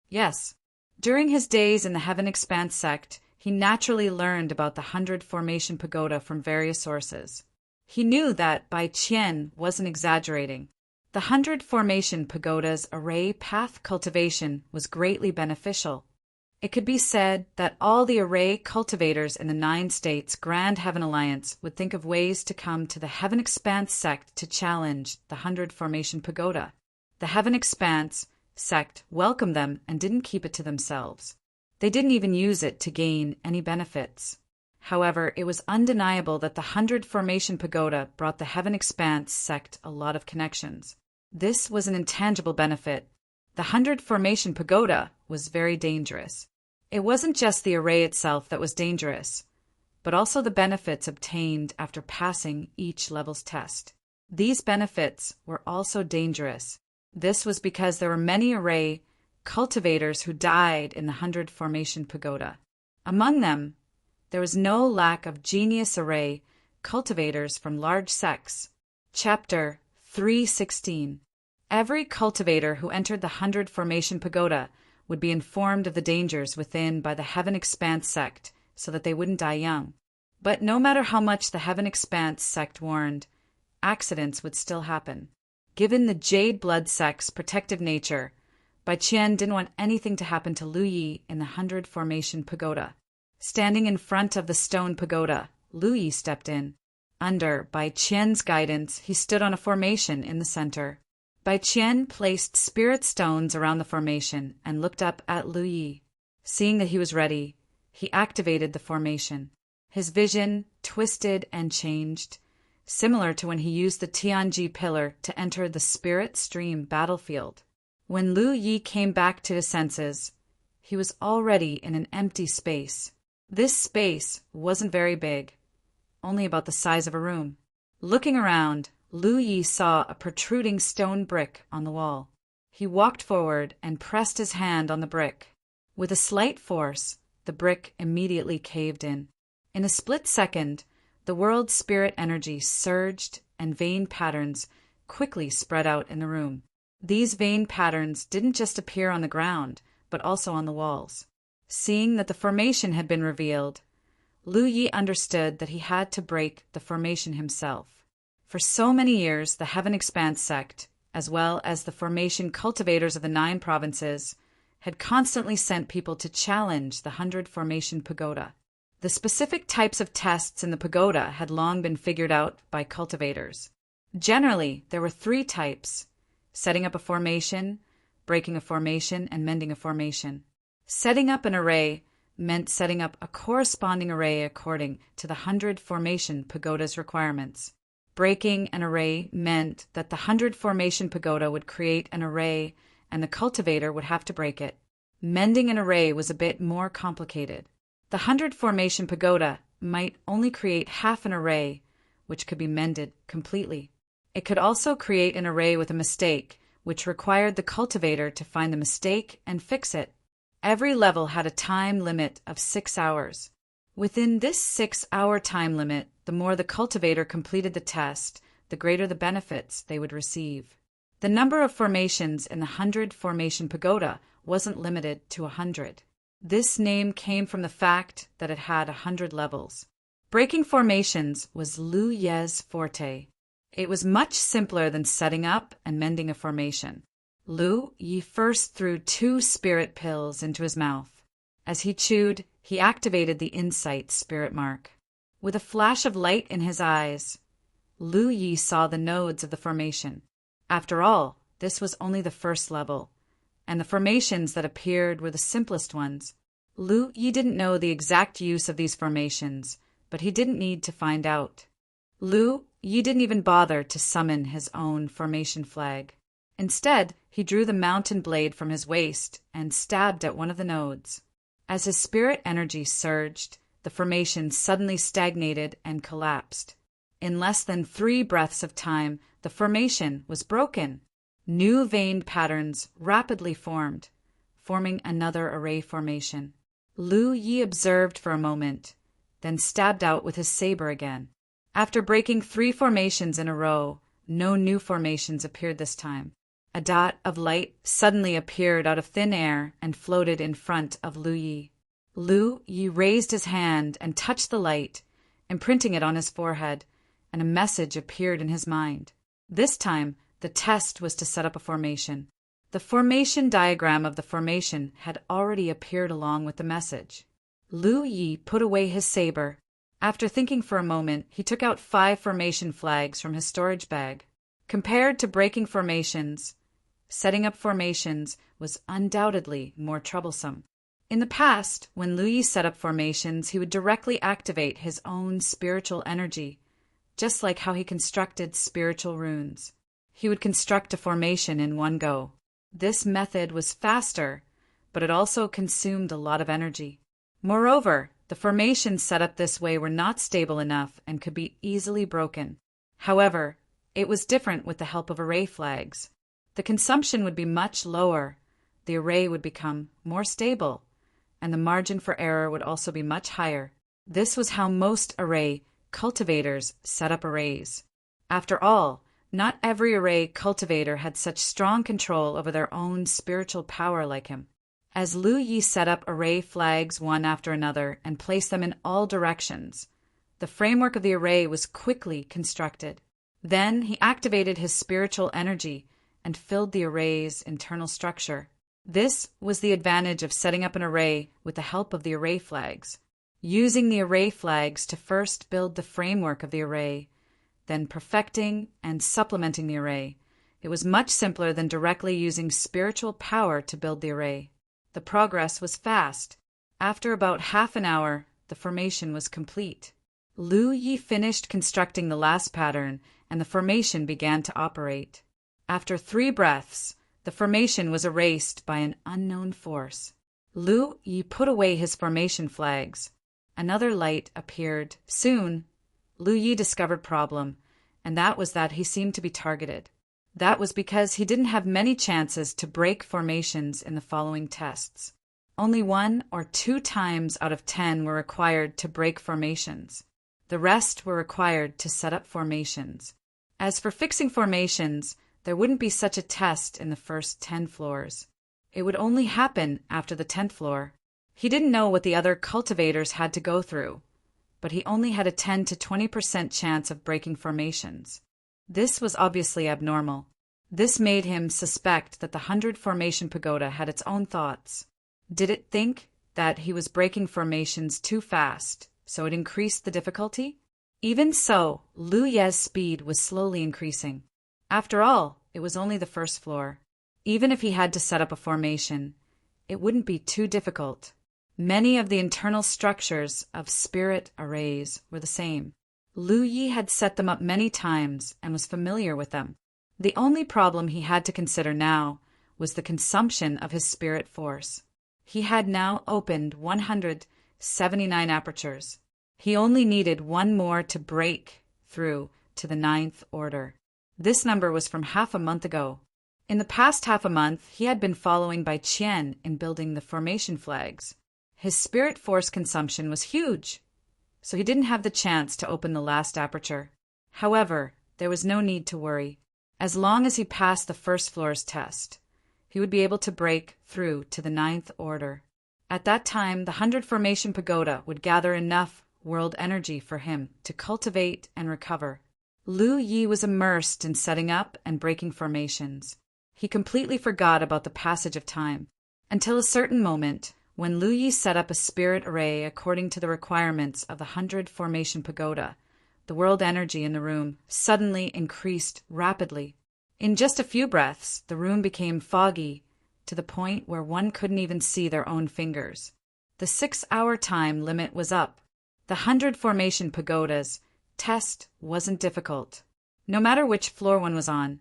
Yes, during his days in the Heaven Expanse sect, he naturally learned about the 100 Formation Pagoda from various sources. He knew that Bai Qian wasn't exaggerating. The 100 Formation Pagoda's array path cultivation was greatly beneficial. It could be said that all the array cultivators in the 9 states Grand Heaven Alliance would think of ways to come to the Heaven Expanse sect to challenge the 100 Formation Pagoda. The Heaven Expanse sect welcomed them and didn't keep it to themselves. They didn't even use it to gain any benefits. However, it was undeniable that the 100 Formation Pagoda brought the Heaven Expanse sect a lot of connections. This was an intangible benefit. The 100 Formation Pagoda was very dangerous. It wasn't just the array itself that was dangerous, but also the benefits obtained after passing each level's test. These benefits were also dangerous. This was because there were many array cultivators who died in the 100 Formation Pagoda. Among them, there was no lack of genius array cultivators from large sects. Chapter 3:16. Every cultivator who entered the 100 Formation Pagoda would be informed of the dangers within by the Heaven Expanse sect so that they wouldn't die young. But no matter how much the Heaven Expanse sect warned, accidents would still happen. Given the Jade Blood sect's protective nature, Bai Qian didn't want anything to happen to Lu Yi in the 100 Formation Pagoda. Standing in front of the stone pagoda, Lu Yi stepped in. Under Bai Qian's guidance, he stood on a formation in the center. Bai Qian placed spirit stones around the formation and looked up at Lu Yi. Seeing that he was ready, he activated the formation. His vision twisted and changed, similar to when he used the Tianji pillar to enter the spirit stream battlefield. When Lu Yi came back to his senses, he was already in an empty space. This space wasn't very big, only about the size of a room. Looking around, Lu Yi saw a protruding stone brick on the wall. He walked forward and pressed his hand on the brick. With a slight force, the brick immediately caved in. In a split second, the world's spirit energy surged and vein patterns quickly spread out in the room. These vein patterns didn't just appear on the ground, but also on the walls. Seeing that the formation had been revealed, Lu Yi understood that he had to break the formation himself. For so many years, the Heaven Expanse sect, as well as the formation cultivators of the 9 provinces, had constantly sent people to challenge the 100 formation pagoda. The specific types of tests in the pagoda had long been figured out by cultivators. Generally, there were 3 types: setting up a formation, breaking a formation, and mending a formation. Setting up an array meant setting up a corresponding array according to the 100 formation pagoda's requirements. Breaking an array meant that the 100 formation pagoda would create an array and the cultivator would have to break it. Mending an array was a bit more complicated. The 100 formation pagoda might only create half an array, which could be mended completely. It could also create an array with a mistake, which required the cultivator to find the mistake and fix it. Every level had a time limit of 6 hours. Within this 6-hour time limit, the more the cultivator completed the test, the greater the benefits they would receive. The number of formations in the 100 formation pagoda wasn't limited to 100. This name came from the fact that it had 100 levels. Breaking formations was Lu Ye's forte. It was much simpler than setting up and mending a formation. Lu Yi first threw 2 spirit pills into his mouth. As he chewed, he activated the Insight Spirit Mark. With a flash of light in his eyes, Lu Yi saw the nodes of the formation. After all, this was only the first level, and the formations that appeared were the simplest ones. Lu Yi didn't know the exact use of these formations, but he didn't need to find out. Lu Yi didn't even bother to summon his own formation flag. Instead, he drew the mountain blade from his waist and stabbed at one of the nodes. As his spirit energy surged, the formation suddenly stagnated and collapsed. In less than 3 breaths of time, the formation was broken. New veined patterns rapidly formed, forming another array formation. Lu Yi observed for a moment, then stabbed out with his saber again. After breaking 3 formations in a row, no new formations appeared this time. A dot of light suddenly appeared out of thin air and floated in front of Lu Yi. Lu Yi raised his hand and touched the light, imprinting it on his forehead, and a message appeared in his mind. This time, the test was to set up a formation. The formation diagram of the formation had already appeared along with the message. Lu Yi put away his saber. After thinking for a moment, he took out 5 formation flags from his storage bag. Compared to breaking formations, setting up formations was undoubtedly more troublesome. In the past, when Lu Yi set up formations, he would directly activate his own spiritual energy, just like how he constructed spiritual runes. He would construct a formation in one go. This method was faster, but it also consumed a lot of energy. Moreover, the formations set up this way were not stable enough and could be easily broken. However, it was different with the help of array flags. The consumption would be much lower, the array would become more stable, and the margin for error would also be much higher. This was how most array cultivators set up arrays. After all, not every array cultivator had such strong control over their own spiritual power like him. As Lu Yi set up array flags one after another and placed them in all directions, the framework of the array was quickly constructed. Then he activated his spiritual energy and filled the array's internal structure. This was the advantage of setting up an array with the help of the array flags. Using the array flags to first build the framework of the array, then perfecting and supplementing the array. It was much simpler than directly using spiritual power to build the array. The progress was fast. After about half an hour, the formation was complete. Lu Yi finished constructing the last pattern, and the formation began to operate. After 3 breaths, the formation was erased by an unknown force. Lu Yi put away his formation flags. Another light appeared. Soon, Lu Yi discovered problem, and that was that he seemed to be targeted. That was because he didn't have many chances to break formations in the following tests. Only 1 or 2 times out of 10 were required to break formations. The rest were required to set up formations. As for fixing formations, There wouldn't be such a test in the first 10 floors. It would only happen after the 10th floor. He didn't know what the other cultivators had to go through, but he only had a 10 to 20% chance of breaking formations. This was obviously abnormal. This made him suspect that the 100 formation pagoda had its own thoughts. Did it think that he was breaking formations too fast, so it increased the difficulty? Even so, Lu Ye's speed was slowly increasing. After all, it was only the first floor. Even if he had to set up a formation, it wouldn't be too difficult. Many of the internal structures of spirit arrays were the same. Lu Yi had set them up many times and was familiar with them. The only problem he had to consider now was the consumption of his spirit force. He had now opened 179 apertures. He only needed one more to break through to the 9th order. This number was from half a month ago. In the past half a month, he had been following Bai Qian in building the formation flags. His spirit force consumption was huge, so he didn't have the chance to open the last aperture. However, there was no need to worry. As long as he passed the first floor's test, he would be able to break through to the 9th order. At that time, the 100 formation pagoda would gather enough world energy for him to cultivate and recover. Lu Yi was immersed in setting up and breaking formations. He completely forgot about the passage of time, until a certain moment when Lu Yi set up a spirit array according to the requirements of the 100 formation pagoda. The world energy in the room suddenly increased rapidly. In just a few breaths, the room became foggy to the point where one couldn't even see their own fingers. The 6-hour time limit was up. The 100 formation pagoda's test wasn't difficult. No matter which floor one was on,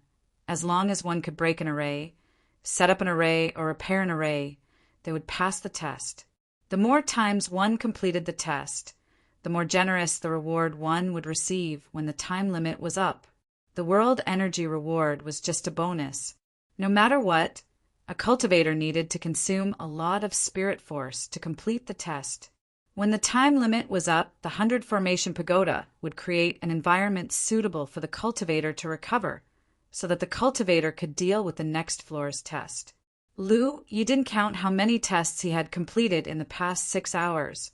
as long as one could break an array, set up an array, or repair an array, they would pass the test. The more times one completed the test, the more generous the reward one would receive when the time limit was up. The world energy reward was just a bonus. No matter what, a cultivator needed to consume a lot of spirit force to complete the test. When the time limit was up, the 100 formation pagoda would create an environment suitable for the cultivator to recover, so that the cultivator could deal with the next floor's test. Lu Yi didn't count how many tests he had completed in the past 6 hours,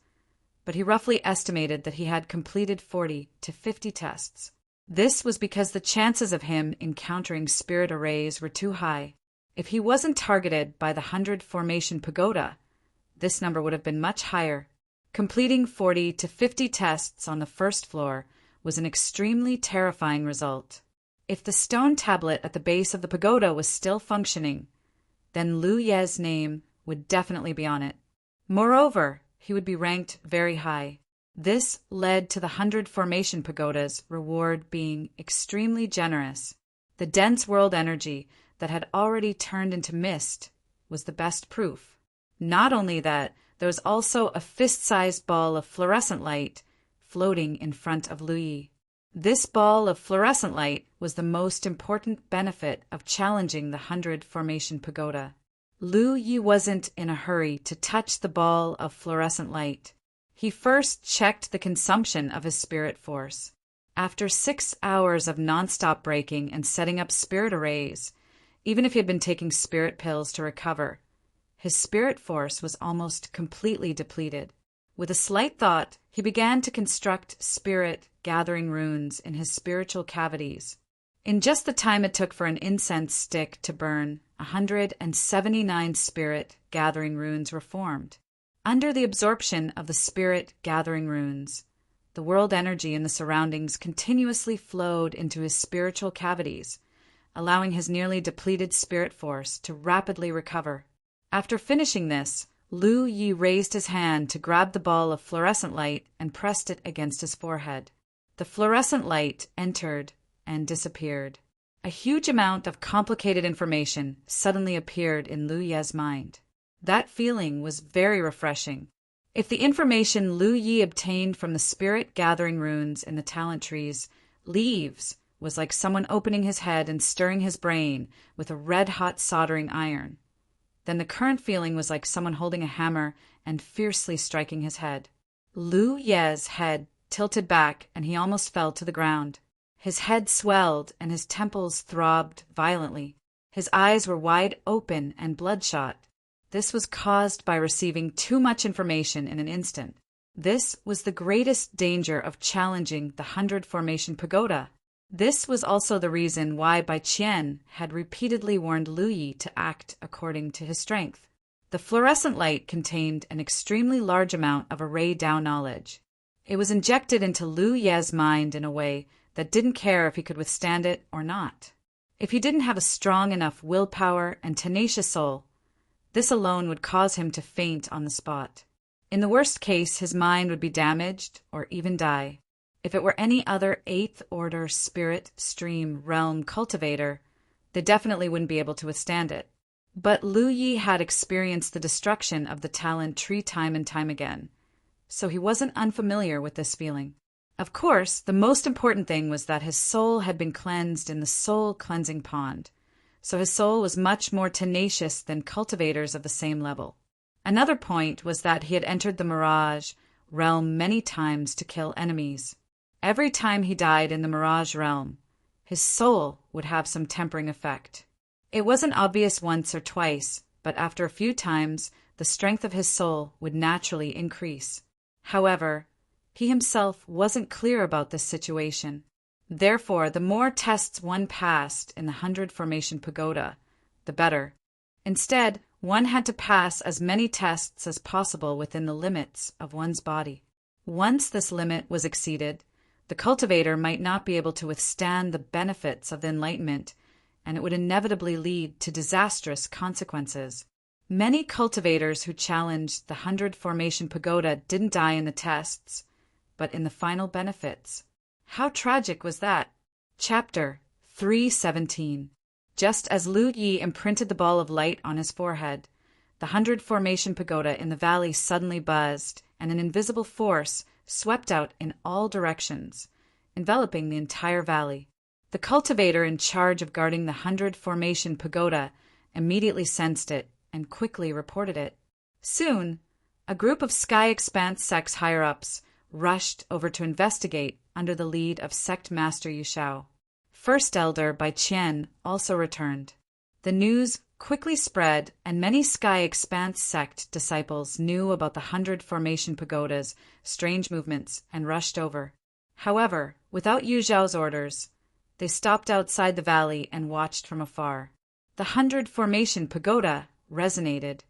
but he roughly estimated that he had completed 40 to 50 tests. This was because the chances of him encountering spirit arrays were too high. If he wasn't targeted by the 100 formation pagoda, this number would have been much higher. Completing 40 to 50 tests on the first floor was an extremely terrifying result. If the stone tablet at the base of the pagoda was still functioning, then Lu Ye's name would definitely be on it. Moreover, he would be ranked very high. This led to the 100 formation pagoda's reward being extremely generous. The dense world energy that had already turned into mist was the best proof. Not only that, there was also a fist-sized ball of fluorescent light floating in front of Lu Yi. This ball of fluorescent light was the most important benefit of challenging the 100 formation pagoda. Lu Yi wasn't in a hurry to touch the ball of fluorescent light. He first checked the consumption of his spirit force. After 6 hours of non-stop breaking and setting up spirit arrays, even if he had been taking spirit pills to recover, his spirit force was almost completely depleted. With a slight thought, he began to construct spirit gathering runes in his spiritual cavities. In just the time it took for an incense stick to burn, 179 spirit gathering runes were formed. Under the absorption of the spirit gathering runes, the world energy in the surroundings continuously flowed into his spiritual cavities, allowing his nearly depleted spirit force to rapidly recover. After finishing this, Lu Yi raised his hand to grab the ball of fluorescent light and pressed it against his forehead. The fluorescent light entered and disappeared. A huge amount of complicated information suddenly appeared in Lu Ye's mind. That feeling was very refreshing. If the information Lu Yi obtained from the spirit gathering runes in the talent tree's leaves was like someone opening his head and stirring his brain with a red-hot soldering iron, then the current feeling was like someone holding a hammer and fiercely striking his head. Lu Ye's head tilted back and he almost fell to the ground. His head swelled and his temples throbbed violently. His eyes were wide open and bloodshot. This was caused by receiving too much information in an instant. This was the greatest danger of challenging the 100-formation pagoda. This was also the reason why Bai Qian had repeatedly warned Lu Yi to act according to his strength. The fluorescent light contained an extremely large amount of array Dao knowledge. It was injected into Lu Ye's mind in a way that didn't care if he could withstand it or not. If he didn't have a strong enough willpower and tenacious soul, this alone would cause him to faint on the spot. In the worst case, his mind would be damaged or even die. If it were any other 8th order spirit stream realm cultivator, they definitely wouldn't be able to withstand it. But Lu Yi had experienced the destruction of the talent tree time and time again, so he wasn't unfamiliar with this feeling. Of course, the most important thing was that his soul had been cleansed in the soul cleansing pond, so his soul was much more tenacious than cultivators of the same level. Another point was that he had entered the Mirage realm many times to kill enemies. Every time he died in the Mirage realm, his soul would have some tempering effect. It wasn't obvious once or twice, but after a few times, the strength of his soul would naturally increase. However, he himself wasn't clear about this situation. Therefore, the more tests one passed in the 100-formation pagoda, the better. Instead, one had to pass as many tests as possible within the limits of one's body. Once this limit was exceeded, the cultivator might not be able to withstand the benefits of the enlightenment, and it would inevitably lead to disastrous consequences. Many cultivators who challenged the 100-formation pagoda didn't die in the tests, but in the final benefits. How tragic was that? Chapter 317. Just as Lu Yi imprinted the ball of light on his forehead, the 100-formation pagoda in the valley suddenly buzzed, and an invisible force swept out in all directions, enveloping the entire valley. The cultivator in charge of guarding the 100-formation pagoda immediately sensed it and quickly reported it. Soon, a group of Sky Expanse sect's higher-ups rushed over to investigate under the lead of Sect Master Yushao. First Elder Bai Qian also returned. The news quickly spread, and many Sky Expanse sect disciples knew about the 100-formation pagoda's strange movements and rushed over. However, without Yu Zhao's orders, they stopped outside the valley and watched from afar. The 100-formation pagoda resonated.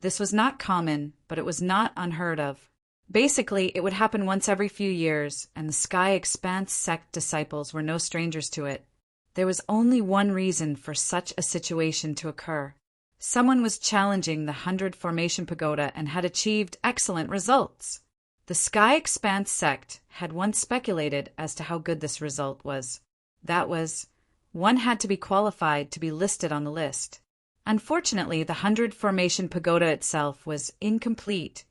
This was not common, but it was not unheard of. Basically, it would happen once every few years, and the Sky Expanse sect disciples were no strangers to it. There was only one reason for such a situation to occur. Someone was challenging the 100-formation pagoda and had achieved excellent results. The Sky Expanse sect had once speculated as to how good this result was. That was, one had to be qualified to be listed on the list. Unfortunately, the 100-formation pagoda itself was incomplete,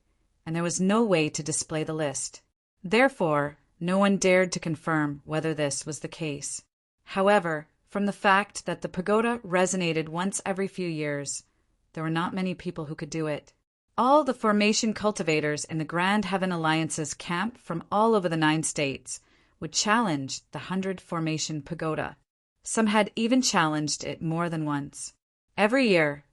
and there was no way to display the list. Therefore, no one dared to confirm whether this was the case. However, from the fact that the pagoda resonated once every few years, there were not many people who could do it. All the formation cultivators in the Grand Heaven Alliance's camp from all over the 9 states would challenge the 100-formation pagoda. Some had even challenged it more than once. Every year,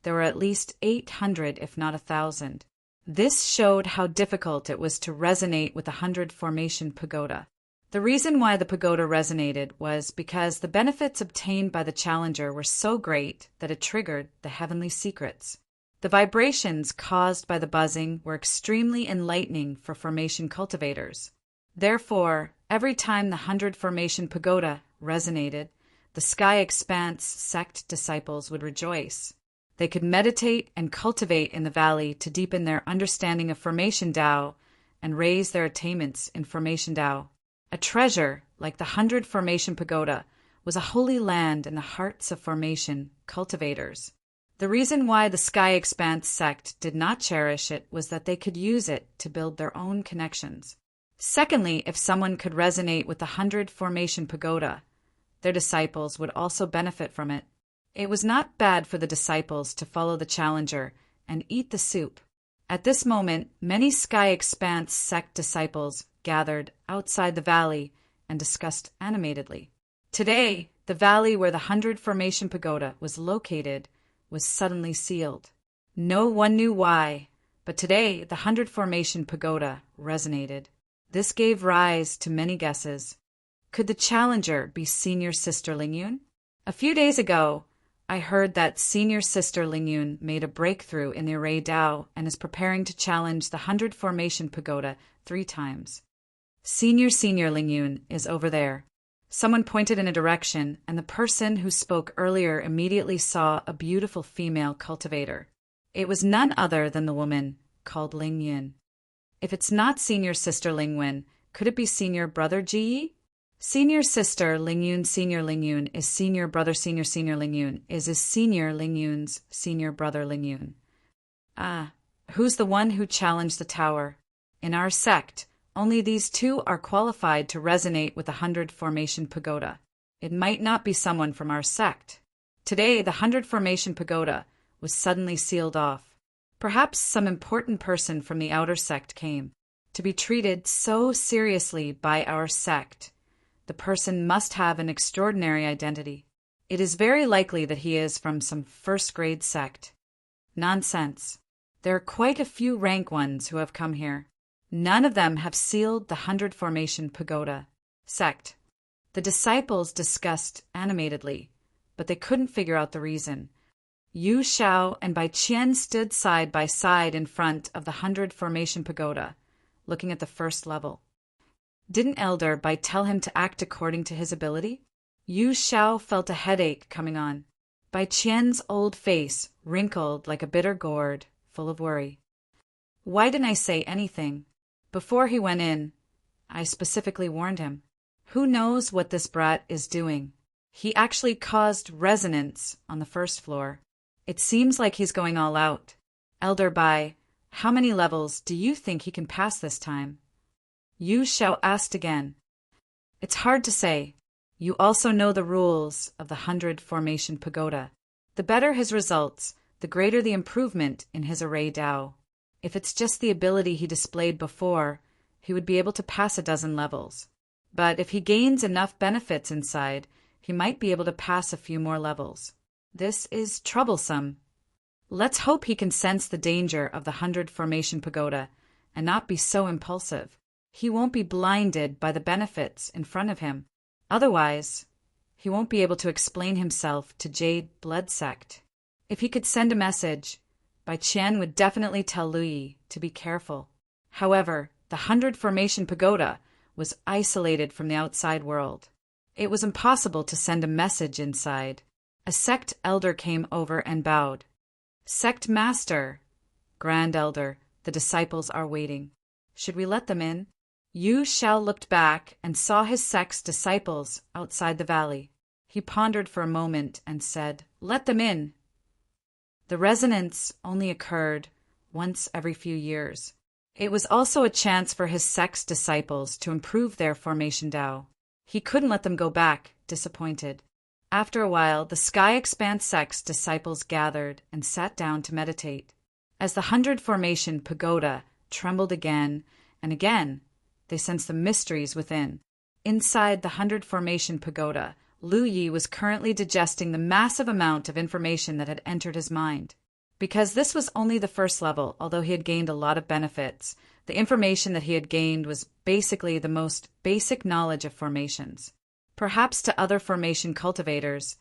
there were at least 800, if not 1,000. This showed how difficult it was to resonate with the 100-formation pagoda. The reason why the pagoda resonated was because the benefits obtained by the challenger were so great that it triggered the heavenly secrets. The vibrations caused by the buzzing were extremely enlightening for formation cultivators. Therefore, every time the 100-formation pagoda resonated, the Sky Expanse sect disciples would rejoice. They could meditate and cultivate in the valley to deepen their understanding of Formation Tao and raise their attainments in Formation Tao. A treasure like the 100-formation pagoda was a holy land in the hearts of formation cultivators. The reason why the Sky Expanse sect did not cherish it was that they could use it to build their own connections. Secondly, if someone could resonate with the 100-formation pagoda, their disciples would also benefit from it. It was not bad for the disciples to follow the challenger and eat the soup. At this moment, many Sky Expanse sect disciples gathered outside the valley and discussed animatedly. Today, the valley where the 100 Formation Pagoda was located was suddenly sealed. No one knew why, but today the 100 Formation Pagoda resonated. This gave rise to many guesses. Could the challenger be Senior Sister Lingyun? A few days ago, I heard that Senior Sister Lingyun made a breakthrough in the Array Dao and is preparing to challenge the 100 Formation Pagoda 3 times. Senior Lingyun is over there. Someone pointed in a direction, and the person who spoke earlier immediately saw a beautiful female cultivator. It was none other than the woman called Lingyun. If it's not Senior Sister Lingyun, could it be Senior Brother Ji? Senior Sister Lingyun is Senior Brother Senior Lingyun is Senior Lingyun's Senior Brother Lingyun. Ah, who's the one who challenged the tower? In our sect, only these 2 are qualified to resonate with the 100 Formation Pagoda. It might not be someone from our sect. Today, the 100 Formation Pagoda was suddenly sealed off. Perhaps some important person from the outer sect came. To be treated so seriously by our sect, the person must have an extraordinary identity. It is very likely that he is from some first-grade sect. Nonsense. There are quite a few rank ones who have come here. None of them have sealed the 100 Formation Pagoda sect. The disciples discussed animatedly, but they couldn't figure out the reason. Yu Xiao and Bai Qian stood side by side in front of the 100 Formation Pagoda, looking at the first level. Didn't Elder Bai tell him to act according to his ability? Yu Xiao felt a headache coming on. Bai Qian's old face wrinkled like a bitter gourd, full of worry. Why didn't I say anything? Before he went in, I specifically warned him. Who knows what this brat is doing? He actually caused resonance on the first floor. It seems like he's going all out. Elder Bai, how many levels do you think he can pass this time? Yu Xiao asked again. It's hard to say. You also know the rules of the 100 Formation Pagoda. The better his results, the greater the improvement in his Array Dao. If it's just the ability he displayed before, he would be able to pass a dozen levels. But if he gains enough benefits inside, he might be able to pass a few more levels. This is troublesome. Let's hope he can sense the danger of the 100 Formation Pagoda and not be so impulsive. He won't be blinded by the benefits in front of him. Otherwise, he won't be able to explain himself to Jade Blood Sect. If he could send a message, Bai Qian would definitely tell Lu Yi to be careful. However, the 100 Formation Pagoda was isolated from the outside world. It was impossible to send a message inside. A sect elder came over and bowed. Sect Master, Grand Elder, the disciples are waiting. Should we let them in? Yu Xiao looked back and saw his sect's disciples outside the valley. He pondered for a moment and said, "Let them in." The resonance only occurred once every few years. It was also a chance for his sect's disciples to improve their Formation Dao. He couldn't let them go back, disappointed. After a while, the Sky Expanse sect's disciples gathered and sat down to meditate. As the 100 Formation Pagoda trembled again and again, they sensed the mysteries within. Inside the 100 Formation Pagoda, Lu Yi was currently digesting the massive amount of information that had entered his mind. Because this was only the first level, although he had gained a lot of benefits, the information that he had gained was basically the most basic knowledge of formations. Perhaps to other formation cultivators,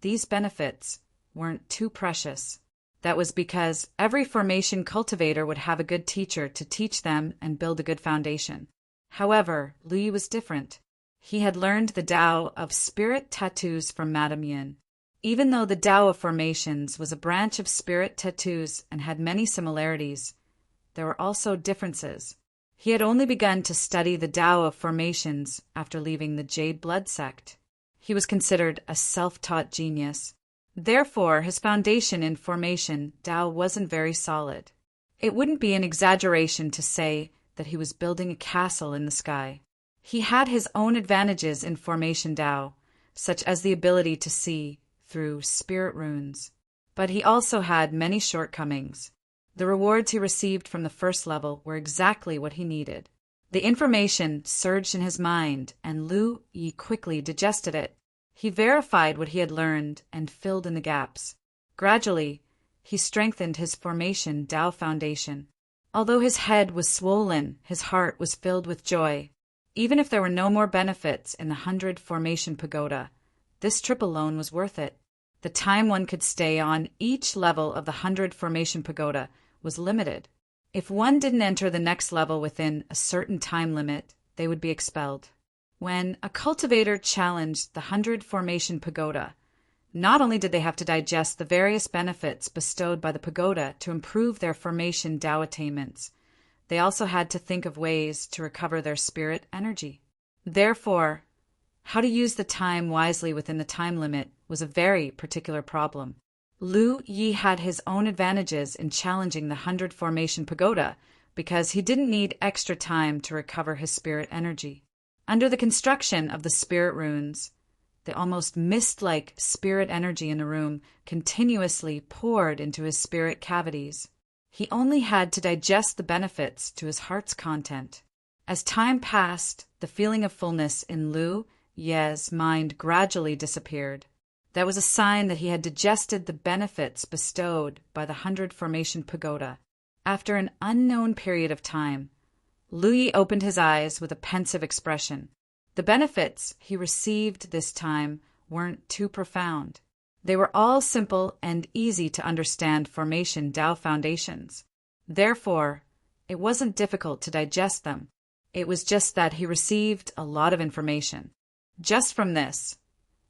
these benefits weren't too precious. That was because every formation cultivator would have a good teacher to teach them and build a good foundation. However, Lu Yi was different. He had learned the Tao of spirit tattoos from Madame Yin. Even though the Tao of formations was a branch of spirit tattoos and had many similarities, there were also differences. He had only begun to study the Tao of formations after leaving the Jade Blood Sect. He was considered a self-taught genius. Therefore, his foundation in formation Tao wasn't very solid. It wouldn't be an exaggeration to say that he was building a castle in the sky. He had his own advantages in formation Tao, such as the ability to see through spirit runes. But he also had many shortcomings. The rewards he received from the first level were exactly what he needed. The information surged in his mind, and Lu Yi quickly digested it. He verified what he had learned and filled in the gaps. Gradually, he strengthened his formation Tao foundation. Although his head was swollen, his heart was filled with joy. Even if there were no more benefits in the 100 formation pagoda, this trip alone was worth it. The time one could stay on each level of the 100 formation pagoda was limited. If one didn't enter the next level within a certain time limit, they would be expelled. When a cultivator challenged the 100 formation pagoda, not only did they have to digest the various benefits bestowed by the pagoda to improve their formation Tao attainments, they also had to think of ways to recover their spirit energy. Therefore, how to use the time wisely within the time limit was a very particular problem. Lu Yi had his own advantages in challenging the 100 formation pagoda because he didn't need extra time to recover his spirit energy. Under the construction of the spirit runes, the almost mist-like spirit energy in the room continuously poured into his spirit cavities. He only had to digest the benefits to his heart's content. As time passed, the feeling of fullness in Lu Ye's mind gradually disappeared. That was a sign that he had digested the benefits bestowed by the 100 formation pagoda. After an unknown period of time, Lu Yi opened his eyes with a pensive expression. The benefits he received this time weren't too profound. They were all simple and easy to understand formation Tao foundations. Therefore, it wasn't difficult to digest them. It was just that he received a lot of information. Just from this,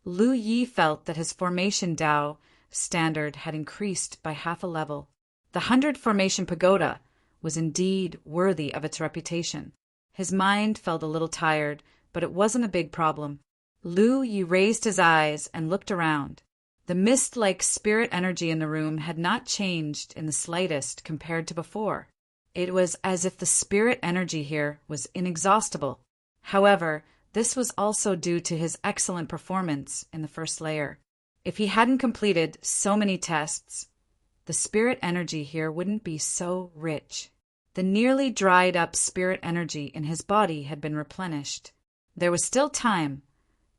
Lu Yi felt that his formation Tao standard had increased by half a level. The 100 formation pagoda was indeed worthy of its reputation. His mind felt a little tired, but it wasn't a big problem. Lu Yi raised his eyes and looked around. The mist-like spirit energy in the room had not changed in the slightest compared to before. It was as if the spirit energy here was inexhaustible. However, this was also due to his excellent performance in the first layer. If he hadn't completed so many tests, the spirit energy here wouldn't be so rich. The nearly dried up spirit energy in his body had been replenished. There was still time,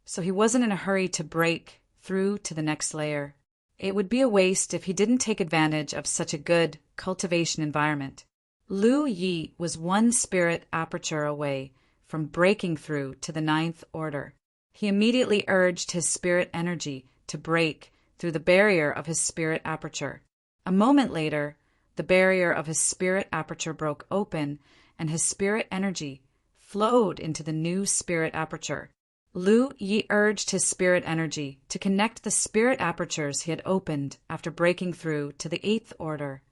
so he wasn't in a hurry to break through to the next layer. It would be a waste if he didn't take advantage of such a good cultivation environment. Lu Yi was one spirit aperture away from breaking through to the 9th order. He immediately urged his spirit energy to break through the barrier of his spirit aperture. A moment later, the barrier of his spirit aperture broke open, and his spirit energy flowed into the new spirit aperture. Lu Yi urged his spirit energy to connect the spirit apertures he had opened after breaking through to the 8th order,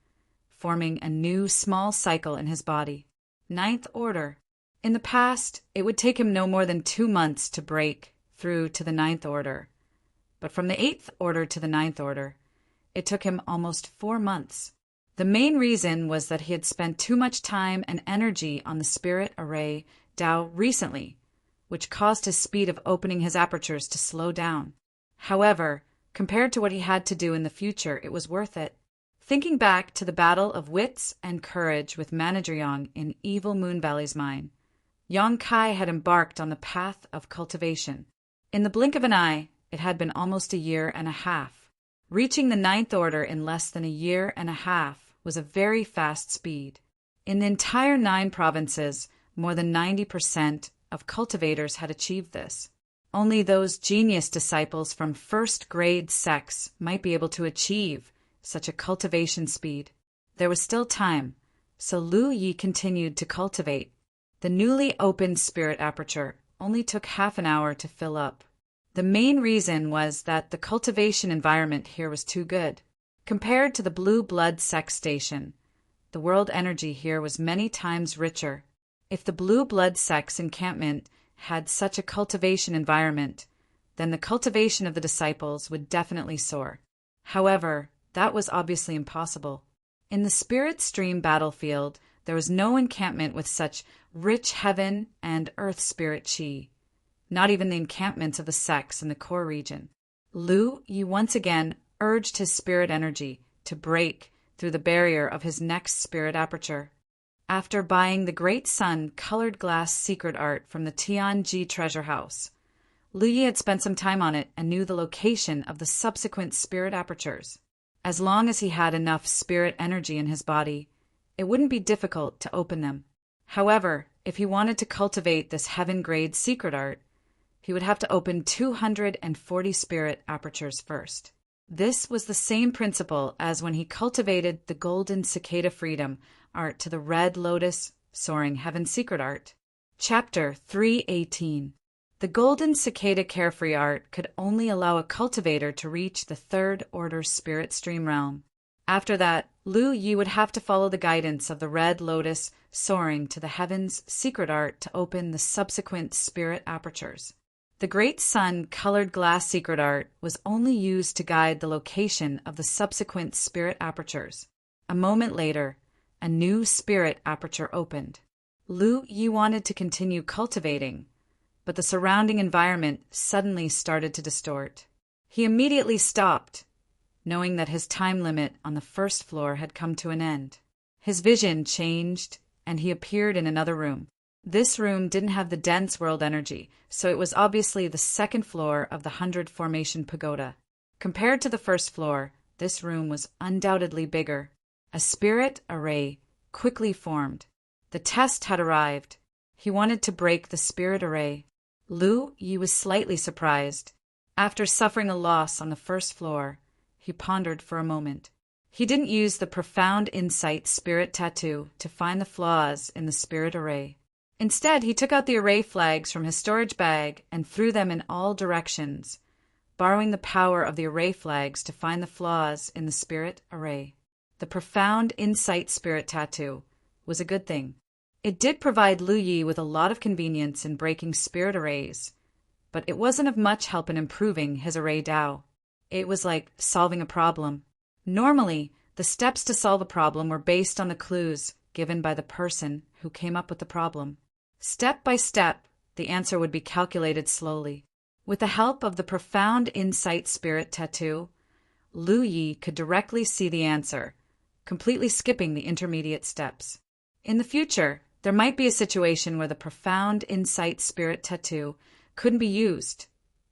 forming a new small cycle in his body. 9th order. In the past, it would take him no more than 2 months to break through to the 9th order. But from the 8th order to the 9th order, it took him almost 4 months. The main reason was that he had spent too much time and energy on the spirit array Tao recently, which caused his speed of opening his apertures to slow down. However, compared to what he had to do in the future, it was worth it. Thinking back to the battle of wits and courage with Manager Yang in Evil Moon Valley's mine, Yang Kai had embarked on the path of cultivation. In the blink of an eye, it had been almost a year and a half. Reaching the 9th order in less than a year and a half was a very fast speed. In the entire 9 provinces, more than 90% of cultivators had achieved this. Only those genius disciples from first-grade sects might be able to achieve such a cultivation speed. There was still time, so Lu Yi continued to cultivate. The newly opened spirit aperture only took half an hour to fill up. The main reason was that the cultivation environment here was too good. Compared to the blue blood sect station, the world energy here was many times richer. If the blue blood sect's encampment had such a cultivation environment, then the cultivation of the disciples would definitely soar. However, that was obviously impossible. In the spirit stream battlefield, there was no encampment with such rich heaven and earth spirit chi, not even the encampments of the sects in the core region. Lu Yi once again urged his spirit energy to break through the barrier of his next spirit aperture. after buying the Great Sun colored glass secret art from the Tianji treasure house. Lu Yi had spent some time on it and knew the location of the subsequent spirit apertures. As long as he had enough spirit energy in his body, it wouldn't be difficult to open them. However, if he wanted to cultivate this heaven-grade secret art, he would have to open 240 spirit apertures first. This was the same principle as when he cultivated the golden cicada freedom art to the red lotus soaring heaven secret art. Chapter 318. The golden cicada carefree art could only allow a cultivator to reach the third order spirit stream realm. After that, Lu Yi would have to follow the guidance of the red lotus soaring to the heavens secret art to open the subsequent spirit apertures. The Great Sun colored glass secret art was only used to guide the location of the subsequent spirit apertures. A moment later, a new spirit aperture opened. Lu Yi wanted to continue cultivating, but the surrounding environment suddenly started to distort. He immediately stopped, knowing that his time limit on the first floor had come to an end. His vision changed, and he appeared in another room. This room didn't have the dense world energy, so it was obviously the second floor of the 100 Formation Pagoda. Compared to the first floor, this room was undoubtedly bigger. A spirit array quickly formed. The test had arrived. He wanted to break the spirit array. Lu Yi was slightly surprised. After suffering a loss on the first floor, he pondered for a moment. He didn't use the profound insight spirit tattoo to find the flaws in the spirit array. Instead, he took out the array flags from his storage bag and threw them in all directions, borrowing the power of the array flags to find the flaws in the spirit array. The profound insight spirit tattoo was a good thing. It did provide Lu Yi with a lot of convenience in breaking spirit arrays, but it wasn't of much help in improving his array Dao. It was like solving a problem. Normally, the steps to solve a problem were based on the clues given by the person who came up with the problem. Step by step, the answer would be calculated slowly. With the help of the profound insight spirit tattoo, Lu Yi could directly see the answer, completely skipping the intermediate steps. In the future, there might be a situation where the profound insight spirit tattoo couldn't be used,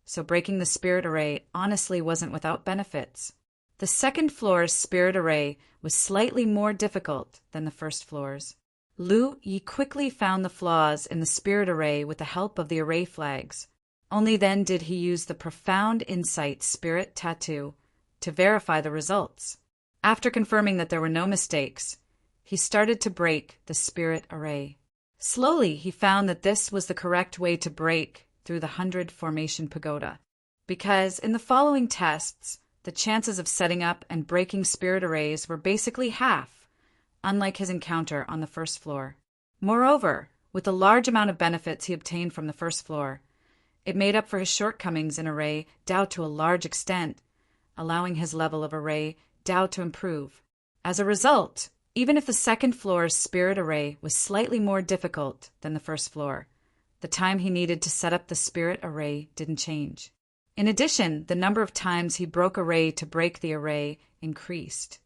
so breaking the spirit array honestly wasn't without benefits. The second floor's spirit array was slightly more difficult than the first floor's. Lu Yi quickly found the flaws in the spirit array with the help of the array flags. Only then did he use the profound insight spirit tattoo to verify the results. After confirming that there were no mistakes, he started to break the spirit array. Slowly, he found that this was the correct way to break through the 100 Formation Pagoda, because in the following tests, the chances of setting up and breaking spirit arrays were basically half, unlike his encounter on the first floor. Moreover, with the large amount of benefits he obtained from the first floor, it made up for his shortcomings in array Dao to a large extent, allowing his level of array Dao to improve. As a result, even if the second floor's spirit array was slightly more difficult than the first floor, the time he needed to set up the spirit array didn't change. In addition, the number of times he broke array to break the array increased.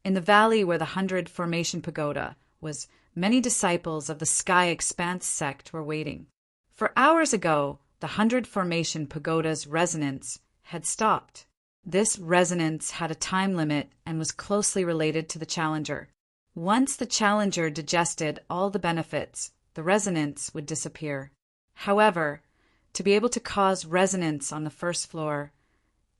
In the valley where the 100 Formation Pagoda was, many disciples of the Sky Expanse sect were waiting. For hours ago, the 100 Formation Pagoda's resonance had stopped. This resonance had a time limit and was closely related to the challenger. Once the challenger digested all the benefits, the resonance would disappear. However, to be able to cause resonance on the first floor,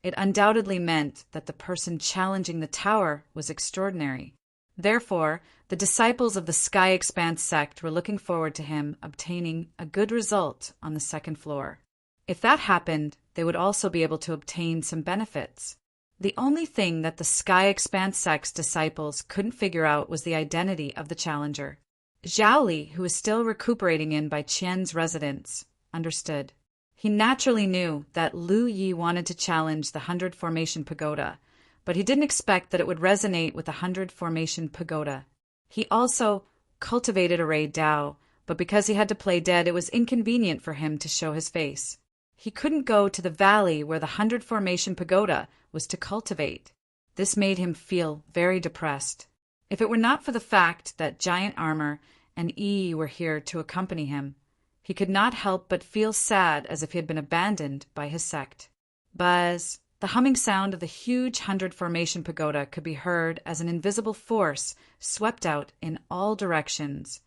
it undoubtedly meant that the person challenging the tower was extraordinary. Therefore, the disciples of the Sky Expanse sect were looking forward to him obtaining a good result on the second floor. If that happened, they would also be able to obtain some benefits. The only thing that the Sky Expanse sect's disciples couldn't figure out was the identity of the challenger. Zhao Li, who was still recuperating in by Qian's residence, understood. He naturally knew that Lu Yi wanted to challenge the 100 Formation Pagoda, but he didn't expect that it would resonate with the 100 Formation Pagoda. He also cultivated array Dao, but because he had to play dead, it was inconvenient for him to show his face. He couldn't go to the valley where the 100 Formation Pagoda was to cultivate. This made him feel very depressed. If it were not for the fact that giant armor and E were here to accompany him, he could not help but feel sad as if he had been abandoned by his sect. Buzz! The humming sound of the huge 100 formation pagoda could be heard as an invisible force swept out in all directions,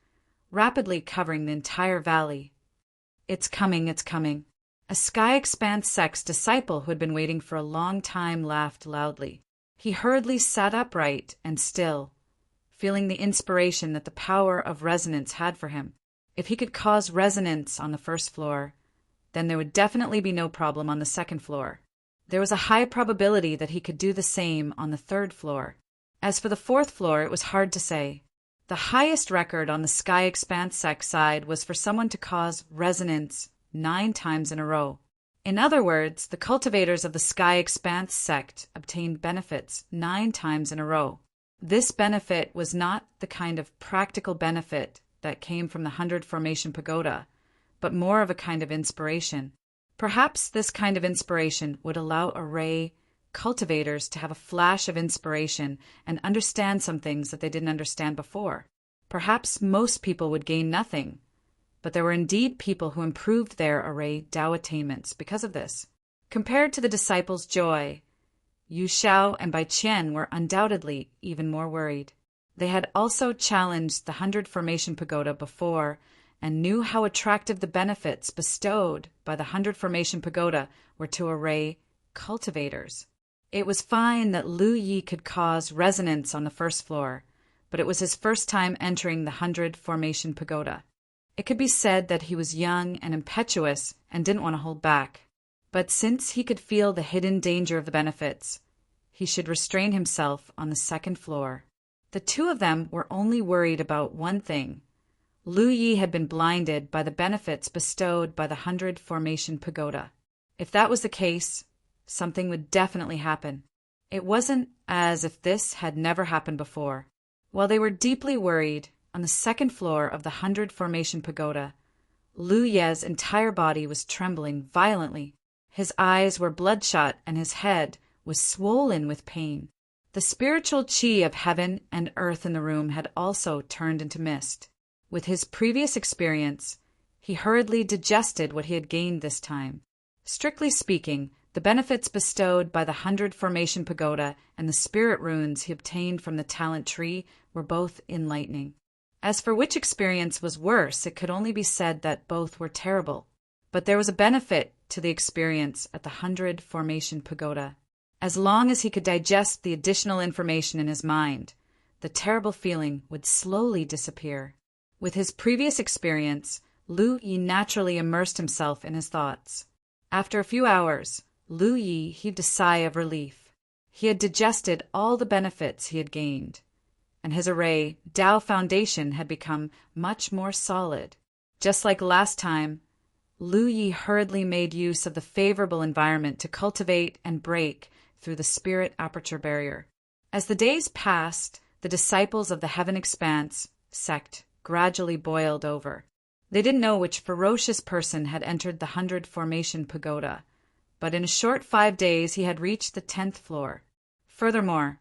rapidly covering the entire valley. It's coming, it's coming. A Sky Expanse sect's disciple who had been waiting for a long time laughed loudly. He hurriedly sat upright and still, feeling the inspiration that the power of resonance had for him. If he could cause resonance on the first floor, then there would definitely be no problem on the second floor. There was a high probability that he could do the same on the third floor. As for the fourth floor, it was hard to say. The highest record on the Sky Expanse sect side was for someone to cause resonance 9 times in a row. In other words, the cultivators of the Sky Expanse sect obtained benefits 9 times in a row. This benefit was not the kind of practical benefit that came from the 100 formation pagoda, but more of a kind of inspiration. Perhaps this kind of inspiration would allow array cultivators to have a flash of inspiration and understand some things that they didn't understand before. Perhaps most people would gain nothing, but there were indeed people who improved their array Tao attainments because of this. Compared to the disciples' joy, Yu Xiao and Bai Qian were undoubtedly even more worried. They had also challenged the 100 formation pagoda before and knew how attractive the benefits bestowed by the 100 formation pagoda were to array cultivators. It was fine that Lu Yi could cause resonance on the first floor, but it was his first time entering the 100 formation pagoda. It could be said that he was young and impetuous and didn't want to hold back. But since he could feel the hidden danger of the benefits, he should restrain himself on the second floor. The two of them were only worried about one thing. Lu Yi had been blinded by the benefits bestowed by the 100 formation pagoda. If that was the case, something would definitely happen. It wasn't as if this had never happened before. While they were deeply worried, on the second floor of the 100 formation pagoda, Lu Ye's entire body was trembling violently. His eyes were bloodshot and his head was swollen with pain. The spiritual qi of heaven and earth in the room had also turned into mist. With his previous experience, he hurriedly digested what he had gained this time. Strictly speaking, the benefits bestowed by the 100 formation pagoda and the spirit runes he obtained from the talent tree were both enlightening. As for which experience was worse, it could only be said that both were terrible. But there was a benefit to the experience at the 100 formation pagoda. As long as he could digest the additional information in his mind, the terrible feeling would slowly disappear. With his previous experience, Lu Yi naturally immersed himself in his thoughts. After a few hours, Lu Yi heaved a sigh of relief. He had digested all the benefits he had gained, and his array Tao foundation had become much more solid. Just like last time, Lu Yi hurriedly made use of the favorable environment to cultivate and break through the spirit aperture barrier. As the days passed, the disciples of the Heaven Expanse sect gradually boiled over. They didn't know which ferocious person had entered the 100 formation pagoda, but in a short 5 days he had reached the 10th floor. Furthermore,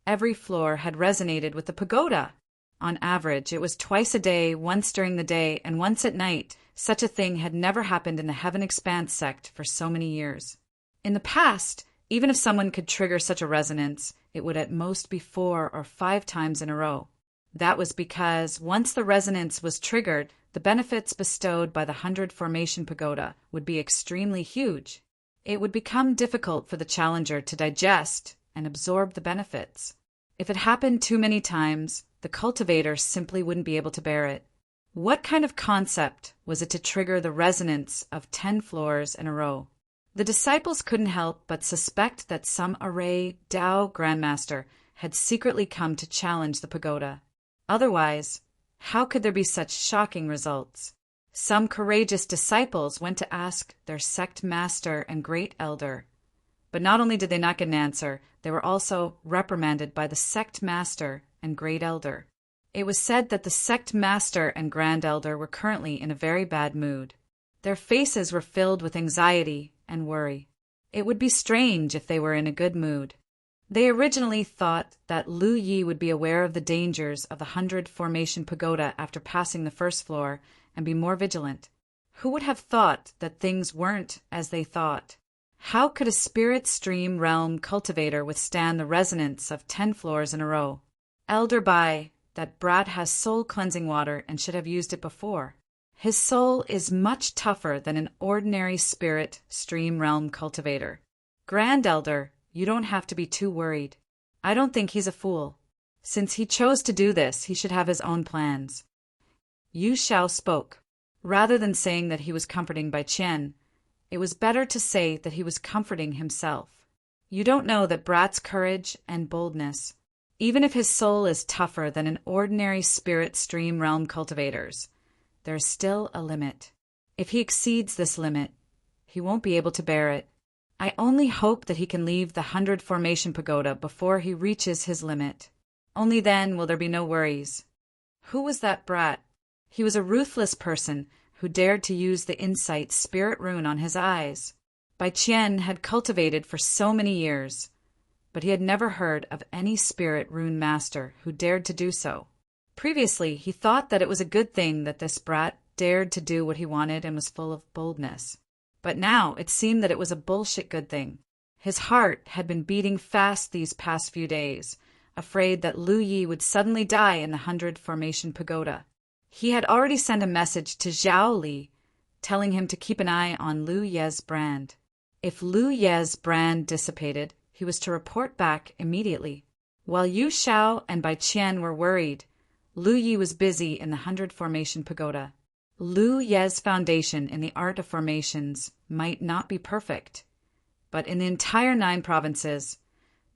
every floor had resonated with the pagoda. On average, it was twice a day, once during the day, and once at night. Such a thing had never happened in the Heaven Expanse sect for so many years. In the past, even if someone could trigger such a resonance, it would at most be 4 or 5 times in a row. That was because once the resonance was triggered, the benefits bestowed by the 100 formation pagoda would be extremely huge. It would become difficult for the challenger to digest and absorb the benefits. If it happened too many times, the cultivator simply wouldn't be able to bear it. What kind of concept was it to trigger the resonance of 10 floors in a row? The disciples couldn't help but suspect that some array Tao grandmaster had secretly come to challenge the pagoda. Otherwise, how could there be such shocking results? Some courageous disciples went to ask their sect master and great elder. But not only did they not get an answer, they were also reprimanded by the sect master and great elder. It was said that the sect master and grand elder were currently in a very bad mood. Their faces were filled with anxiety and worry. It would be strange if they were in a good mood. They originally thought that Lu Yi would be aware of the dangers of the 100 Formation Pagoda after passing the first floor and be more vigilant. Who would have thought that things weren't as they thought? How could a spirit stream realm cultivator withstand the resonance of 10 floors in a row? Elder Bai, that brat has soul cleansing water and should have used it before. His soul is much tougher than an ordinary spirit stream realm cultivator. Grand Elder, you don't have to be too worried. I don't think he's a fool. Since he chose to do this, he should have his own plans. Yu Xiao spoke. Rather than saying that he was comforting Bai Qian, it was better to say that he was comforting himself. You don't know that brat's courage and boldness, even if his soul is tougher than an ordinary spirit stream realm cultivator's, there's still a limit. If he exceeds this limit, he won't be able to bear it. I only hope that he can leave the 100 Formation Pagoda before he reaches his limit. Only then will there be no worries. Who was that brat? He was a ruthless person who dared to use the insight spirit rune on his eyes. Bai Qian had cultivated for so many years, but he had never heard of any spirit rune master who dared to do so. Previously, he thought that it was a good thing that this brat dared to do what he wanted and was full of boldness. But now it seemed that it was a bullshit good thing. His heart had been beating fast these past few days, afraid that Lu Yi would suddenly die in the 100 Formation Pagoda. He had already sent a message to Zhao Li, telling him to keep an eye on Lu Ye's brand. If Lu Ye's brand dissipated, he was to report back immediately. While Yu Xiao and Bai Qian were worried, Lu Yi was busy in the 100 Formation Pagoda. Lu Ye's foundation in the art of formations might not be perfect, but in the entire 9 provinces,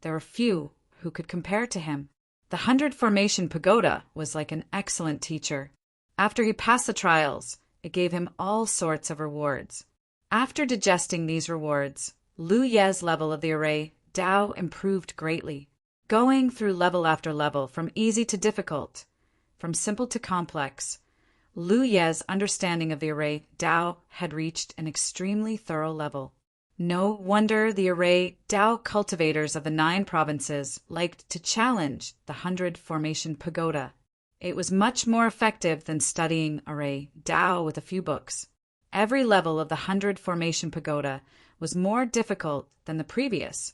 there were few who could compare to him. The 100 Formation Pagoda was like an excellent teacher. After he passed the trials, it gave him all sorts of rewards. After digesting these rewards, Lu Ye's level of the array Dao improved greatly, going through level after level from easy to difficult, from simple to complex. Lu Ye's understanding of the array Dao had reached an extremely thorough level. No wonder the array Dao cultivators of the 9 provinces liked to challenge the 100 Formation Pagoda. It was much more effective than studying array Dao with a few books. Every level of the 100 Formation Pagoda was more difficult than the previous,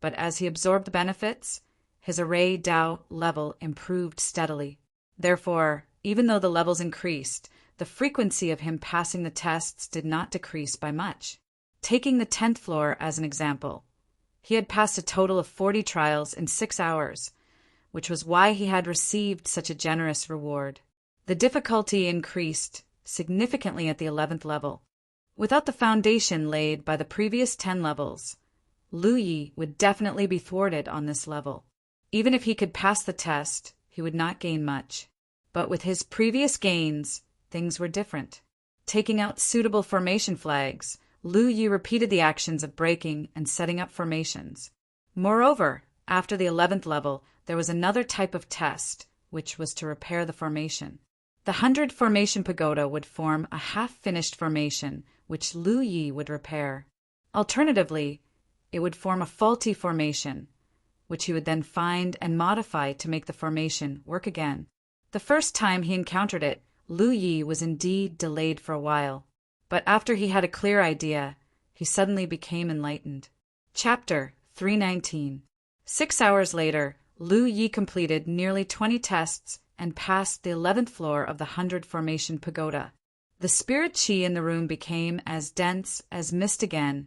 but as he absorbed the benefits, his array Dao level improved steadily. Therefore, even though the levels increased, the frequency of him passing the tests did not decrease by much. Taking the 10th floor as an example, he had passed a total of 40 trials in 6 hours, which was why he had received such a generous reward. The difficulty increased significantly at the 11th level. Without the foundation laid by the previous 10 levels, Lu Yi would definitely be thwarted on this level. Even if he could pass the test, he would not gain much. But with his previous gains, things were different. Taking out suitable formation flags, Lu Yi repeated the actions of breaking and setting up formations. Moreover, after the 11th level, there was another type of test, which was to repair the formation. The 100 Formation Pagoda would form a half-finished formation, which Lu Yi would repair. Alternatively, it would form a faulty formation, which he would then find and modify to make the formation work again. The first time he encountered it, Lu Yi was indeed delayed for a while, but after he had a clear idea, he suddenly became enlightened. Chapter 319. 6 hours later, Lu Yi completed nearly 20 tests and passed the 11th floor of the 100 Formation Pagoda. The spirit chi in the room became as dense as mist again,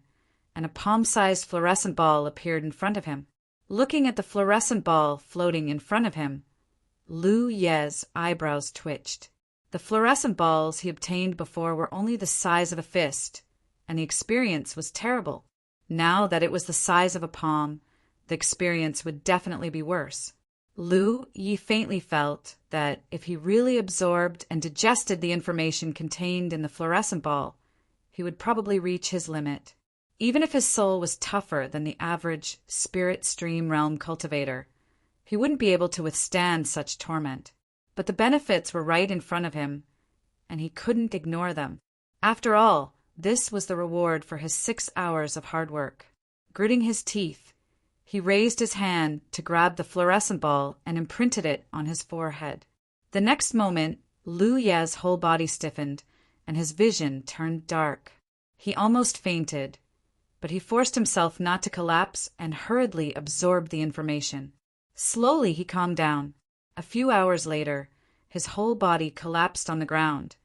and a palm-sized fluorescent ball appeared in front of him. Looking at the fluorescent ball floating in front of him, Lu Ye's eyebrows twitched. The fluorescent balls he obtained before were only the size of a fist, and the experience was terrible. Now that it was the size of a palm, the experience would definitely be worse. Lu Yi faintly felt that if he really absorbed and digested the information contained in the fluorescent ball, he would probably reach his limit. Even if his soul was tougher than the average spirit stream realm cultivator, he wouldn't be able to withstand such torment. But the benefits were right in front of him, and he couldn't ignore them. After all, this was the reward for his 6 hours of hard work. Gritting his teeth, He raised his hand to grab the fluorescent ball and imprinted it on his forehead. The next moment, Lu Ye's whole body stiffened, and his vision turned dark. He almost fainted, but he forced himself not to collapse and hurriedly absorbed the information. Slowly he calmed down. A few hours later, his whole body collapsed on the ground,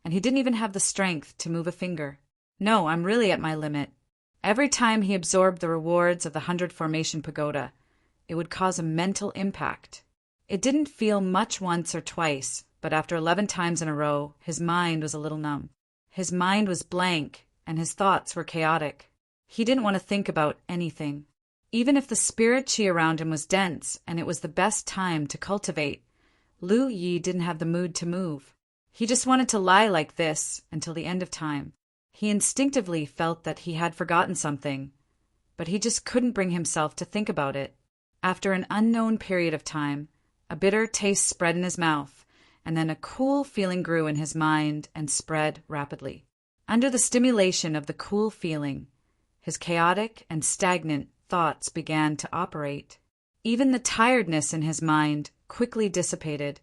and he didn't even have the strength to move a finger. No, I'm really at my limit. Every time he absorbed the rewards of the 100 Formation Pagoda, it would cause a mental impact. It didn't feel much once or twice, but after 11 times in a row, his mind was a little numb. His mind was blank, and his thoughts were chaotic. He didn't want to think about anything. Even if the spirit chi around him was dense and it was the best time to cultivate, Lu Yi didn't have the mood to move. He just wanted to lie like this until the end of time. He instinctively felt that he had forgotten something, but he just couldn't bring himself to think about it. After an unknown period of time, a bitter taste spread in his mouth, and then a cool feeling grew in his mind and spread rapidly. Under the stimulation of the cool feeling, his chaotic and stagnant thoughts began to operate. Even the tiredness in his mind quickly dissipated,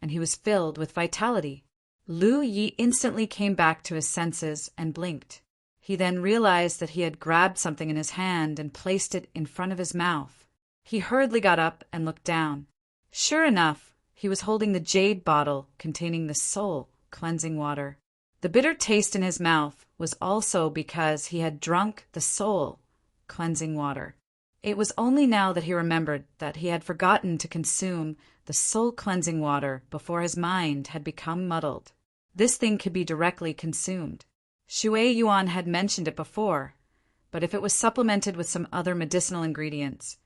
and he was filled with vitality. Lu Yi instantly came back to his senses and blinked. He then realized that he had grabbed something in his hand and placed it in front of his mouth. He hurriedly got up and looked down. Sure enough, he was holding the jade bottle containing the soul cleansing water. The bitter taste in his mouth was also because he had drunk the soul cleansing water. It was only now that he remembered that he had forgotten to consume the soul cleansing water before his mind had become muddled. This thing could be directly consumed. Shui Yuan had mentioned it before, but if it was supplemented with some other medicinal ingredients,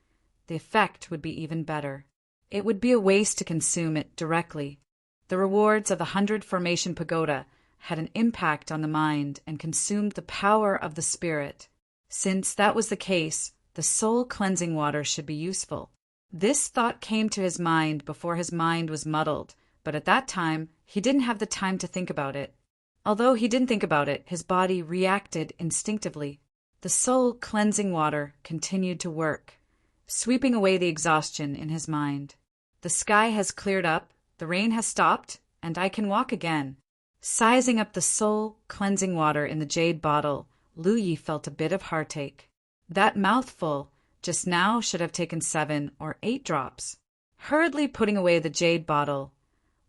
the effect would be even better. It would be a waste to consume it directly. The rewards of the 100 Formation Pagoda had an impact on the mind and consumed the power of the spirit. Since that was the case, the soul cleansing water should be useful. This thought came to his mind before his mind was muddled, but at that time, he didn't have the time to think about it. Although he didn't think about it, his body reacted instinctively. The soul cleansing water continued to work, sweeping away the exhaustion in his mind. The sky has cleared up, the rain has stopped, and I can walk again. Sizing up the soul cleansing water in the jade bottle, Lu Yi felt a bit of heartache. That mouthful just now should have taken 7 or 8 drops. Hurriedly putting away the jade bottle,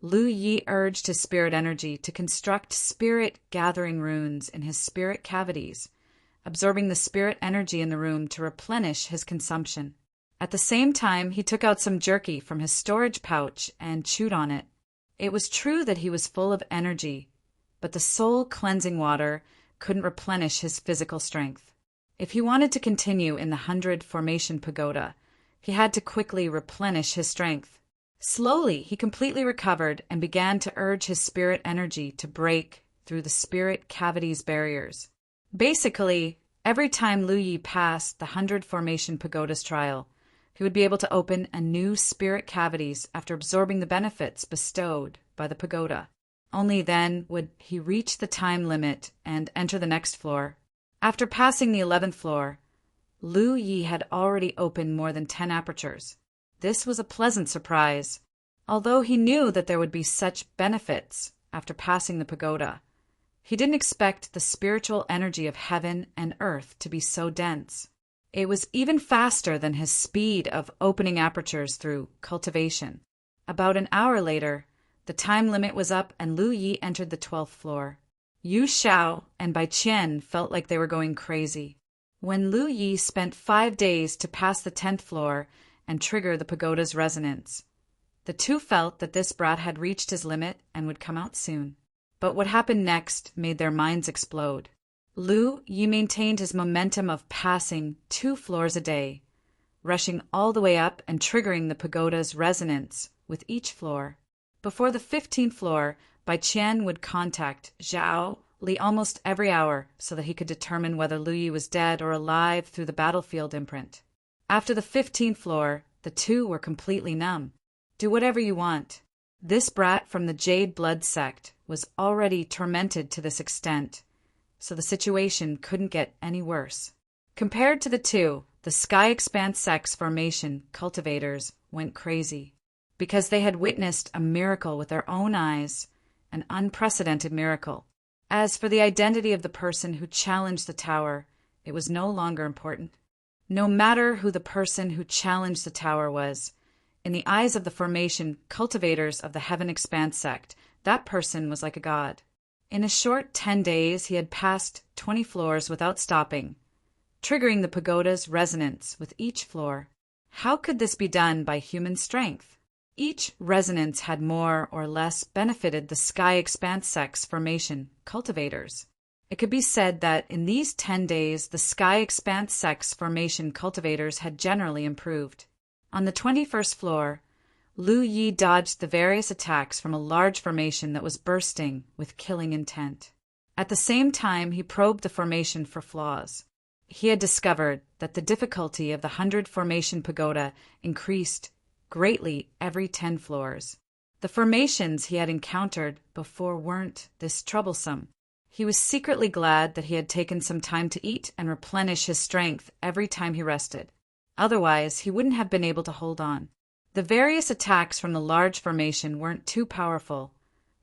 Lu Yi urged his spirit energy to construct spirit gathering runes in his spirit cavities, absorbing the spirit energy in the room to replenish his consumption. At the same time, he took out some jerky from his storage pouch and chewed on it. It was true that he was full of energy, but the soul cleansing water couldn't replenish his physical strength. If he wanted to continue in the 100 Formation Pagoda, he had to quickly replenish his strength. Slowly, he completely recovered and began to urge his spirit energy to break through the spirit cavities barriers. Basically, every time Lu Yi passed the 100 Formation Pagoda's trial, he would be able to open a new spirit cavities after absorbing the benefits bestowed by the pagoda. Only then would he reach the time limit and enter the next floor. After passing the 11th floor, Lu Yi had already opened more than 10 apertures. This was a pleasant surprise. Although he knew that there would be such benefits after passing the pagoda, he didn't expect the spiritual energy of heaven and earth to be so dense. It was even faster than his speed of opening apertures through cultivation. About an hour later, the time limit was up and Lu Yi entered the 12th floor. Yu Xiao and Bai Qian felt like they were going crazy. When Lu Yi spent 5 days to pass the 10th floor and trigger the pagoda's resonance, the two felt that this brat had reached his limit and would come out soon. But what happened next made their minds explode. Lu Yi maintained his momentum of passing 2 floors a day, rushing all the way up and triggering the pagoda's resonance with each floor. Before the 15th floor, Bai Qian would contact Zhao Li almost every hour so that he could determine whether Lu Yi was dead or alive through the battlefield imprint. After the 15th floor, the two were completely numb. Do whatever you want. This brat from the Jade Blood sect was already tormented to this extent, so the situation couldn't get any worse. Compared to the two, the Sky Expanse Sex Formation cultivators went crazy because they had witnessed a miracle with their own eyes, an unprecedented miracle. As for the identity of the person who challenged the tower, it was no longer important. No matter who the person who challenged the tower was, in the eyes of the formation cultivators of the Heaven Expanse sect, that person was like a god. In a short 10 days, he had passed 20 floors without stopping, triggering the pagoda's resonance with each floor. How could this be done by human strength? Each resonance had more or less benefited the Sky Expanse Sex Formation cultivators. It could be said that in these 10 days, the Sky Expanse Sex Formation cultivators had generally improved. On the 21st floor, Lu Yi dodged the various attacks from a large formation that was bursting with killing intent. At the same time, he probed the formation for flaws. He had discovered that the difficulty of the 100 formation pagoda increased greatly every 10 floors. The formations he had encountered before weren't this troublesome. He was secretly glad that he had taken some time to eat and replenish his strength every time he rested. Otherwise, he wouldn't have been able to hold on. The various attacks from the large formation weren't too powerful,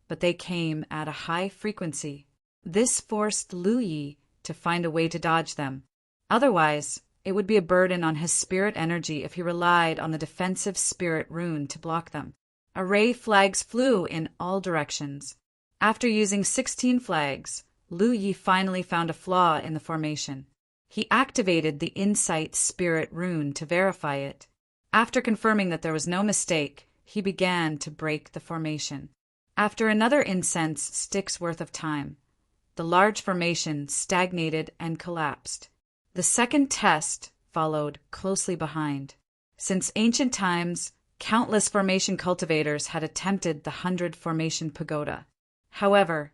but they came at a high frequency. This forced Lu Yi to find a way to dodge them. Otherwise, it would be a burden on his spirit energy if he relied on the defensive spirit rune to block them. Array flags flew in all directions. After using 16 flags, Lu Yi finally found a flaw in the formation. He activated the Insight Spirit rune to verify it. After confirming that there was no mistake, he began to break the formation. After another incense stick's worth of time, the large formation stagnated and collapsed. The second test followed closely behind. Since ancient times, countless formation cultivators had attempted the 100 formation pagoda. However,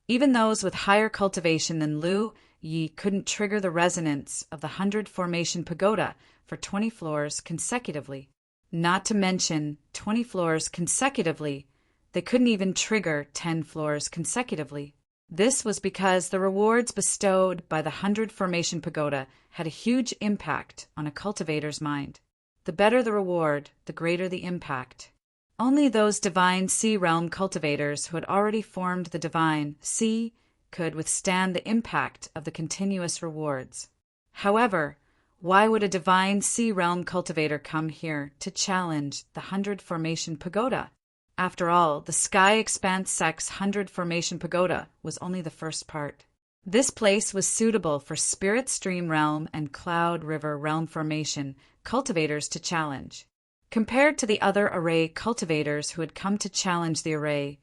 even those with higher cultivation than Lu Yi couldn't trigger the resonance of the 100 formation pagoda for 20 floors consecutively. Not to mention 20 floors consecutively, they couldn't even trigger 10 floors consecutively. This was because the rewards bestowed by the 100 formation pagoda had a huge impact on a cultivator's mind. The better the reward, the greater the impact. Only those divine sea realm cultivators who had already formed the divine sea could withstand the impact of the continuous rewards. However, why would a divine sea realm cultivator come here to challenge the 100 formation pagoda? After all, the Sky Expanse Sex 100 formation pagoda was only the first part. This place was suitable for Spirit Stream Realm and Cloud River Realm formation cultivators to challenge. Compared to the other array cultivators who had come to challenge the array,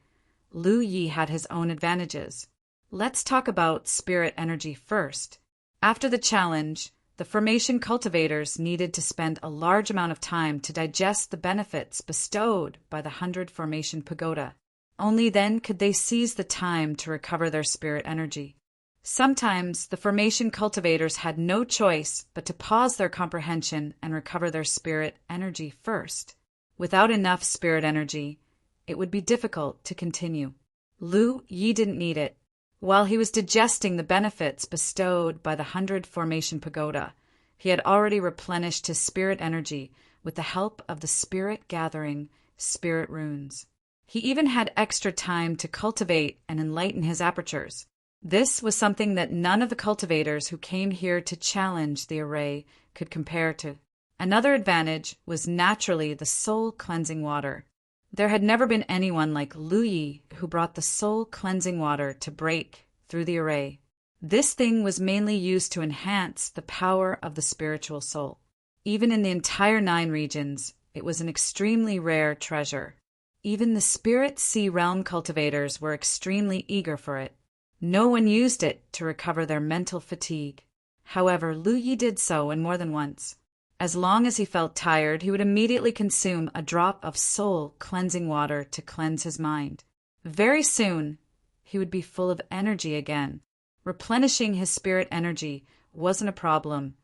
Lu Yi had his own advantages. Let's talk about spirit energy first. After the challenge, the formation cultivators needed to spend a large amount of time to digest the benefits bestowed by the 100 formation pagoda. Only then could they seize the time to recover their spirit energy. Sometimes the formation cultivators had no choice but to pause their comprehension and recover their spirit energy first. Without enough spirit energy, it would be difficult to continue. Lu Yi didn't need it. While he was digesting the benefits bestowed by the 100 formation pagoda, he had already replenished his spirit energy with the help of the spirit-gathering spirit runes. He even had extra time to cultivate and enlighten his apertures. This was something that none of the cultivators who came here to challenge the array could compare to. Another advantage was naturally the soul-cleansing water. There had never been anyone like Lu Yi who brought the soul-cleansing water to break through the array. This thing was mainly used to enhance the power of the spiritual soul. Even in the entire 9 regions, it was an extremely rare treasure. Even the Spirit Sea Realm cultivators were extremely eager for it. No one used it to recover their mental fatigue. However, Lu Yi did so, and more than once. As long as he felt tired, he would immediately consume a drop of soul-cleansing water to cleanse his mind. Very soon, he would be full of energy again. Replenishing his spirit energy wasn't a problem,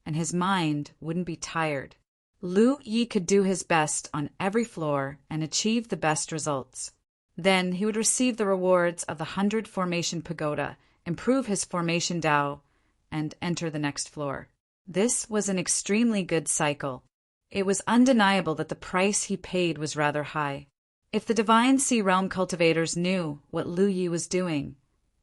and his mind wouldn't be tired. Lu Yi could do his best on every floor and achieve the best results. Then he would receive the rewards of the 100 formation pagoda, improve his formation Dao, and enter the next floor. This was an extremely good cycle. It was undeniable that the price he paid was rather high. If the Divine Sea Realm cultivators knew what Lu Yi was doing,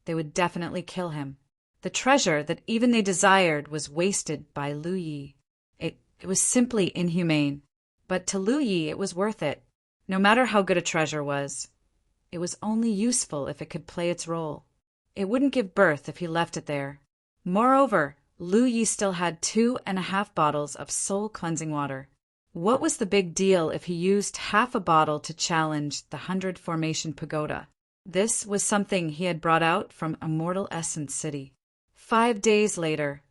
they would definitely kill him. The treasure that even they desired was wasted by Lu Yi. It was simply inhumane. But to Lu Yi it was worth it. No matter how good a treasure was, it was only useful if it could play its role. It wouldn't give birth if he left it there. Moreover, Lu Yi still had 2.5 bottles of soul-cleansing water. What was the big deal if he used half a bottle to challenge the 100 Formation Pagoda? This was something he had brought out from Immortal Essence City. 5 days later,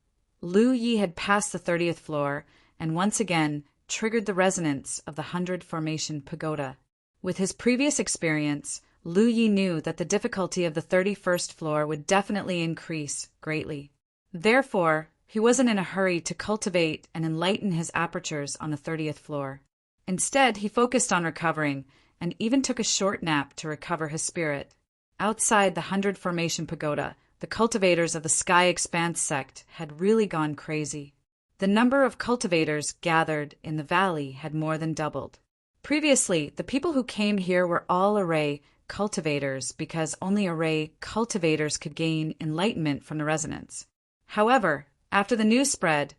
Lu Yi had passed the 30th floor and once again triggered the resonance of the 100 Formation Pagoda. With his previous experience, Lu Yi knew that the difficulty of the 31st floor would definitely increase greatly. Therefore, he wasn't in a hurry to cultivate and enlighten his apertures on the 30th floor. Instead, he focused on recovering and even took a short nap to recover his spirit. Outside the 100 Formation Pagoda, the cultivators of the Sky Expanse sect had really gone crazy. The number of cultivators gathered in the valley had more than doubled. Previously, the people who came here were all array cultivators because only array cultivators could gain enlightenment from the resonance. However, after the news spread,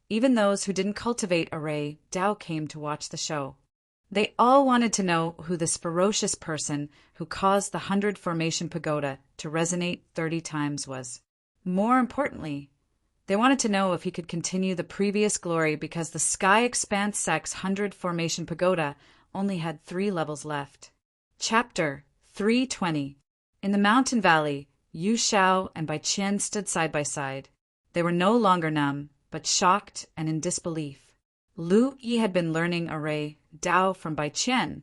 even those who didn't cultivate array Tao came to watch the show. They all wanted to know who this ferocious person who caused the 100 Formation Pagoda to resonate 30 times was. More importantly, they wanted to know if he could continue the previous glory because the Sky Expanse sect's 100 Formation Pagoda only had 3 levels left. Chapter 320. In the mountain valley, Yu Xiao and Bai Qian stood side by side. They were no longer numb, but shocked and in disbelief. Lu Yi had been learning array Dao from Bai Qian,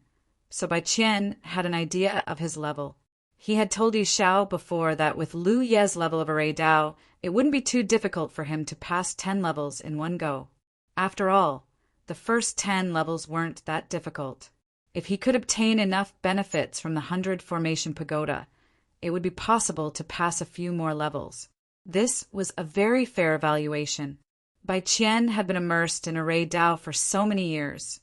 so Bai Qian had an idea of his level. He had told Yu Xiao before that with Lu Ye's level of array Dao, it wouldn't be too difficult for him to pass 10 levels in one go. After all, the first 10 levels weren't that difficult. If he could obtain enough benefits from the 100 Formation Pagoda, it would be possible to pass a few more levels. This was a very fair evaluation. Bai Qian had been immersed in array Dao for so many years,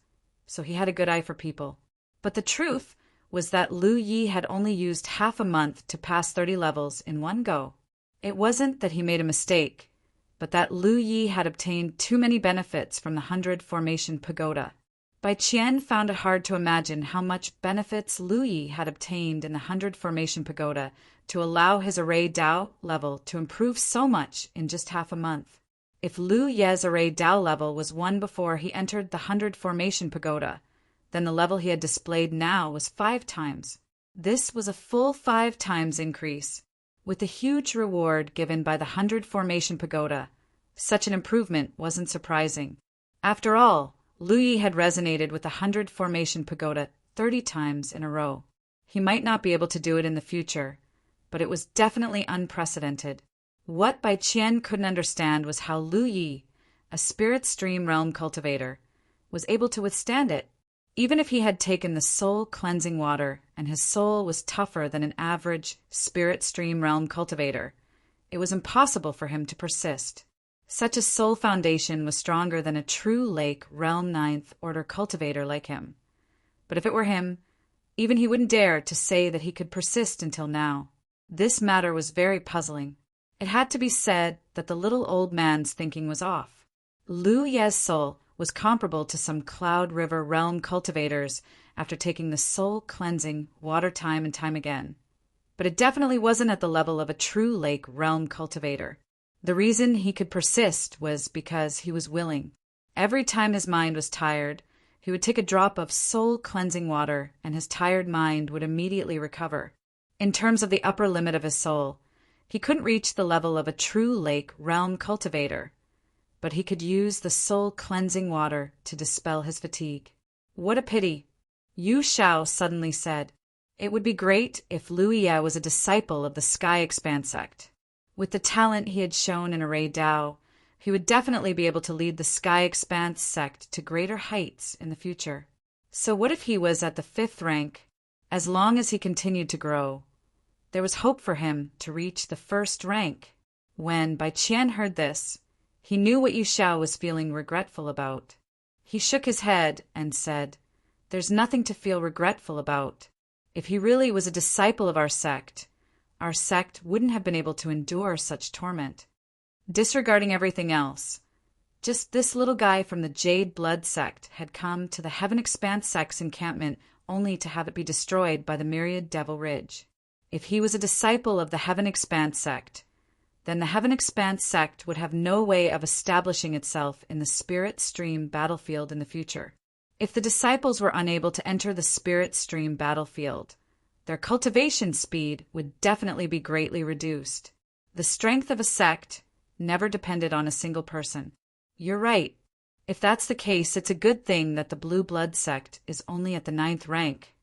so he had a good eye for people. But the truth was that Lu Yi had only used half a month to pass 30 levels in one go. It wasn't that he made a mistake, but that Lu Yi had obtained too many benefits from the 100 Formation Pagoda. Bai Qian found it hard to imagine how much benefits Lu Yi had obtained in the 100 Formation Pagoda to allow his array Dao level to improve so much in just half a month. If Lu Ye's array Dao level was 1 before he entered the 100 Formation Pagoda, then the level he had displayed now was 5 times. This was a full 5 times increase. With the huge reward given by the 100 Formation Pagoda, such an improvement wasn't surprising. After all, Lu Yi had resonated with the 100 Formation Pagoda 30 times in a row. He might not be able to do it in the future, but it was definitely unprecedented. What Bai Qian couldn't understand was how Lu Yi, a spirit stream realm cultivator, was able to withstand it. Even if he had taken the soul cleansing water and his soul was tougher than an average spirit stream realm cultivator, it was impossible for him to persist. Such a soul foundation was stronger than a true lake realm 9th order cultivator like him. But if it were him, even he wouldn't dare to say that he could persist until now. This matter was very puzzling. It had to be said that the little old man's thinking was off. Lu Ye's soul was comparable to some Cloud River realm cultivators after taking the soul-cleansing water time and time again. But it definitely wasn't at the level of a true lake realm cultivator. The reason he could persist was because he was willing. Every time his mind was tired, he would take a drop of soul-cleansing water and his tired mind would immediately recover. In terms of the upper limit of his soul, he couldn't reach the level of a true lake realm cultivator, but he could use the soul-cleansing water to dispel his fatigue. What a pity! Yu Xiao suddenly said, "It would be great if Lu Ye was a disciple of the Sky Expanse sect. With the talent he had shown in array Dao, he would definitely be able to lead the Sky Expanse sect to greater heights in the future. So what if he was at the 5th rank? As long as he continued to grow, there was hope for him to reach the 1st rank." When Bai Qian heard this, He knew what Yu Xiao was feeling regretful about. He shook his head and said, "There's nothing to feel regretful about. If he really was a disciple of our sect wouldn't have been able to endure such torment." Disregarding everything else, just this little guy from the Jade Blood sect had come to the Heaven Expanse sect's encampment only to have it be destroyed by the myriad Devil Ridge. If he was a disciple of the Heaven Expanse sect, then the Heaven Expanse sect would have no way of establishing itself in the Spirit Stream battlefield in the future. If the disciples were unable to enter the Spirit Stream battlefield, their cultivation speed would definitely be greatly reduced. The strength of a sect never depended on a single person. You're right. If that's the case, it's a good thing that the Blue Blood sect is only at the 9th rank.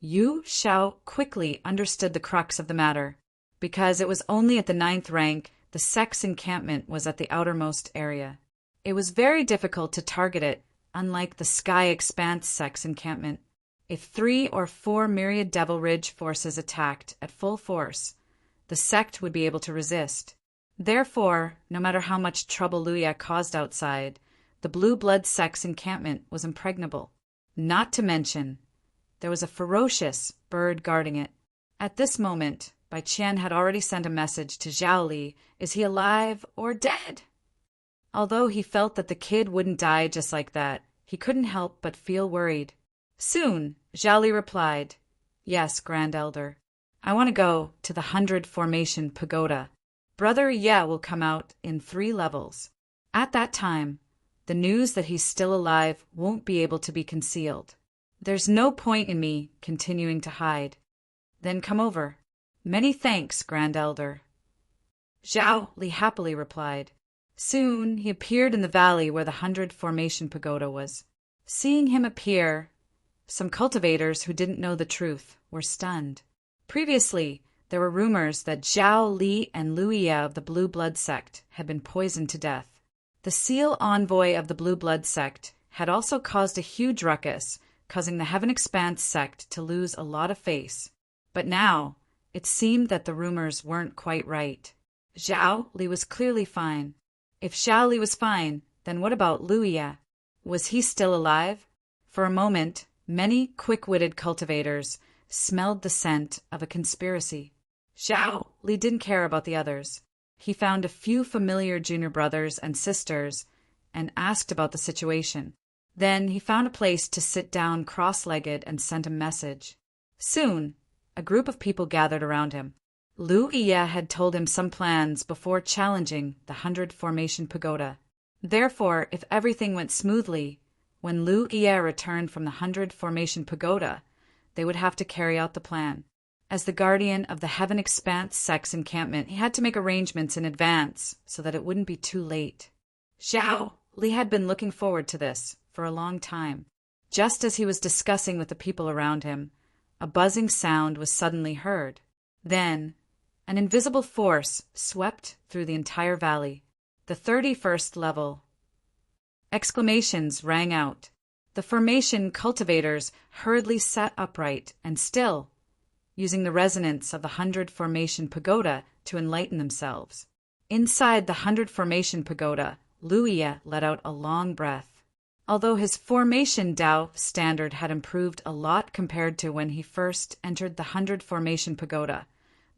Yu Xiao quickly understood the crux of the matter. Because it was only at the 9th rank, the sect's encampment was at the outermost area. It was very difficult to target it, unlike the Sky Expanse sect's encampment. If 3 or 4 myriad Devil Ridge forces attacked at full force, the sect would be able to resist. Therefore, no matter how much trouble Luya caused outside, the Blue Blood sect's encampment was impregnable. Not to mention, there was a ferocious bird guarding it. At this moment, Bai Qian had already sent a message to Zhao Li, "Is he alive or dead?" Although he felt that the kid wouldn't die just like that, he couldn't help but feel worried. Soon, Zhao Li replied, "Yes, Grand Elder. I want to go to the 100 Formation Pagoda. Brother Ye will come out in 3 levels. At that time, the news that he's still alive won't be able to be concealed. There's no point in me continuing to hide. Then come over." "Many thanks, Grand Elder," Zhao Li happily replied. Soon he appeared in the valley where the 100 Formation Pagoda was. Seeing him appear, some cultivators who didn't know the truth were stunned. Previously, there were rumors that Zhao Li and Luya of the Blue Blood sect had been poisoned to death. The seal envoy of the Blue Blood sect had also caused a huge ruckus, causing the Heaven Expanse sect to lose a lot of face. But now, it seemed that the rumors weren't quite right. Zhao Li was clearly fine. If Zhao Li was fine, then what about Luya? Was he still alive? For a moment, many quick-witted cultivators smelled the scent of a conspiracy. Zhao Li didn't care about the others. He found a few familiar junior brothers and sisters and asked about the situation. Then he found a place to sit down cross-legged and sent a message. Soon, a group of people gathered around him. Lu Iya had told him some plans before challenging the 100 Formation Pagoda. Therefore, if everything went smoothly, when Lu Iya returned from the 100 Formation Pagoda, they would have to carry out the plan. As the guardian of the Heaven Expanse sect's encampment, he had to make arrangements in advance so that it wouldn't be too late. Zhao Li had been looking forward to this for a long time. Just as he was discussing with the people around him, a buzzing sound was suddenly heard. Then, an invisible force swept through the entire valley. The 31st level. Exclamations rang out. The formation cultivators hurriedly sat upright and still, using the resonance of the 100 Formation Pagoda to enlighten themselves. Inside the 100 Formation Pagoda, Luya let out a long breath. Although his Formation Dao standard had improved a lot compared to when he first entered the 100 Formation Pagoda,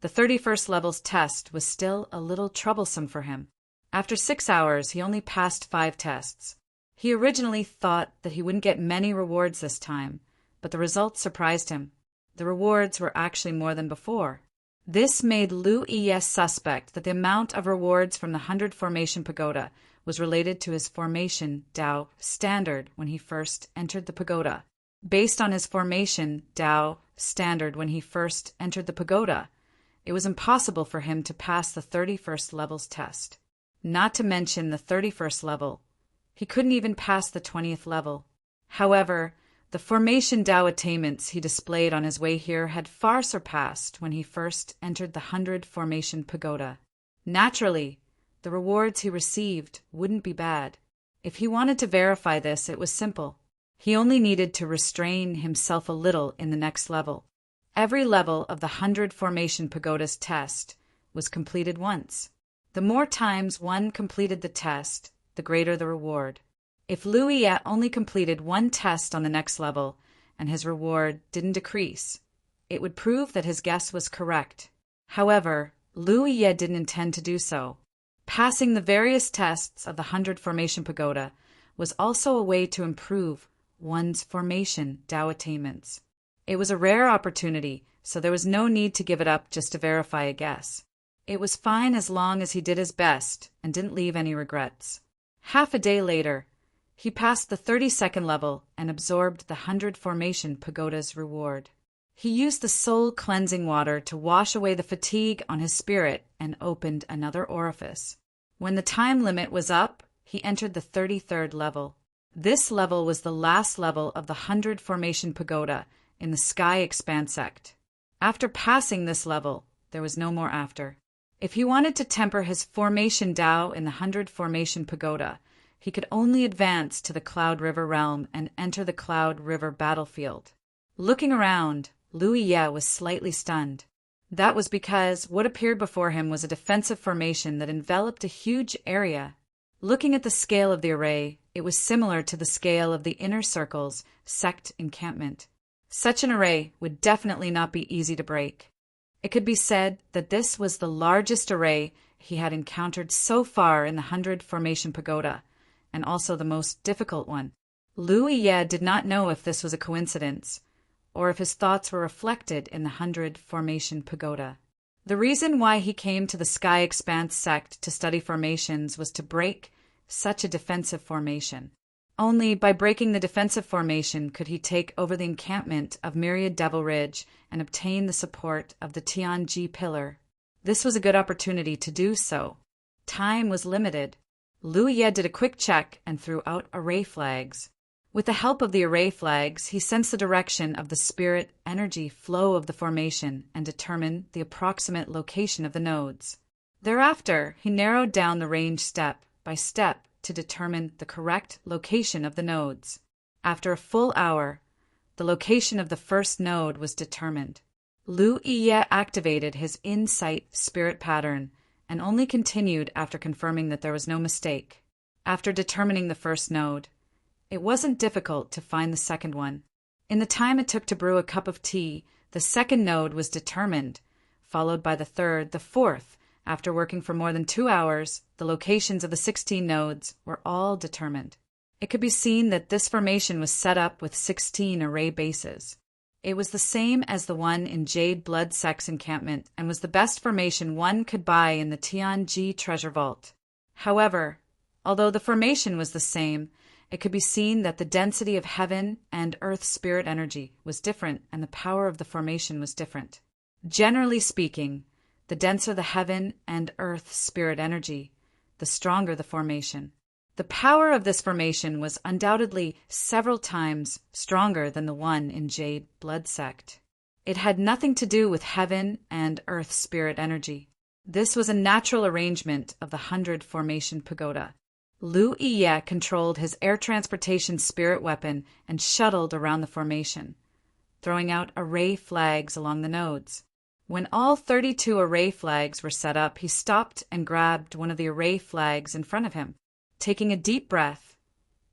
the 31st level's test was still a little troublesome for him. After 6 hours, he only passed 5 tests. He originally thought that he wouldn't get many rewards this time, but the results surprised him. The rewards were actually more than before. This made Lu Iya suspect that the amount of rewards from the 100 Formation Pagoda was related to his Formation Dao standard when he first entered the pagoda. Based on his Formation Dao standard when he first entered the pagoda, it was impossible for him to pass the 31st level's test. Not to mention the 31st level. He couldn't even pass the 20th level. However, the Formation Dao attainments he displayed on his way here had far surpassed when he first entered the 100 Formation Pagoda. Naturally, the rewards he received wouldn't be bad. If he wanted to verify this, it was simple. He only needed to restrain himself a little in the next level. Every level of the 100 Formation Pagoda's test was completed once. The more times one completed the test, the greater the reward. If Lu Ye only completed one test on the next level and his reward didn't decrease, it would prove that his guess was correct. However, Lu Ye didn't intend to do so. Passing the various tests of the 100 Formation Pagoda was also a way to improve one's formation Tao attainments. It was a rare opportunity, so there was no need to give it up just to verify a guess. It was fine as long as he did his best and didn't leave any regrets. Half a day later, he passed the 32nd level and absorbed the 100 Formation Pagoda's reward. He used the soul cleansing water to wash away the fatigue on his spirit and opened another orifice. When the time limit was up, he entered the 33rd level. This level was the last level of the 100 Formation Pagoda in the Sky Expanse sect. After passing this level, there was no more after. If he wanted to temper his formation Tao in the 100 Formation Pagoda, he could only advance to the Cloud River realm and enter the Cloud River battlefield. Looking around, Lu Ye was slightly stunned. That was because what appeared before him was a defensive formation that enveloped a huge area. Looking at the scale of the array, it was similar to the scale of the Inner Circle's sect encampment. Such an array would definitely not be easy to break. It could be said that this was the largest array he had encountered so far in the 100 Formation Pagoda, and also the most difficult one. Lu Ye did not know if this was a coincidence, or if his thoughts were reflected in the 100 Formation Pagoda. The reason why he came to the Sky Expanse sect to study formations was to break such a defensive formation. Only by breaking the defensive formation could he take over the encampment of Myriad Devil Ridge and obtain the support of the Tianji Pillar. This was a good opportunity to do so. Time was limited. Lu Ye did a quick check and threw out array flags. With the help of the array flags, he sensed the direction of the spirit energy flow of the formation and determined the approximate location of the nodes. Thereafter, he narrowed down the range step by step to determine the correct location of the nodes. After a full hour, the location of the first node was determined. Lu Ye activated his insight spirit pattern and only continued after confirming that there was no mistake. After determining the first node, it wasn't difficult to find the second one. In the time it took to brew a cup of tea, the second node was determined, followed by the third, the fourth. After working for more than 2 hours, the locations of the 16 nodes were all determined. It could be seen that this formation was set up with 16 array bases. It was the same as the one in Jade Blood Sect's encampment and was the best formation one could buy in the Tianji treasure vault. However, although the formation was the same, it could be seen that the density of heaven and earth spirit energy was different and the power of the formation was different. Generally speaking, the denser the heaven and earth spirit energy, the stronger the formation. The power of this formation was undoubtedly several times stronger than the one in Jade Blood Sect. It had nothing to do with heaven and earth spirit energy. This was a natural arrangement of the 100 Formation Pagoda. Lu Ye controlled his air transportation spirit weapon and shuttled around the formation, throwing out array flags along the nodes. When all 32 array flags were set up, he stopped and grabbed one of the array flags in front of him. Taking a deep breath,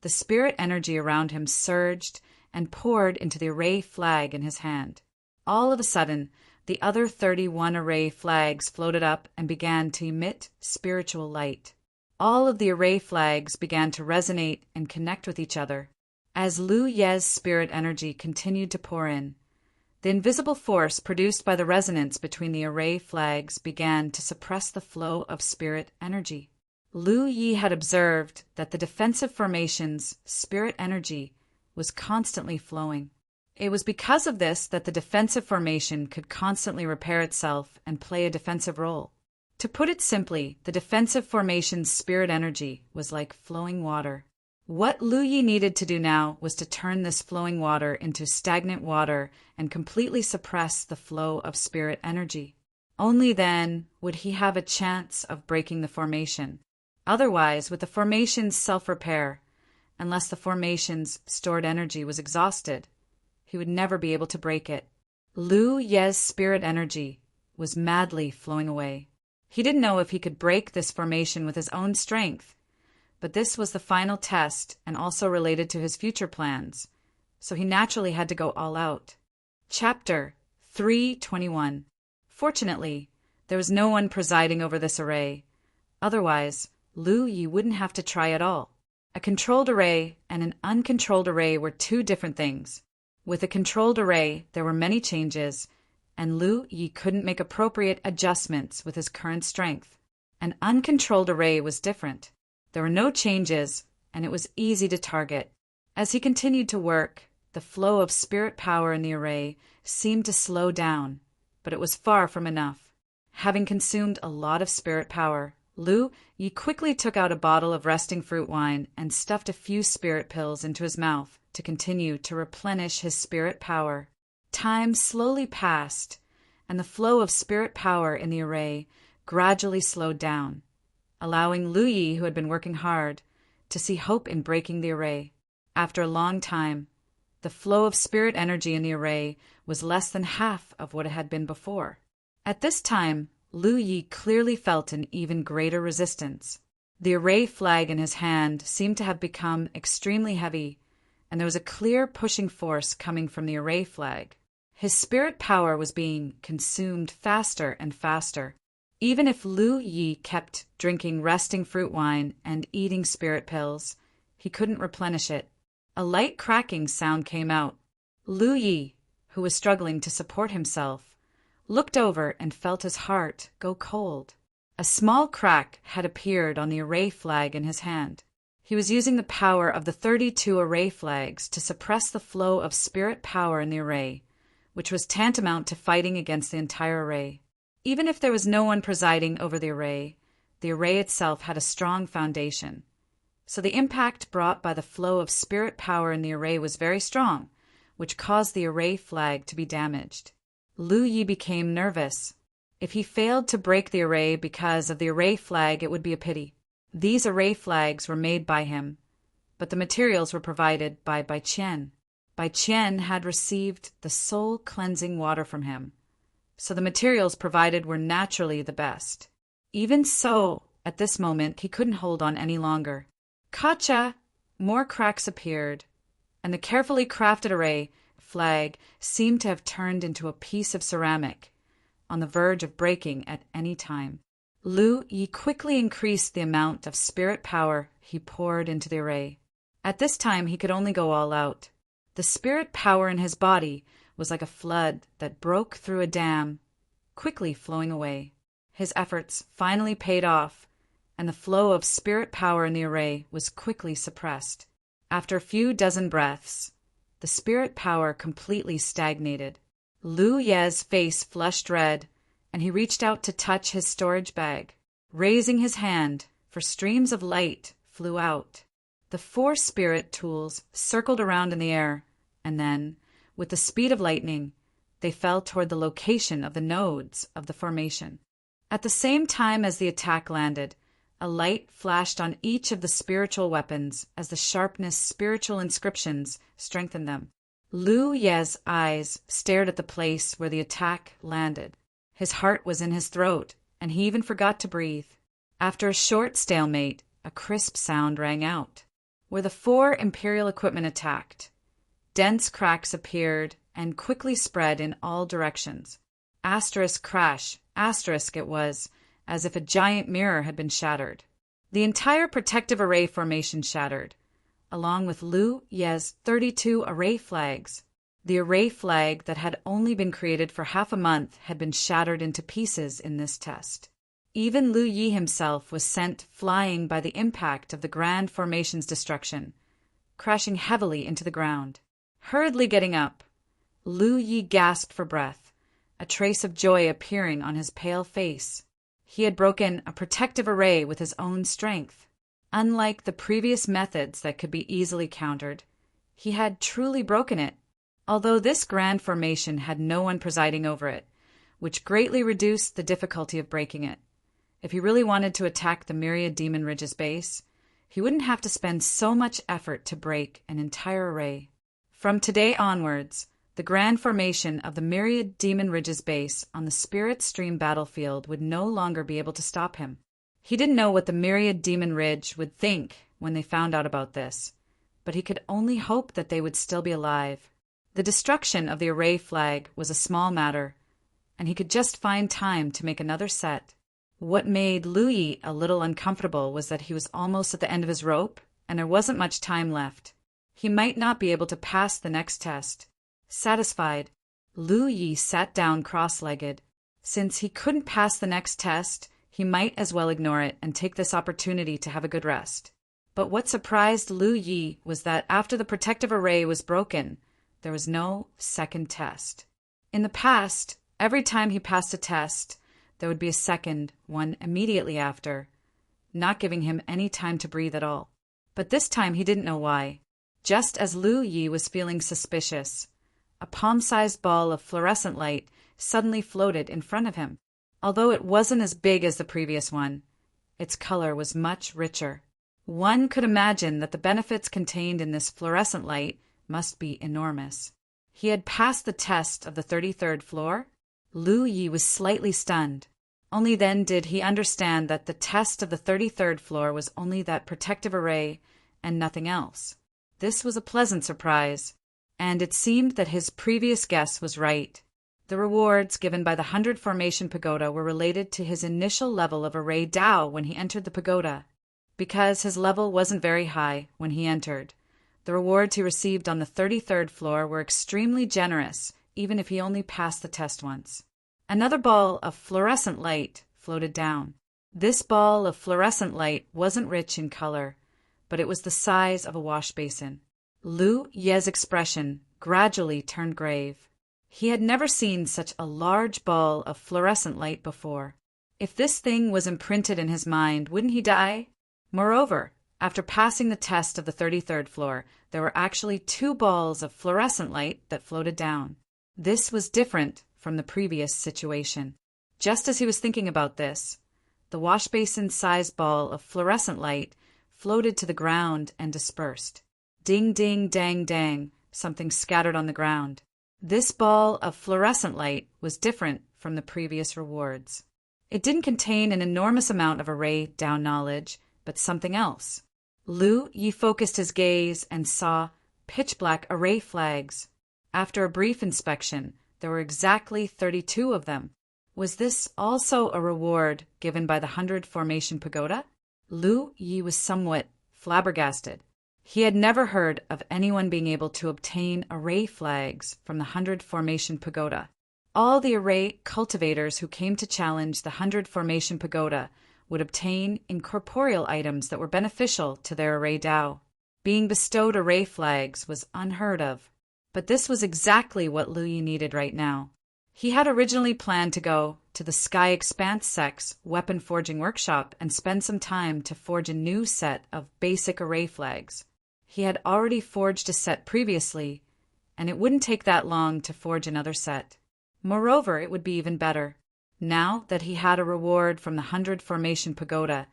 the spirit energy around him surged and poured into the array flag in his hand. All of a sudden, the other 31 array flags floated up and began to emit spiritual light. All of the array flags began to resonate and connect with each other. As Lu Ye's spirit energy continued to pour in, the invisible force produced by the resonance between the array flags began to suppress the flow of spirit energy. Lu Ye had observed that the defensive formation's spirit energy was constantly flowing. It was because of this that the defensive formation could constantly repair itself and play a defensive role. To put it simply, the defensive formation's spirit energy was like flowing water. What Lu Ye needed to do now was to turn this flowing water into stagnant water and completely suppress the flow of spirit energy. Only then would he have a chance of breaking the formation. Otherwise, with the formation's self-repair, unless the formation's stored energy was exhausted, he would never be able to break it. Lu Ye's spirit energy was madly flowing away. He didn't know if he could break this formation with his own strength, but this was the final test and also related to his future plans, so he naturally had to go all out. Chapter 321. Fortunately, there was no one presiding over this array. Otherwise, Lu Yi wouldn't have to try at all. A controlled array and an uncontrolled array were two different things. With a controlled array, there were many changes, and Lu Yi couldn't make appropriate adjustments with his current strength. An uncontrolled array was different. There were no changes, and it was easy to target. As he continued to work, the flow of spirit power in the array seemed to slow down, but it was far from enough. Having consumed a lot of spirit power, Lu Yi quickly took out a bottle of resting fruit wine and stuffed a few spirit pills into his mouth to continue to replenish his spirit power. Time slowly passed, and the flow of spirit power in the array gradually slowed down, allowing Lu Yi, who had been working hard, to see hope in breaking the array. After a long time, the flow of spirit energy in the array was less than half of what it had been before. At this time, Lu Yi clearly felt an even greater resistance. The array flag in his hand seemed to have become extremely heavy, and there was a clear pushing force coming from the array flag. His spirit power was being consumed faster and faster. Even if Lu Yi kept drinking resting fruit wine and eating spirit pills, he couldn't replenish it. A light cracking sound came out. Lu Yi, who was struggling to support himself, looked over and felt his heart go cold. A small crack had appeared on the array flag in his hand. He was using the power of the 32 array flags to suppress the flow of spirit power in the array, which was tantamount to fighting against the entire array. Even if there was no one presiding over the array itself had a strong foundation. So the impact brought by the flow of spirit power in the array was very strong, which caused the array flag to be damaged. Lu Yi became nervous. If he failed to break the array because of the array flag, it would be a pity. These array flags were made by him, but the materials were provided by Bai Qian. Bai Qian had received the soul-cleansing water from him, so the materials provided were naturally the best. Even so, at this moment, he couldn't hold on any longer. Gotcha! More cracks appeared, and the carefully crafted array flag seemed to have turned into a piece of ceramic, on the verge of breaking at any time. Lu Yi quickly increased the amount of spirit power he poured into the array. At this time, he could only go all out. The spirit power in his body was like a flood that broke through a dam, quickly flowing away. His efforts finally paid off, and the flow of spirit power in the array was quickly suppressed. After a few dozen breaths, the spirit power completely stagnated. Lu Ye's face flushed red, and he reached out to touch his storage bag. Raising his hand, for streams of light flew out. The 4 spirit tools circled around in the air, and then, with the speed of lightning, they fell toward the location of the nodes of the formation. At the same time as the attack landed, a light flashed on each of the spiritual weapons as the sharpness spiritual inscriptions strengthened them. Lu Ye's eyes stared at the place where the attack landed. His heart was in his throat, and he even forgot to breathe. After a short stalemate, a crisp sound rang out. Where the 4 Imperial equipment attacked, dense cracks appeared and quickly spread in all directions. Asterisk crash, asterisk it was, as if a giant mirror had been shattered. The entire protective array formation shattered, along with Lu Ye's 32 array flags. The array flag that had only been created for half a month had been shattered into pieces in this test. Even Lu Yi himself was sent flying by the impact of the grand formation's destruction, crashing heavily into the ground. Hurriedly getting up, Lu Yi gasped for breath, a trace of joy appearing on his pale face. He had broken a protective array with his own strength. Unlike the previous methods that could be easily countered, he had truly broken it, although this grand formation had no one presiding over it, which greatly reduced the difficulty of breaking it. If he really wanted to attack the Myriad Demon Ridge's base, he wouldn't have to spend so much effort to break an entire array. From today onwards, The grand formation of the myriad demon ridges base on the spirit stream battlefield would no longer be able to stop him. He didn't know what the myriad demon ridge would think when they found out about this, but he could only hope that they would still be alive. The destruction of the array flag was a small matter, and he could just find time to make another set. What made Louis a little uncomfortable was that he was almost at the end of his rope, and there wasn't much time left. He might not be able to pass the next test. Satisfied, Lu Yi sat down cross-legged. Since he couldn't pass the next test, he might as well ignore it and take this opportunity to have a good rest. But what surprised Lu Yi was that after the protective array was broken, there was no second test. In the past, every time he passed a test, there would be a second one immediately after, not giving him any time to breathe at all. But this time he didn't know why. Just as Lu Yi was feeling suspicious, a palm-sized ball of fluorescent light suddenly floated in front of him. Although it wasn't as big as the previous one, its color was much richer. One could imagine that the benefits contained in this fluorescent light must be enormous. He had passed the test of the 33rd floor. Lu Yi was slightly stunned. Only then did he understand that the test of the 33rd floor was only that protective array and nothing else. This was a pleasant surprise, and it seemed that his previous guess was right. The rewards given by the 100 Formation Pagoda were related to his initial level of array Dao when he entered the pagoda. Because his level wasn't very high when he entered, the rewards he received on the 33rd floor were extremely generous, even if he only passed the test once. Another ball of fluorescent light floated down. This ball of fluorescent light wasn't rich in color, but it was the size of a wash basin. Lu Ye's expression gradually turned grave. He had never seen such a large ball of fluorescent light before. If this thing was imprinted in his mind, wouldn't he die? Moreover, after passing the test of the 33rd floor, there were actually 2 balls of fluorescent light that floated down. This was different from the previous situation. Just as he was thinking about this, the wash basin-sized ball of fluorescent light floated to the ground and dispersed. Ding, ding, dang, dang, something scattered on the ground. This ball of fluorescent light was different from the previous rewards. It didn't contain an enormous amount of array Dao knowledge, but something else. Lu Yi focused his gaze and saw pitch-black array flags. After a brief inspection, there were exactly 32 of them. Was this also a reward given by the 100 Formation Pagoda? Lu Yi was somewhat flabbergasted. He had never heard of anyone being able to obtain array flags from the 100 Formation Pagoda. All the array cultivators who came to challenge the 100 Formation Pagoda would obtain incorporeal items that were beneficial to their array Dao. Being bestowed array flags was unheard of, but this was exactly what Lu Yi needed right now. He had originally planned to go to the Sky Expanse Sect's weapon forging workshop and spend some time to forge a new set of basic array flags. He had already forged a set previously, and it wouldn't take that long to forge another set. Moreover, it would be even better. Now that he had a reward from the 100 Formation Pagoda,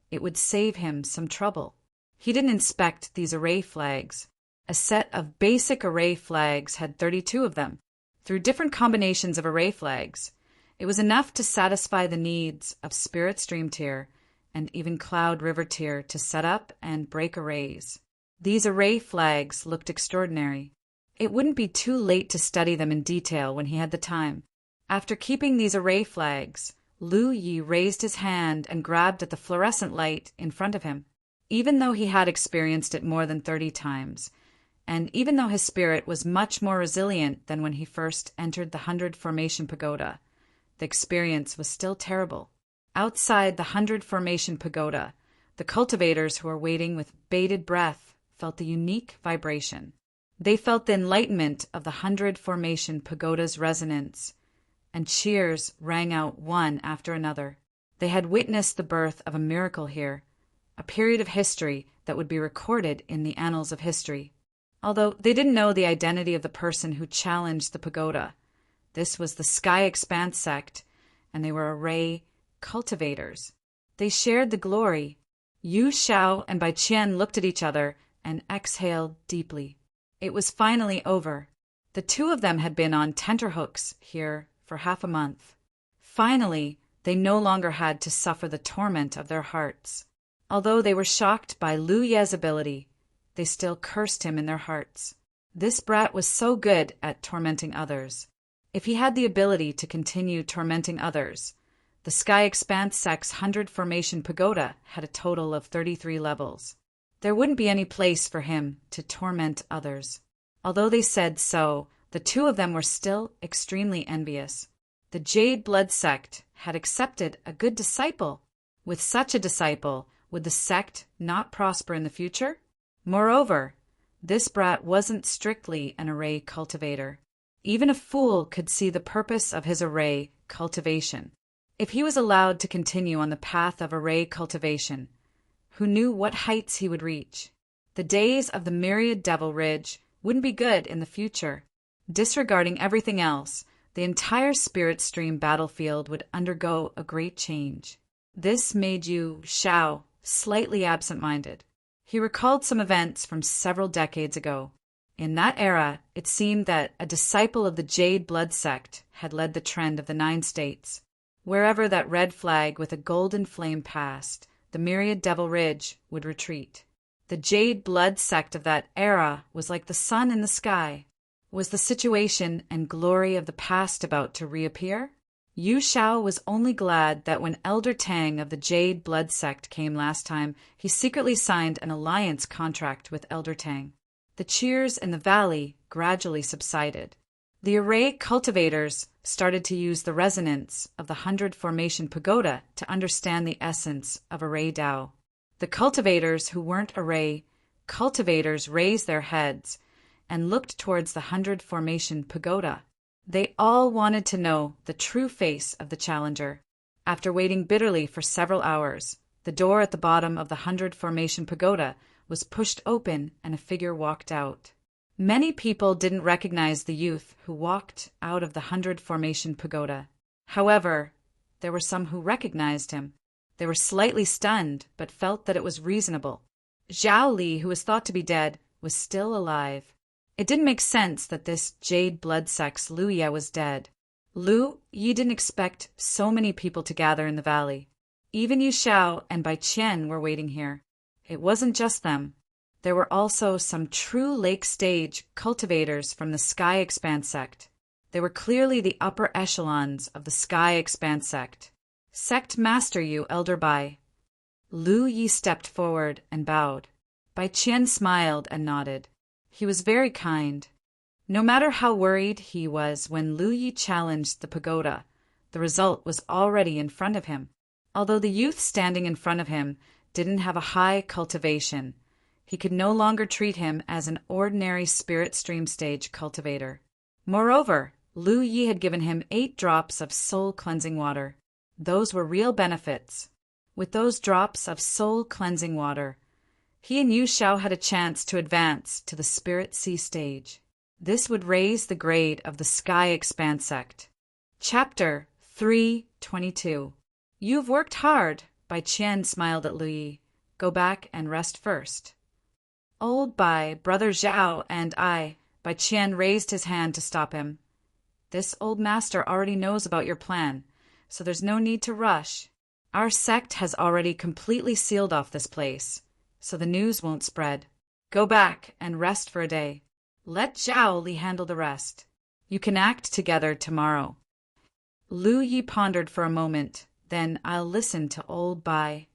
it would save him some trouble. He didn't inspect these array flags. A set of basic array flags had 32 of them. Through different combinations of array flags, it was enough to satisfy the needs of Spirit Stream Tier and even Cloud River Tier to set up and break arrays. These array flags looked extraordinary. It wouldn't be too late to study them in detail when he had the time. After keeping these array flags, Lu Yi raised his hand and grabbed at the fluorescent light in front of him. Even though he had experienced it more than 30 times, and even though his spirit was much more resilient than when he first entered the 100 Formation Pagoda, the experience was still terrible. Outside the 100 Formation Pagoda, the cultivators who were waiting with bated breath felt the unique vibration. They felt the enlightenment of the 100 Formation Pagoda's resonance, and cheers rang out one after another. They had witnessed the birth of a miracle here, a period of history that would be recorded in the annals of history. Although they didn't know the identity of the person who challenged the pagoda, this was the Sky Expanse sect, and they were array cultivators. They shared the glory. Yu Xiao and Bai Qian looked at each other and exhaled deeply. It was finally over. The two of them had been on tenterhooks here for half a month. Finally, they no longer had to suffer the torment of their hearts. Although they were shocked by Lu Ye's ability, they still cursed him in their hearts. This brat was so good at tormenting others. If he had the ability to continue tormenting others, the Sky Expanse Sect's 100 Formation Pagoda had a total of 33 levels. There wouldn't be any place for him to torment others. Although they said so, the two of them were still extremely envious. The Jade Blood Sect had accepted a good disciple. With such a disciple, would the sect not prosper in the future? Moreover, this brat wasn't strictly an array cultivator. Even a fool could see the purpose of his array cultivation. If he was allowed to continue on the path of array cultivation, who knew what heights he would reach? The days of the myriad Devil Ridge wouldn't be good in the future. Disregarding everything else, the entire spirit stream battlefield would undergo a great change. This made Yu Shao slightly absent-minded. He recalled some events from several decades ago. In that era, it seemed that a disciple of the Jade Blood Sect had led the trend of the 9 states. Wherever that red flag with a golden flame passed, the myriad Devil Ridge would retreat. The Jade Blood Sect of that era was like the sun in the sky. Was the situation and glory of the past about to reappear? Yu Shao was only glad that when Elder Tang of the Jade Blood Sect came last time, he secretly signed an alliance contract with Elder Tang. The cheers in the valley gradually subsided. The array cultivators started to use the resonance of the 100 Formation Pagoda to understand the essence of array Dao. The cultivators who weren't array cultivators raised their heads and looked towards the 100 Formation Pagoda. They all wanted to know the true face of the challenger. After waiting bitterly for several hours, the door at the bottom of the 100 Formation Pagoda was pushed open and a figure walked out. Many people didn't recognize the youth who walked out of the 100 Formation Pagoda. However, there were some who recognized him. They were slightly stunned, but felt that it was reasonable. Zhao Li, who was thought to be dead, was still alive. It didn't make sense that this Jade Blood Sect's Lu Ye was dead. Lu Yi didn't expect so many people to gather in the valley. Even Yu Shao and Bai Qian were waiting here. It wasn't just them. There were also some true lake stage cultivators from the Sky Expanse Sect. They were clearly the upper echelons of the Sky Expanse Sect. Sect Master Yu, Elder Bai. Lu Yi stepped forward and bowed. Bai Qian smiled and nodded. He was very kind. No matter how worried he was when Lu Yi challenged the pagoda, the result was already in front of him. Although the youth standing in front of him didn't have a high cultivation, he could no longer treat him as an ordinary spirit stream stage cultivator. Moreover, Lu Yi had given him 8 drops of soul-cleansing water. Those were real benefits. With those drops of soul-cleansing water, he and Yu Shao had a chance to advance to the Spirit Sea stage. This would raise the grade of the Sky Expanse Sect. Chapter 3:22. You've worked hard, Bai Qian smiled at Lu Yi. Go back and rest first. Old Bai, Brother Zhao, and I. Bai Qian raised his hand to stop him. This old master already knows about your plan, so there's no need to rush. Our sect has already completely sealed off this place, so the news won't spread. Go back and rest for a day. Let Zhao Li handle the rest. You can act together tomorrow. Lu Yi pondered for a moment, then I'll listen to old Bai.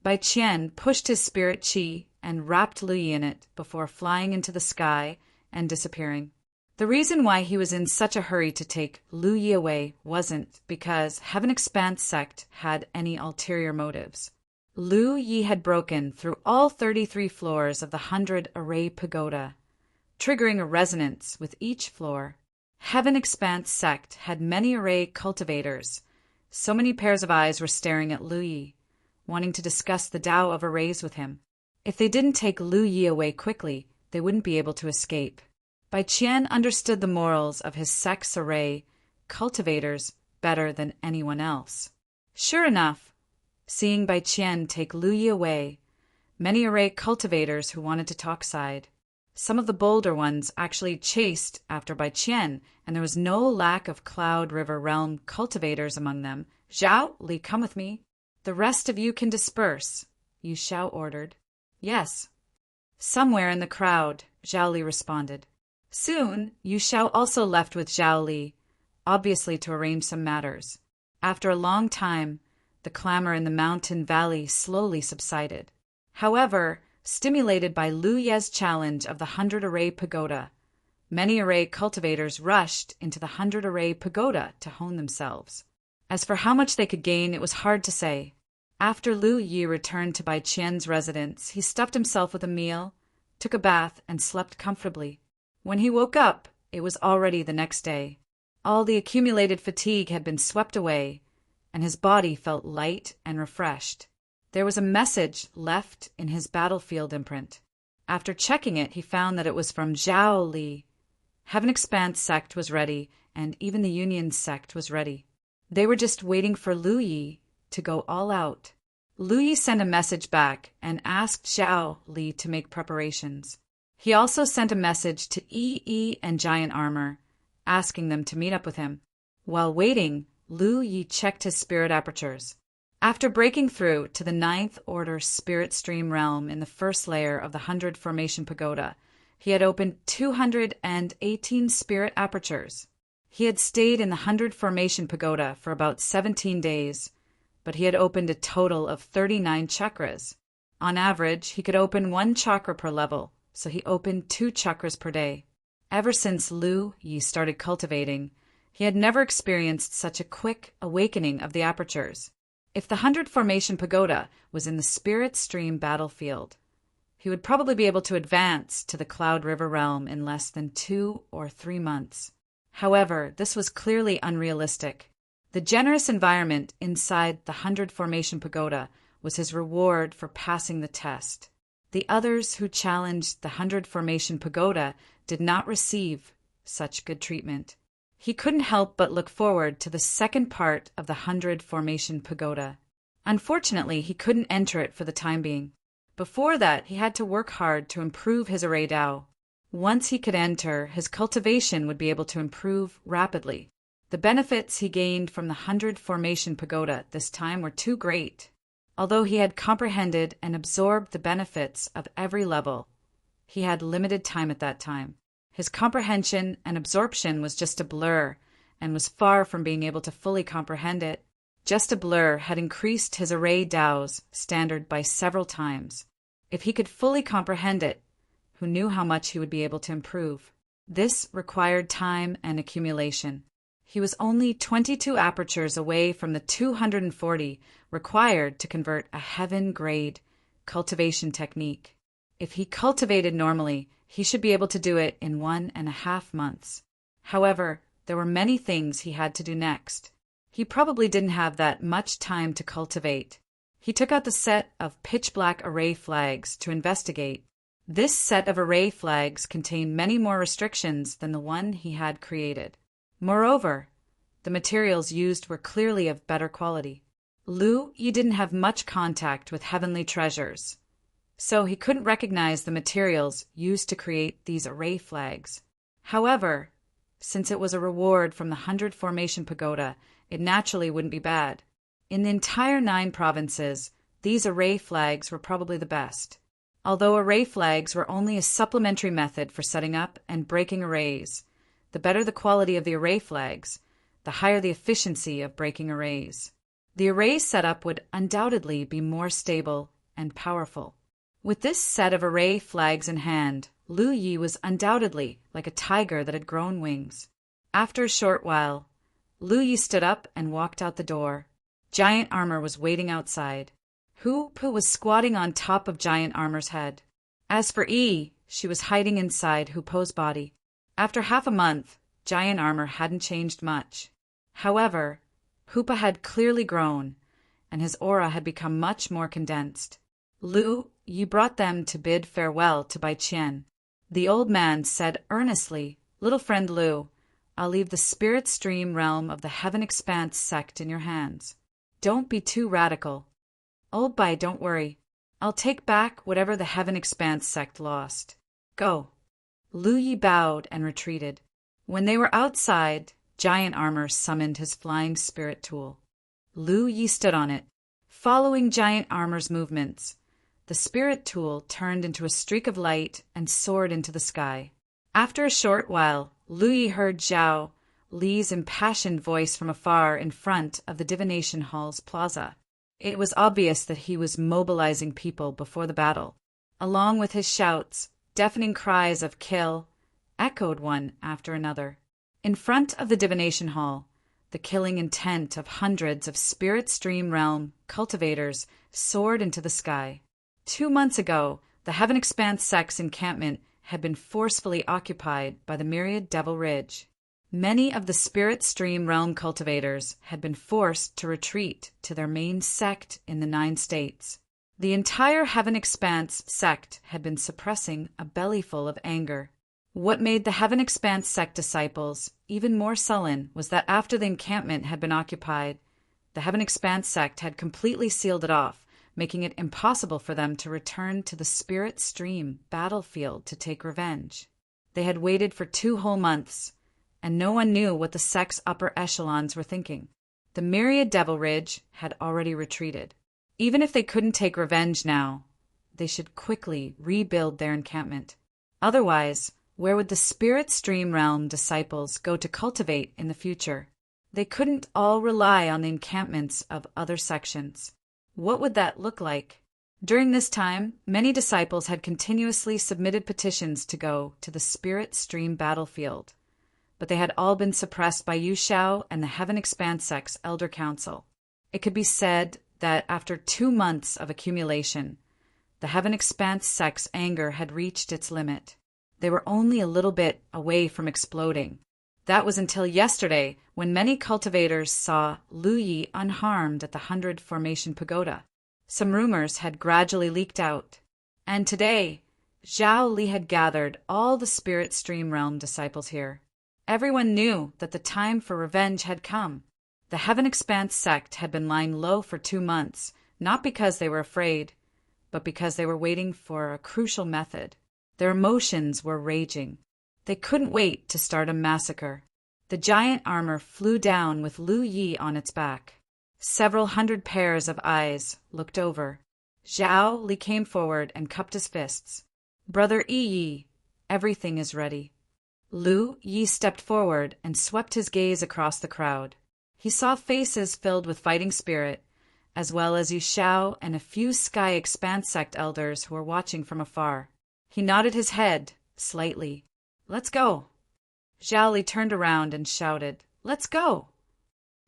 Bai Qian pushed his spirit chi and wrapped Lu Yi in it before flying into the sky and disappearing. The reason why he was in such a hurry to take Lu Yi away wasn't because Heaven Expanse Sect had any ulterior motives. Lu Yi had broken through all 33 floors of the 100 Array Pagoda, triggering a resonance with each floor. Heaven Expanse Sect had many array cultivators. So many pairs of eyes were staring at Lu Yi, wanting to discuss the Tao of arrays with him. If they didn't take Lu Yi away quickly, they wouldn't be able to escape. Bai Qian understood the morals of his sect's array cultivators better than anyone else. Sure enough, seeing Bai Qian take Lu Yi away, many array cultivators who wanted to talk sighed. Some of the bolder ones actually chased after Bai Qian, and there was no lack of Cloud River Realm cultivators among them. Zhao Li, come with me. The rest of you can disperse, Yu Xiao ordered. Yes. Somewhere in the crowd, Zhao Li responded. Soon, Yu Xiao also left with Zhao Li, obviously to arrange some matters. After a long time, the clamor in the mountain valley slowly subsided. However, stimulated by Lu Ye's challenge of the 100-array pagoda, many array cultivators rushed into the 100-array pagoda to hone themselves. As for how much they could gain, it was hard to say. After Lu Yi returned to Bai Qian's residence, he stuffed himself with a meal, took a bath, and slept comfortably. When he woke up, it was already the next day. All the accumulated fatigue had been swept away, and his body felt light and refreshed. There was a message left in his battlefield imprint. After checking it, he found that it was from Zhao Li. Heaven Expanse sect was ready, and even the Union sect was ready. They were just waiting for Lu Yi to go all out. Lu Yi sent a message back and asked Zhao Li to make preparations. He also sent a message to Yi and Giant Armor, asking them to meet up with him. While waiting, Lu Yi checked his spirit apertures. After breaking through to the 9th Order Spirit Stream realm in the first layer of the 100 Formation Pagoda, he had opened 218 spirit apertures. He had stayed in the 100 Formation Pagoda for about 17 days, but he had opened a total of 39 chakras. On average, he could open 1 chakra per level, so he opened 2 chakras per day. Ever since Lu Yi started cultivating, he had never experienced such a quick awakening of the apertures. If the 100 Formation Pagoda was in the Spirit Stream battlefield, he would probably be able to advance to the Cloud River realm in less than 2 or 3 months. However, this was clearly unrealistic. The generous environment inside the 100 Formation Pagoda was his reward for passing the test. The others who challenged the 100 Formation Pagoda did not receive such good treatment. He couldn't help but look forward to the second part of the 100 Formation Pagoda. Unfortunately, he couldn't enter it for the time being. Before that, he had to work hard to improve his array Dao. Once he could enter, his cultivation would be able to improve rapidly. The benefits he gained from the 100 Formation Pagoda this time were too great. Although he had comprehended and absorbed the benefits of every level, he had limited time at that time. His comprehension and absorption was just a blur, and was far from being able to fully comprehend it. Just a blur had increased his array Dao's standard by several times. If he could fully comprehend it, who knew how much he would be able to improve? This required time and accumulation. He was only 22 apertures away from the 240 required to convert a heaven-grade cultivation technique. If he cultivated normally, he should be able to do it in 1.5 months. However, there were many things he had to do next. He probably didn't have that much time to cultivate. He took out the set of pitch-black array flags to investigate. This set of array flags contained many more restrictions than the one he had created. Moreover, the materials used were clearly of better quality. Lu Yi didn't have much contact with heavenly treasures, so he couldn't recognize the materials used to create these array flags. However, since it was a reward from the 100 Formation Pagoda, it naturally wouldn't be bad. In the entire 9 provinces, these array flags were probably the best. Although array flags were only a supplementary method for setting up and breaking arrays, the better the quality of the array flags, the higher the efficiency of breaking arrays. The array setup would undoubtedly be more stable and powerful. With this set of array flags in hand, Lu Yi was undoubtedly like a tiger that had grown wings. After a short while, Lu Yi stood up and walked out the door. Giant Armor was waiting outside. Pu was squatting on top of Giant Armor's head. As for Yi, she was hiding inside Hupo's body. After half a month, Giant Armor hadn't changed much. However, Hupa had clearly grown, and his aura had become much more condensed. Lu Yi brought them to bid farewell to Bai Qian. The old man said earnestly, "Little friend Lu, I'll leave the Spirit Stream realm of the Heaven Expanse sect in your hands. Don't be too radical. Old Bai, don't worry. I'll take back whatever the Heaven Expanse sect lost. Go." Lu Yi bowed and retreated. When they were outside, Giant Armor summoned his flying spirit tool. Lu Yi stood on it, following Giant Armor's movements. The spirit tool turned into a streak of light and soared into the sky. After a short while, Lu Yi heard Zhao Li's impassioned voice from afar in front of the divination hall's plaza. It was obvious that he was mobilizing people before the battle. Along with his shouts, deafening cries of "kill" echoed one after another. In front of the divination hall, the killing intent of hundreds of Spirit Stream Realm cultivators soared into the sky. 2 months ago, the Heaven Expanse sect's encampment had been forcefully occupied by the myriad Devil Ridge. Many of the Spirit Stream Realm cultivators had been forced to retreat to their main sect in the 9 states. The entire Heaven Expanse sect had been suppressing a bellyful of anger. What made the Heaven Expanse sect disciples even more sullen was that after the encampment had been occupied, the Heaven Expanse sect had completely sealed it off, making it impossible for them to return to the Spirit Stream battlefield to take revenge. They had waited for 2 whole months, and no one knew what the sect's upper echelons were thinking. The myriad Devil Ridge had already retreated. Even if they couldn't take revenge now, they should quickly rebuild their encampment. Otherwise, where would the Spirit Stream Realm disciples go to cultivate in the future? They couldn't all rely on the encampments of other sections. What would that look like? During this time, many disciples had continuously submitted petitions to go to the Spirit Stream battlefield, but they had all been suppressed by Yu Xiao and the Heaven Expanse sect's Elder Council. It could be said that after 2 months of accumulation, the Heaven Expanse sect's anger had reached its limit. They were only a little bit away from exploding. That was until yesterday, when many cultivators saw Lu Yi unharmed at the 100 Formation Pagoda. Some rumors had gradually leaked out. And today, Zhao Li had gathered all the Spirit Stream Realm disciples here. Everyone knew that the time for revenge had come. The Heaven Expanse sect had been lying low for 2 months, not because they were afraid, but because they were waiting for a crucial method. Their emotions were raging. They couldn't wait to start a massacre. The giant armor flew down with Lu Yi on its back. Several hundred pairs of eyes looked over. Zhao Li came forward and cupped his fists. "Brother Yi, everything is ready." Lu Yi stepped forward and swept his gaze across the crowd. He saw faces filled with fighting spirit, as well as Yu Xiao and a few Sky Expanse sect elders who were watching from afar. He nodded his head slightly. "Let's go." Zhao Li turned around and shouted, "Let's go!"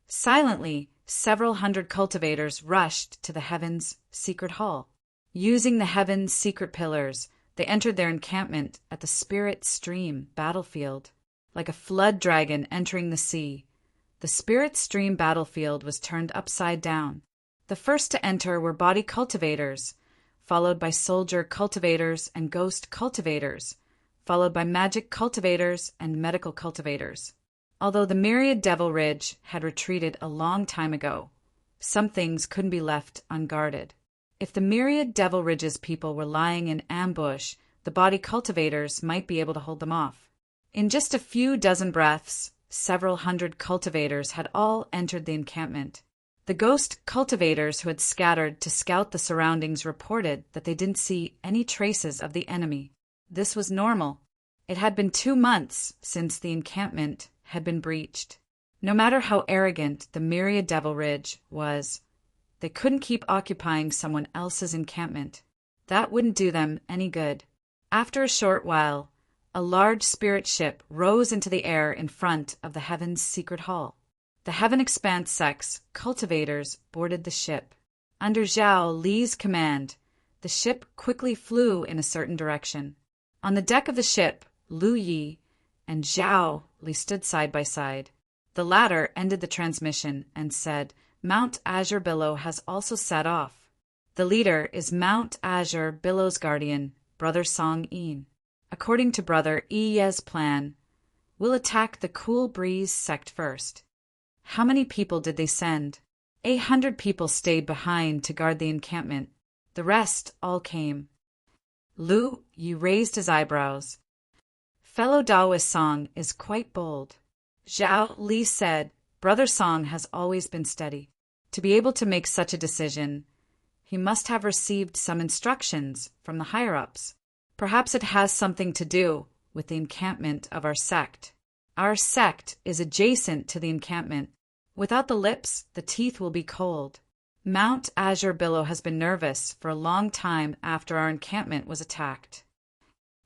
Silently, several hundred cultivators rushed to the Heaven's secret hall. Using the Heaven's secret pillars, they entered their encampment at the Spirit Stream battlefield. Like a flood dragon entering the sea, the Spirit Stream battlefield was turned upside down. The first to enter were body cultivators, followed by soldier cultivators and ghost cultivators, followed by magic cultivators and medical cultivators. Although the myriad Devil Ridge had retreated a long time ago, some things couldn't be left unguarded. If the myriad Devil Ridge's people were lying in ambush, the body cultivators might be able to hold them off. In just a few dozen breaths, several hundred cultivators had all entered the encampment. The ghost cultivators who had scattered to scout the surroundings reported that they didn't see any traces of the enemy. This was normal. It had been 2 months since the encampment had been breached. No matter how arrogant the myriad Devil Ridge was, they couldn't keep occupying someone else's encampment. That wouldn't do them any good. After a short while, a large spirit ship rose into the air in front of the Heaven's secret hall. The Heaven Expanse sect's cultivators boarded the ship. Under Zhao Li's command, the ship quickly flew in a certain direction. On the deck of the ship, Lu Yi and Zhao Li stood side by side. The latter ended the transmission and said, "Mount Azure Billow has also set off. The leader is Mount Azure Billow's guardian, Brother Song Yin. According to Brother Yi's plan, we'll attack the Cool Breeze sect first." How many people did they send? 800 people stayed behind to guard the encampment. The rest all came. Lu Yi raised his eyebrows. fellow Taoist Song is quite bold. Zhao Li said, Brother Song has always been steady. To be able to make such a decision, he must have received some instructions from the higher-ups. Perhaps it has something to do with the encampment of our sect. Our sect is adjacent to the encampment. Without the lips, the teeth will be cold. Mount Azure Billow has been nervous for a long time after our encampment was attacked.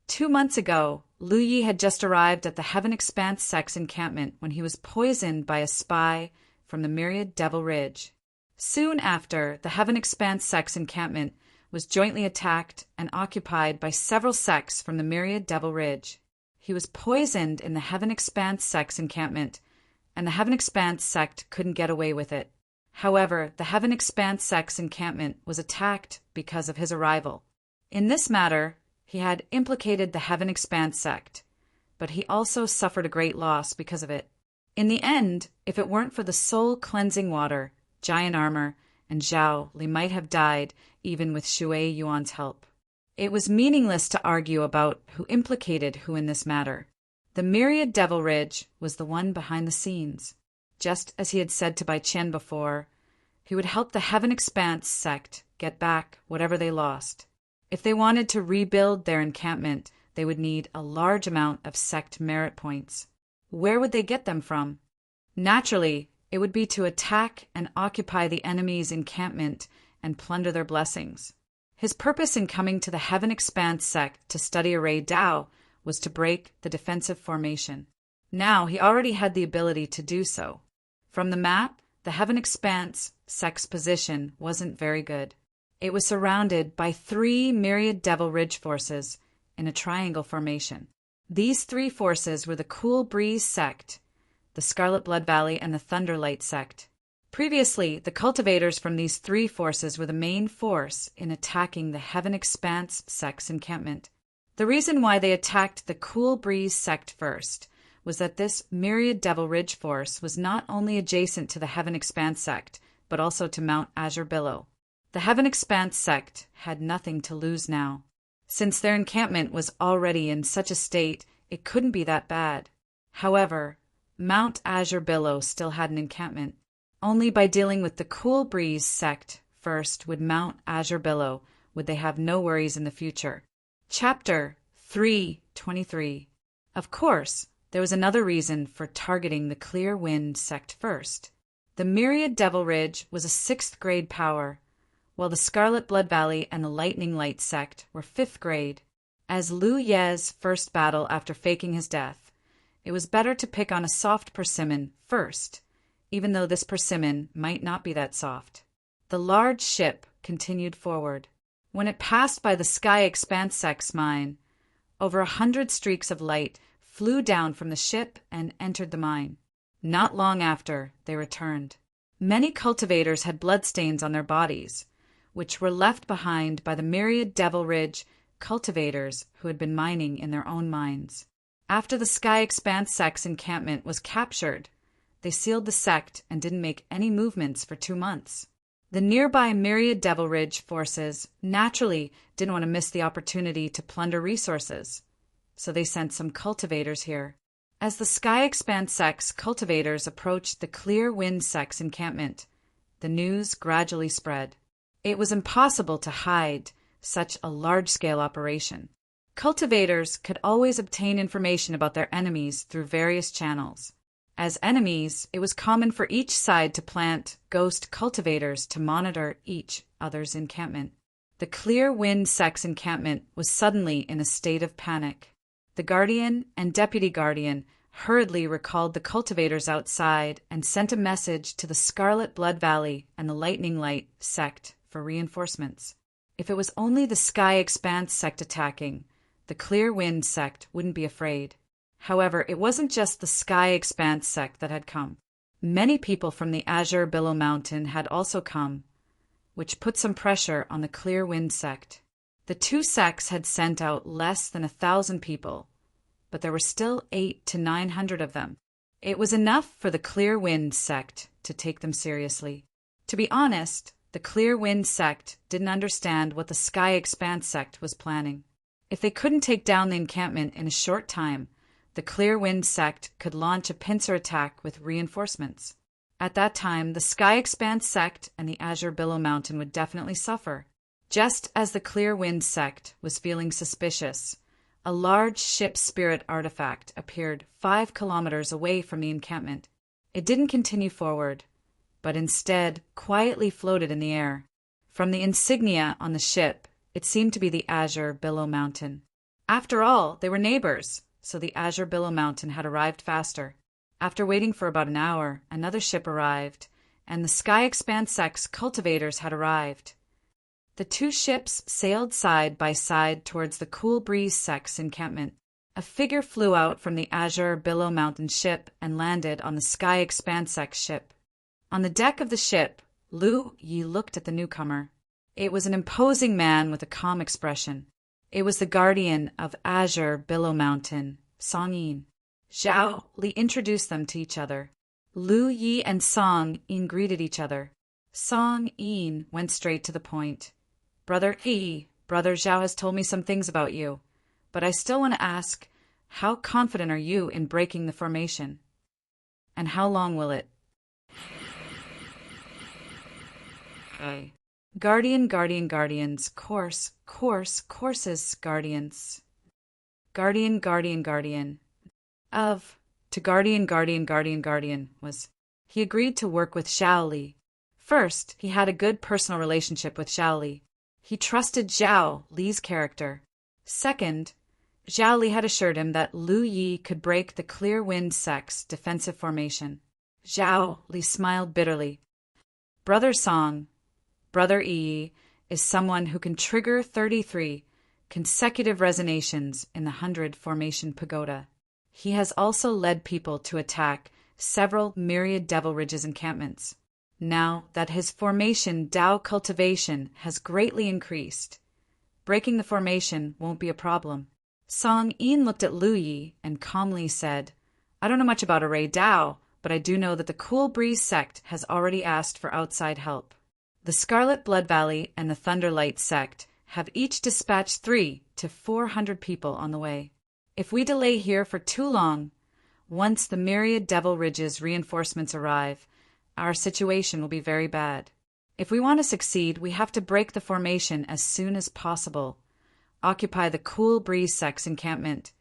2 months ago, Lu Yi had just arrived at the Heaven Expanse sect's encampment when he was poisoned by a spy from the Myriad Devil Ridge. Soon after, the Heaven Expanse sect's encampment was jointly attacked and occupied by several sects from the Myriad Devil Ridge. He was poisoned in the Heaven Expanse sect's encampment, and the Heaven Expanse sect couldn't get away with it. However, the Heaven Expanse sect's encampment was attacked because of his arrival. In this matter, he had implicated the Heaven Expanse sect, but he also suffered a great loss because of it. In the end, if it weren't for the soul-cleansing water, giant armor, and Zhao Li might have died even with Shui Yuan's help. It was meaningless to argue about who implicated who in this matter. The Myriad Devil Ridge was the one behind the scenes. Just as he had said to Bai Qian before, he would help the Heaven Expanse sect get back whatever they lost. If they wanted to rebuild their encampment, they would need a large amount of sect merit points. Where would they get them from? Naturally, it would be to attack and occupy the enemy's encampment and plunder their blessings. His purpose in coming to the Heaven Expanse sect to study Array Tao was to break the defensive formation. Now he already had the ability to do so. From the map, the Heaven Expanse sect's position wasn't very good. It was surrounded by 3 Myriad Devil Ridge forces in a triangle formation. These 3 forces were the Cool Breeze sect, the Scarlet Blood Valley, and the Thunderlight sect. Previously, the cultivators from these 3 forces were the main force in attacking the Heaven Expanse sect's encampment. The reason why they attacked the Cool Breeze sect first was that this Myriad Devil Ridge force was not only adjacent to the Heaven Expanse sect, but also to Mount Azure Billow. The Heaven Expanse sect had nothing to lose now. Since their encampment was already in such a state, it couldn't be that bad. However, Mount Azure Billow still had an encampment. Only by dealing with the Cool Breeze sect first would Mount Azure Billow would they have no worries in the future. Chapter 3:23. Of course, there was another reason for targeting the Clear Wind sect first. The Myriad Devil Ridge was a 6th grade power, while the Scarlet Blood Valley and the Lightning Light sect were 5th grade. As Lu Ye's first battle after faking his death, it was better to pick on a soft persimmon first, even though this persimmon might not be that soft. The large ship continued forward. When it passed by the Sky Expanse sect's mine, over 100 streaks of light flew down from the ship and entered the mine. Not long after, they returned. Many cultivators had bloodstains on their bodies, which were left behind by the Myriad Devil Ridge cultivators who had been mining in their own mines. After the Sky Expanse sect's encampment was captured, they sealed the sect and didn't make any movements for 2 months. The nearby Myriad Devil Ridge forces naturally didn't want to miss the opportunity to plunder resources, so they sent some cultivators here. As the Sky Expanse sect's cultivators approached the Clear Wind sect's encampment, the news gradually spread. It was impossible to hide such a large-scale operation. Cultivators could always obtain information about their enemies through various channels. As enemies, it was common for each side to plant ghost cultivators to monitor each other's encampment. The Clear Wind sect's encampment was suddenly in a state of panic. The Guardian and Deputy Guardian hurriedly recalled the cultivators outside and sent a message to the Scarlet Blood Valley and the Lightning Light sect for reinforcements. If it was only the Sky Expanse sect attacking, the Clear Wind sect wouldn't be afraid. However, it wasn't just the Sky Expanse sect that had come. Many people from the Azure Billow Mountain had also come, which put some pressure on the Clear Wind sect. The 2 sects had sent out less than 1,000 people, but there were still 800 to 900 of them. It was enough for the Clear Wind sect to take them seriously. To be honest, the Clear Wind sect didn't understand what the Sky Expanse sect was planning. If they couldn't take down the encampment in a short time, the Clear Wind sect could launch a pincer attack with reinforcements. At that time, the Sky Expanse sect and the Azure Billow Mountain would definitely suffer. Just as the Clear Wind sect was feeling suspicious, a large ship spirit artifact appeared 5 kilometers away from the encampment. It didn't continue forward, but instead quietly floated in the air. From the insignia on the ship, it seemed to be the Azure Billow Mountain. After all, they were neighbors, so the Azure Billow Mountain had arrived faster. After waiting for about an hour, another ship arrived, and the Sky Expanse sect's cultivators had arrived. The 2 ships sailed side by side towards the Cool Breeze sect's encampment. A figure flew out from the Azure Billow Mountain ship and landed on the Sky Expanse sect's ship. On the deck of the ship, Lu Yi looked at the newcomer. It was an imposing man with a calm expression. It was the guardian of Azure Billow Mountain, Song Yin. Zhao Li introduced them to each other. Lu Yi and Song Yin greeted each other. Song Yin went straight to the point. Brother Yi, Brother Zhao has told me some things about you, but I still want to ask, how confident are you in breaking the formation? And how long will it? Guardians, courses, guardians. Guardian. To guardian was. He agreed to work with Zhao Li. First, he had a good personal relationship with Zhao Li. He trusted Zhao Li's character. Second, Zhao Li had assured him that Lu Yi could break the Clear Wind sect's defensive formation. Zhao Li smiled bitterly. Brother Yi is someone who can trigger 33 consecutive resonations in the 100 formation pagoda. He has also led people to attack several myriad Devil Ridge's encampments. Now that his formation Dao cultivation has greatly increased, breaking the formation won't be a problem. Song Yin looked at Lu Yi and calmly said, I don't know much about Array Dao, but I do know that the Cool Breeze sect has already asked for outside help. The Scarlet Blood Valley and the Thunderlight sect have each dispatched 300 to 400 people on the way. If we delay here for too long, once the myriad Devil Ridge's reinforcements arrive, our situation will be very bad. If we want to succeed, we have to break the formation as soon as possible, occupy the Cool Breeze sect's encampment,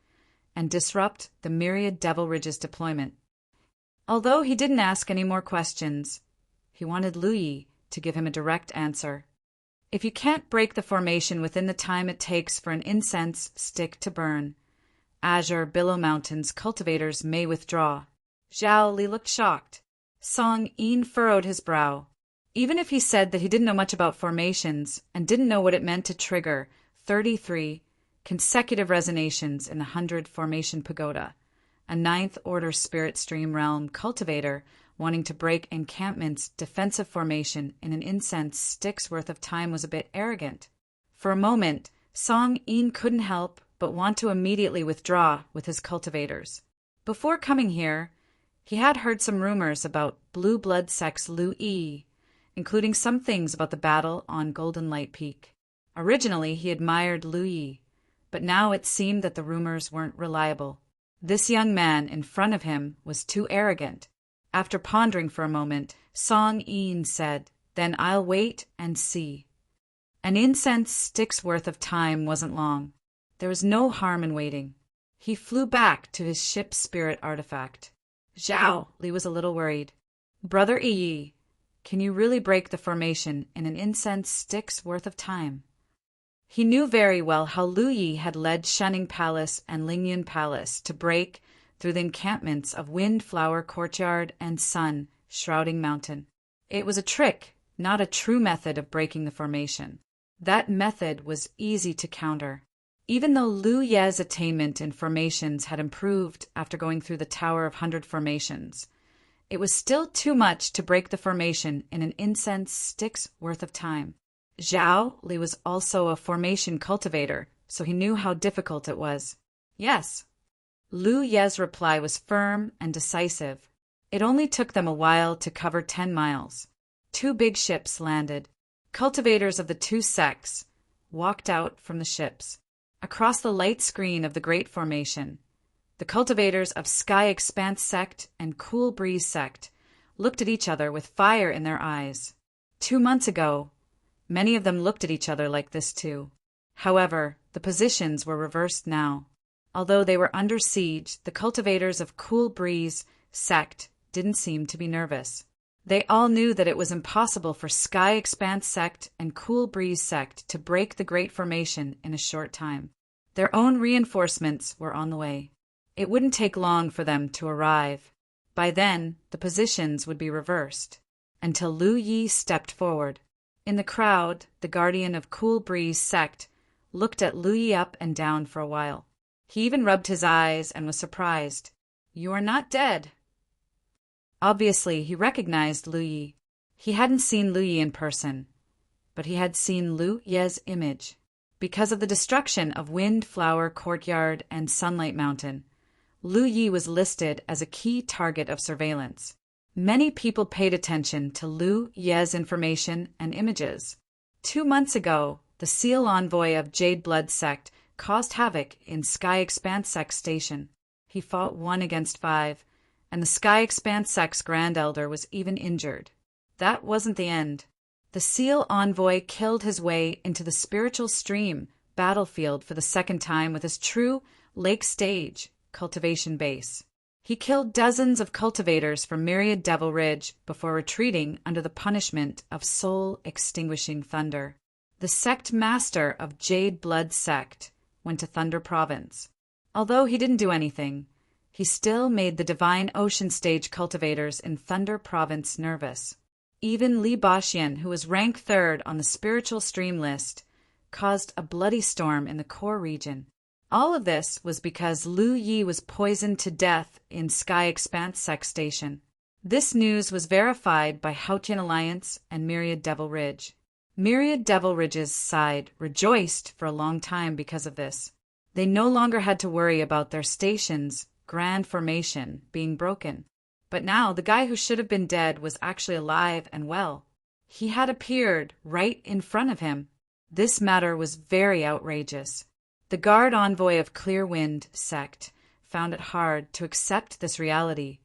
and disrupt the myriad Devil Ridge's deployment. Although he didn't ask any more questions, he wanted Lu Yi to give him a direct answer. If you can't break the formation within the time it takes for an incense stick to burn, Azure Billow Mountain's cultivators may withdraw. Zhao Li looked shocked. Song Yin furrowed his brow. Even if he said that he didn't know much about formations and didn't know what it meant to trigger 33 consecutive resonations in the 100 formation pagoda, a 9th order spirit stream realm cultivator wanting to break encampment's defensive formation in an incense stick's worth of time was a bit arrogant. For a moment, Song Yin couldn't help but want to immediately withdraw with his cultivators. Before coming here, he had heard some rumors about Blue Blood sect's Lu Yi, including some things about the battle on Golden Light Peak. Originally, he admired Lu Yi, but now it seemed that the rumors weren't reliable. This young man in front of him was too arrogant. After pondering for a moment, Song Yin said, Then I'll wait and see. An incense stick's worth of time wasn't long. There was no harm in waiting. He flew back to his ship's spirit artifact. Zhao Li was a little worried. Brother Yi, can you really break the formation in an incense stick's worth of time? He knew very well how Lu Yi had led Shunning Palace and Lingyun Palace to break through the encampments of Windflower Courtyard and Sun Shrouding Mountain. It was a trick, not a true method of breaking the formation. That method was easy to counter. Even though Lu Ye's attainment in formations had improved after going through the Tower of 100 Formations, it was still too much to break the formation in an incense stick's worth of time. Zhao Li was also a formation cultivator, so he knew how difficult it was. Yes. Lu Ye's reply was firm and decisive. It only took them a while to cover 10 miles. 2 big ships landed. Cultivators of the 2 sects walked out from the ships. Across the light screen of the Great Formation, The cultivators of Sky Expanse Sect and Cool Breeze Sect looked at each other with fire in their eyes. 2 months ago, many of them looked at each other like this too. However, the positions were reversed now. Although they were under siege, the cultivators of Cool Breeze Sect didn't seem to be nervous. They all knew that it was impossible for Sky Expanse Sect and Cool Breeze Sect to break the Great Formation in a short time. Their own reinforcements were on the way. It wouldn't take long for them to arrive. By then, the positions would be reversed, until Lu Yi stepped forward. In the crowd, the guardian of Cool Breeze Sect looked at Lu Yi up and down for a while. He even rubbed his eyes and was surprised. "You are not dead." Obviously, he recognized Lu Yi. He hadn't seen Lu Yi in person, but he had seen Lu Ye's image. Because of the destruction of Wind Flower Courtyard and Sunlight Mountain, Lu Yi was listed as a key target of surveillance. Many people paid attention to Lu Ye's information and images. 2 months ago, the Seal Envoy of Jade Blood Sect caused havoc in Sky Expanse Sect Station. He fought 1 against 5, and the Sky Expanse Sect's Grand Elder was even injured. That wasn't the end. The Seal Envoy killed his way into the Spiritual Stream battlefield for the 2nd time with his true Lake Stage cultivation base. He killed dozens of cultivators from Myriad Devil Ridge before retreating under the punishment of soul-extinguishing thunder. The sect master of Jade Blood Sect went to Thunder Province. Although he didn't do anything, he still made the Divine Ocean Stage cultivators in Thunder Province nervous. Even Li Baxian, who was rank 3rd on the Spiritual Stream list, caused a bloody storm in the core region. All of this was because Lu Yi was poisoned to death in Sky Expanse Sect Station. This news was verified by Hautian Alliance and Myriad Devil Ridge. Myriad Devil Ridge's side rejoiced for a long time because of this. They no longer had to worry about their station's Grand Formation being broken. But now the guy who should have been dead was actually alive and well. He had appeared right in front of him. This matter was very outrageous. The Guard Envoy of Clearwind Sect found it hard to accept this reality,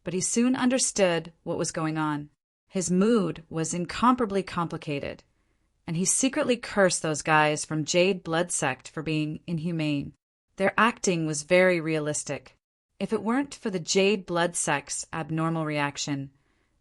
but he soon understood what was going on. His mood was incomparably complicated, and he secretly cursed those guys from Jade Blood Sect for being inhumane. Their acting was very realistic. If it weren't for the Jade Blood Sect's abnormal reaction,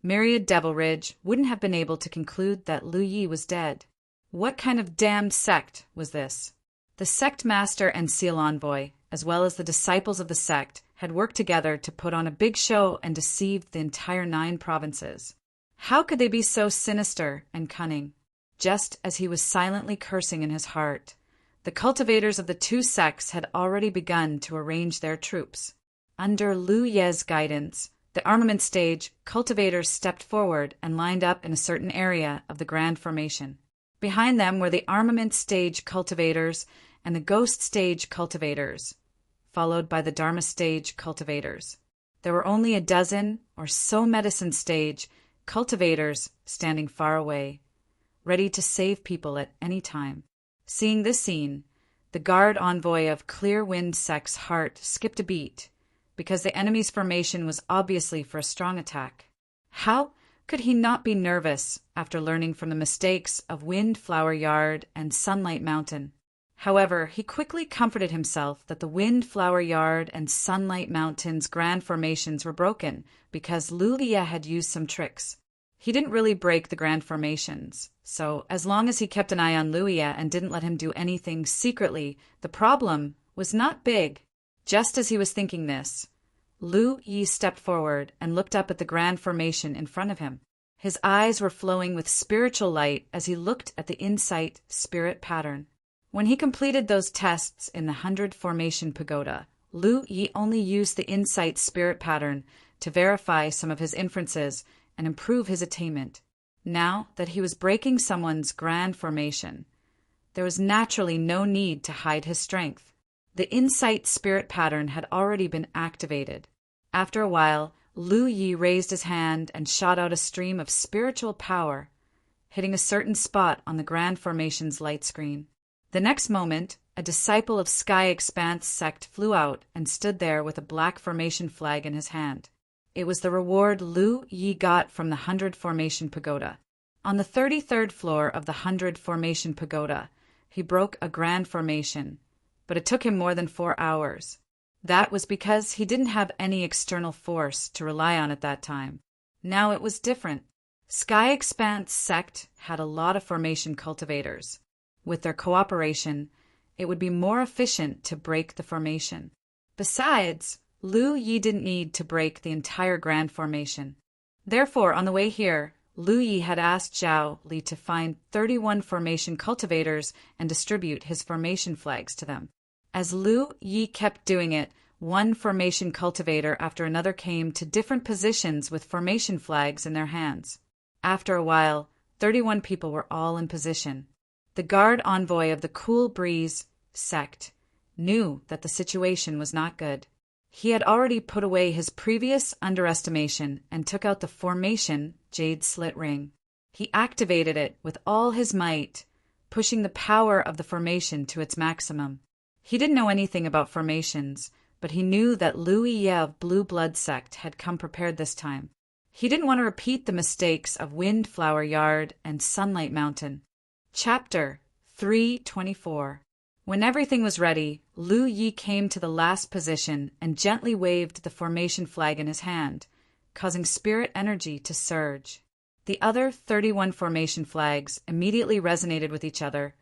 Myriad Devil Ridge wouldn't have been able to conclude that Lu Yi was dead. What kind of damned sect was this? The sect master and seal envoy, as well as the disciples of the sect, had worked together to put on a big show and deceive the entire 9 provinces. How could they be so sinister and cunning? Just as he was silently cursing in his heart, the cultivators of the 2 sects had already begun to arrange their troops. Under Lu Ye's guidance, the armament stage cultivators stepped forward and lined up in a certain area of the Grand Formation. Behind them were the armament stage cultivators and the ghost stage cultivators, followed by the Dharma stage cultivators. There were only a dozen or so medicine stage cultivators standing far away, ready to save people at any time. Seeing this scene, the guard envoy of Clearwind Sect's heart skipped a beat, because the enemy's formation was obviously for a strong attack. How could he not be nervous after learning from the mistakes of Wind Flower Yard and Sunlight Mountain? However, he quickly comforted himself that the Wind Flower Yard and Sunlight Mountain's grand formations were broken because Lu Yi had used some tricks. He didn't really break the grand formations, so as long as he kept an eye on Lu Yi and didn't let him do anything secretly, the problem was not big. Just as he was thinking this, Lu Yi stepped forward and looked up at the grand formation in front of him. His eyes were flowing with spiritual light as he looked at the Insight Spirit pattern. When he completed those tests in the 100 Formation Pagoda, Lu Yi only used the Insight Spirit pattern to verify some of his inferences and improve his attainment. Now that he was breaking someone's grand formation, there was naturally no need to hide his strength. The Insight Spirit pattern had already been activated. After a while, Lu Yi raised his hand and shot out a stream of spiritual power, hitting a certain spot on the Grand Formation's light screen. The next moment, a disciple of Sky Expanse sect flew out and stood there with a black formation flag in his hand. It was the reward Lu Yi got from the 100 Formation Pagoda. On the 33rd floor of the 100 Formation Pagoda, he broke a grand formation, but it took him more than 4 hours. That was because he didn't have any external force to rely on at that time. Now it was different. Sky Expanse sect had a lot of formation cultivators. With their cooperation, it would be more efficient to break the formation. Besides, Lu Yi didn't need to break the entire grand formation. Therefore, on the way here, Lu Yi had asked Zhao Li to find 31 formation cultivators and distribute his formation flags to them. As Lu Yi kept doing it, one formation cultivator after another came to different positions with formation flags in their hands. After a while, 31 people were all in position. The guard envoy of the Cool Breeze sect knew that the situation was not good. He had already put away his previous underestimation and took out the formation jade slit ring. He activated it with all his might, pushing the power of the formation to its maximum. He didn't know anything about formations, but he knew that Lu Yi of Blue Blood sect had come prepared this time. He didn't want to repeat the mistakes of Windflower Yard and Sunlight Mountain. Chapter 324. When everything was ready, Lu Yi came to the last position and gently waved the formation flag in his hand, causing spirit energy to surge. The other 31 formation flags immediately resonated with each other,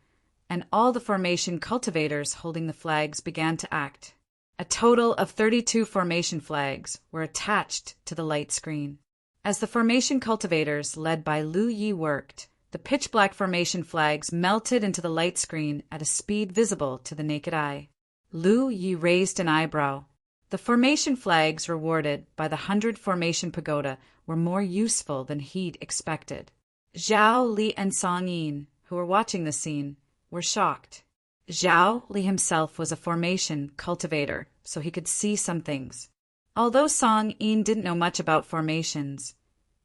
and all the formation cultivators holding the flags began to act. A total of 32 formation flags were attached to the light screen. As the formation cultivators, led by Lu Yi, worked, the pitch-black formation flags melted into the light screen at a speed visible to the naked eye. Lu Yi raised an eyebrow. The formation flags rewarded by the 100 Formation Pagoda were more useful than he'd expected. Zhao Li and Song Yin, who were watching the scene, were shocked. Zhao Li himself was a formation cultivator, so he could see some things. Although Song Yin didn't know much about formations,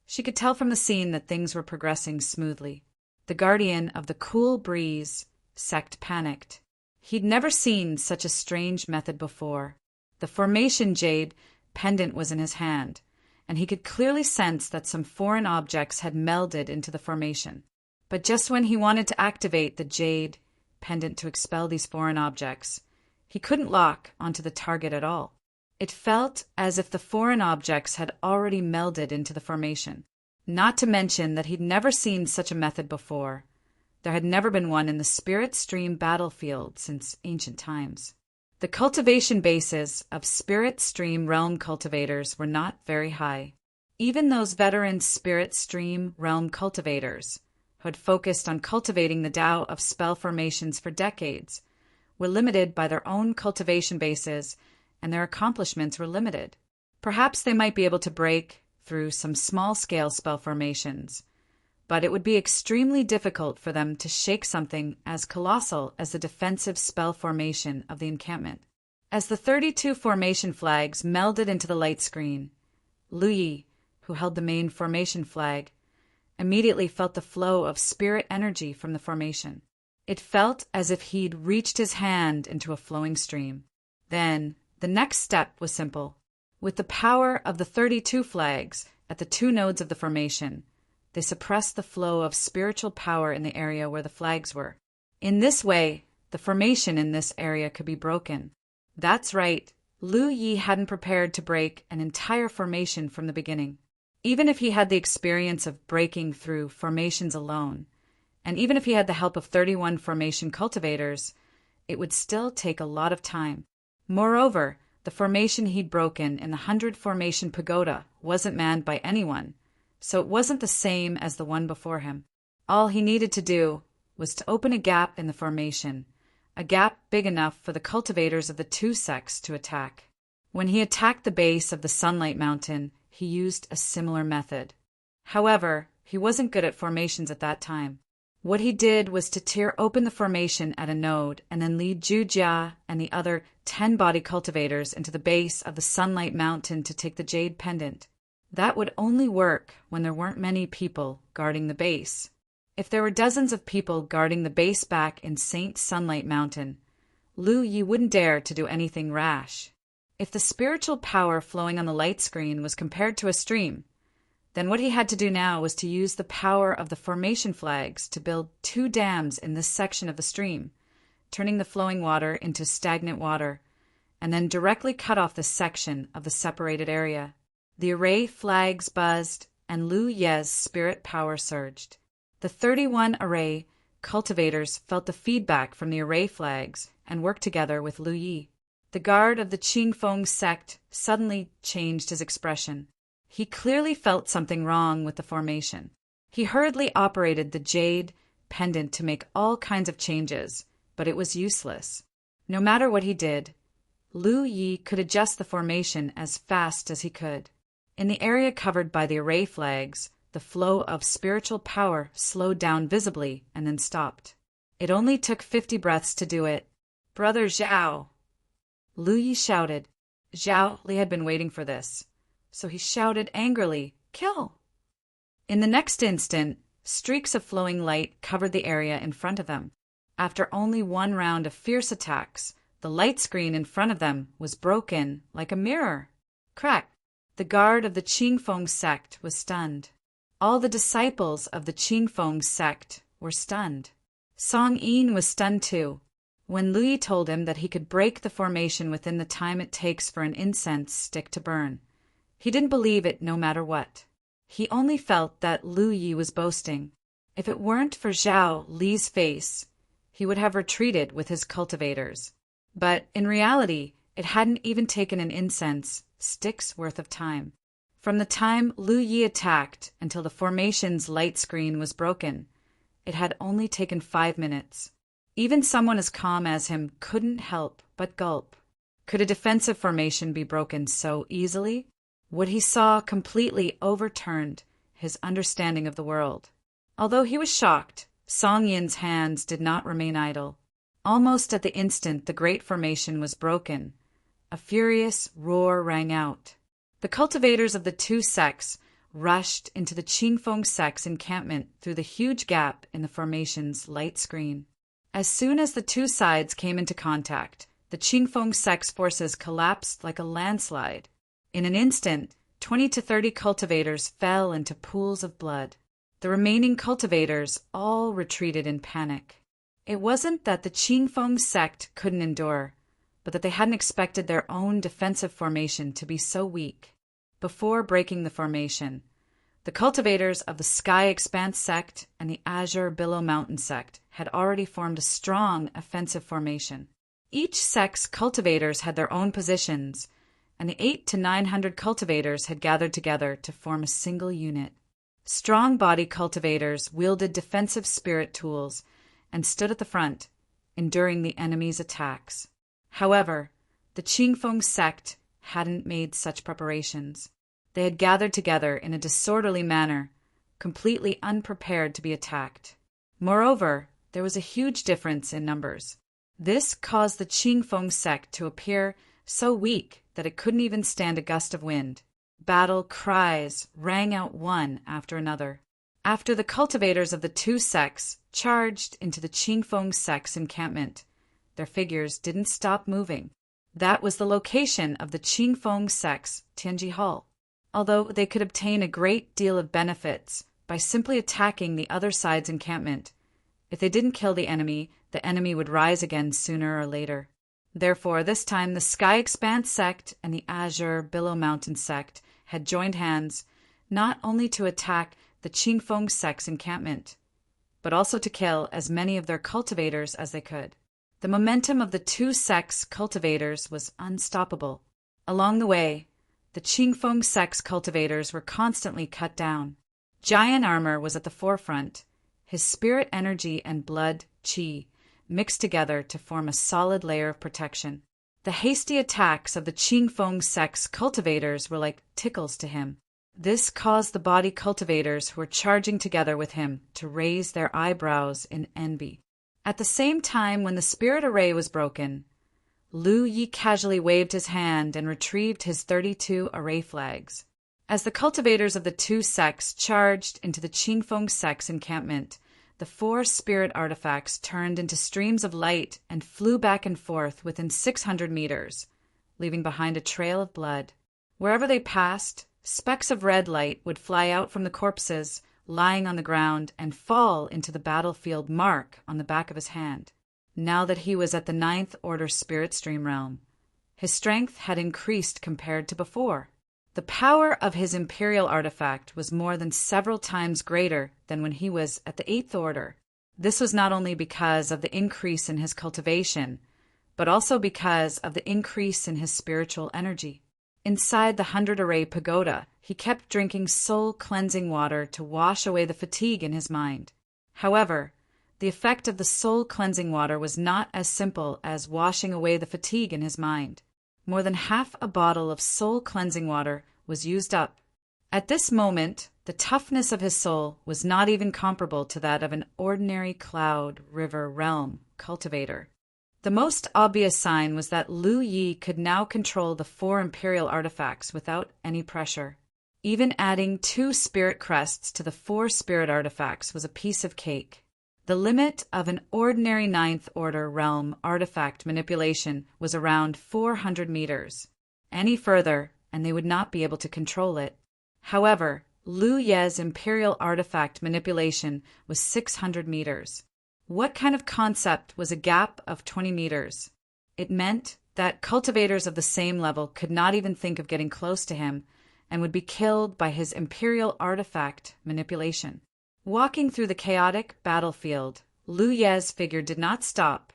she could tell from the scene that things were progressing smoothly. The guardian of the Cool Breeze sect panicked. He'd never seen such a strange method before. The formation jade pendant was in his hand, and he could clearly sense that some foreign objects had melded into the formation. But just when he wanted to activate the jade pendant to expel these foreign objects, he couldn't lock onto the target at all. It felt as if the foreign objects had already melded into the formation. Not to mention that he'd never seen such a method before. There had never been one in the Spirit Stream battlefield since ancient times. The cultivation bases of Spirit Stream realm cultivators were not very high. Even those veteran Spirit Stream realm cultivators, who had focused on cultivating the Tao of spell formations for decades, were limited by their own cultivation bases, and their accomplishments were limited. Perhaps they might be able to break through some small-scale spell formations, but it would be extremely difficult for them to shake something as colossal as the defensive spell formation of the encampment. As the 32 formation flags melded into the light screen, Lu Yi, who held the main formation flag, immediately felt the flow of spirit energy from the formation. It felt as if he'd reached his hand into a flowing stream. Then, the next step was simple. With the power of the 32 flags at the 2 nodes of the formation, they suppressed the flow of spiritual power in the area where the flags were. In this way, the formation in this area could be broken. That's right, Lu Yi hadn't prepared to break an entire formation from the beginning. Even if he had the experience of breaking through formations alone, and even if he had the help of 31 formation cultivators, it would still take a lot of time. Moreover, the formation he'd broken in the 100 Formation Pagoda wasn't manned by anyone, so it wasn't the same as the one before him. All he needed to do was to open a gap in the formation, a gap big enough for the cultivators of the 2 sects to attack. When he attacked the base of the Sunlight Mountain, he used a similar method. However, he wasn't good at formations at that time. What he did was to tear open the formation at a node and then lead Zhu Jia and the other 10 body cultivators into the base of the Sunlight Mountain to take the jade pendant. That would only work when there weren't many people guarding the base. If there were dozens of people guarding the base back in Saint Sunlight Mountain, Lu Yi wouldn't dare to do anything rash. If the spiritual power flowing on the light screen was compared to a stream, then what he had to do now was to use the power of the formation flags to build 2 dams in this section of the stream, turning the flowing water into stagnant water, and then directly cut off this section of the separated area. The array flags buzzed, and Lu Ye's spirit power surged. The 31 array cultivators felt the feedback from the array flags and worked together with Lu Yi. The guard of the Qingfeng sect suddenly changed his expression. He clearly felt something wrong with the formation. He hurriedly operated the jade pendant to make all kinds of changes, but it was useless. No matter what he did, Lu Yi could adjust the formation as fast as he could. In the area covered by the array flags, the flow of spiritual power slowed down visibly and then stopped. It only took 50 breaths to do it. "Brother Zhao!" Lu Yi shouted. Zhao Li had been waiting for this, so he shouted angrily, "Kill!" In the next instant, streaks of flowing light covered the area in front of them. After only 1 round of fierce attacks, the light screen in front of them was broken like a mirror. Crack! The guard of the Qingfeng sect was stunned. All the disciples of the Qingfeng sect were stunned. Song Yin was stunned too. When Lu Yi told him that he could break the formation within the time it takes for an incense stick to burn, he didn't believe it no matter what. He only felt that Lu Yi was boasting. If it weren't for Zhao Li's face, he would have retreated with his cultivators. But in reality, it hadn't even taken an incense stick's worth of time. From the time Lu Yi attacked until the formation's light screen was broken, it had only taken 5 minutes. Even someone as calm as him couldn't help but gulp. Could a defensive formation be broken so easily? What he saw completely overturned his understanding of the world. Although he was shocked, Song Yin's hands did not remain idle. Almost at the instant the great formation was broken, a furious roar rang out. The cultivators of the 2 sects rushed into the Qingfeng sect's encampment through the huge gap in the formation's light screen. As soon as the 2 sides came into contact, the Qingfeng sect's forces collapsed like a landslide. In an instant, 20 to 30 cultivators fell into pools of blood. The remaining cultivators all retreated in panic. It wasn't that the Qingfeng sect couldn't endure, but that they hadn't expected their own defensive formation to be so weak. Before breaking the formation, the cultivators of the Sky Expanse sect and the Azure Billow Mountain sect had already formed a strong offensive formation. Each sect's cultivators had their own positions, and the 800 to 900 cultivators had gathered together to form a single unit. Strong body cultivators wielded defensive spirit tools and stood at the front, enduring the enemy's attacks. However, the Qingfeng sect hadn't made such preparations. They had gathered together in a disorderly manner, completely unprepared to be attacked. Moreover, there was a huge difference in numbers. This caused the Qingfeng sect to appear so weak that it couldn't even stand a gust of wind. Battle cries rang out one after another. After the cultivators of the 2 sects charged into the Qingfeng sect's encampment, their figures didn't stop moving. That was the location of the Qingfeng sect's Tianji Hall. Although they could obtain a great deal of benefits by simply attacking the other side's encampment, if they didn't kill the enemy would rise again sooner or later. Therefore, this time the Sky Expanse sect and the Azure Billow Mountain sect had joined hands not only to attack the Qingfeng sect's encampment, but also to kill as many of their cultivators as they could. The momentum of the 2 sects' cultivators was unstoppable. Along the way, the Qingfeng sect's cultivators were constantly cut down. Giant Armor was at the forefront, his spirit energy and blood qi mixed together to form a solid layer of protection. The hasty attacks of the Qingfeng sect's cultivators were like tickles to him. This caused the body cultivators who were charging together with him to raise their eyebrows in envy. At the same time when the spirit array was broken, Lu Yi casually waved his hand and retrieved his 32 array flags. As the cultivators of the 2 sects charged into the Qingfeng sect's encampment, the 4 spirit artifacts turned into streams of light and flew back and forth within 600 meters, leaving behind a trail of blood. Wherever they passed, specks of red light would fly out from the corpses lying on the ground and fall into the battlefield mark on the back of his hand. Now that he was at the 9th Order Spirit Stream realm, his strength had increased compared to before. The power of his Imperial artifact was more than several times greater than when he was at the 8th Order. This was not only because of the increase in his cultivation, but also because of the increase in his spiritual energy. Inside the 100 Array Pagoda, he kept drinking soul-cleansing water to wash away the fatigue in his mind. However, the effect of the soul-cleansing water was not as simple as washing away the fatigue in his mind. More than half a bottle of soul-cleansing water was used up. At this moment, the toughness of his soul was not even comparable to that of an ordinary cloud river realm cultivator. The most obvious sign was that Lu Yi could now control the 4 Imperial artifacts without any pressure. Even adding 2 spirit crests to the 4 spirit artifacts was a piece of cake. The limit of an ordinary 9th Order realm artifact manipulation was around 400 meters. Any further, and they would not be able to control it. However, Lu Ye's Imperial artifact manipulation was 600 meters. What kind of concept was a gap of 20 meters? It meant that cultivators of the same level could not even think of getting close to him and would be killed by his Imperial artifact manipulation. Walking through the chaotic battlefield, Lu Ye's figure did not stop,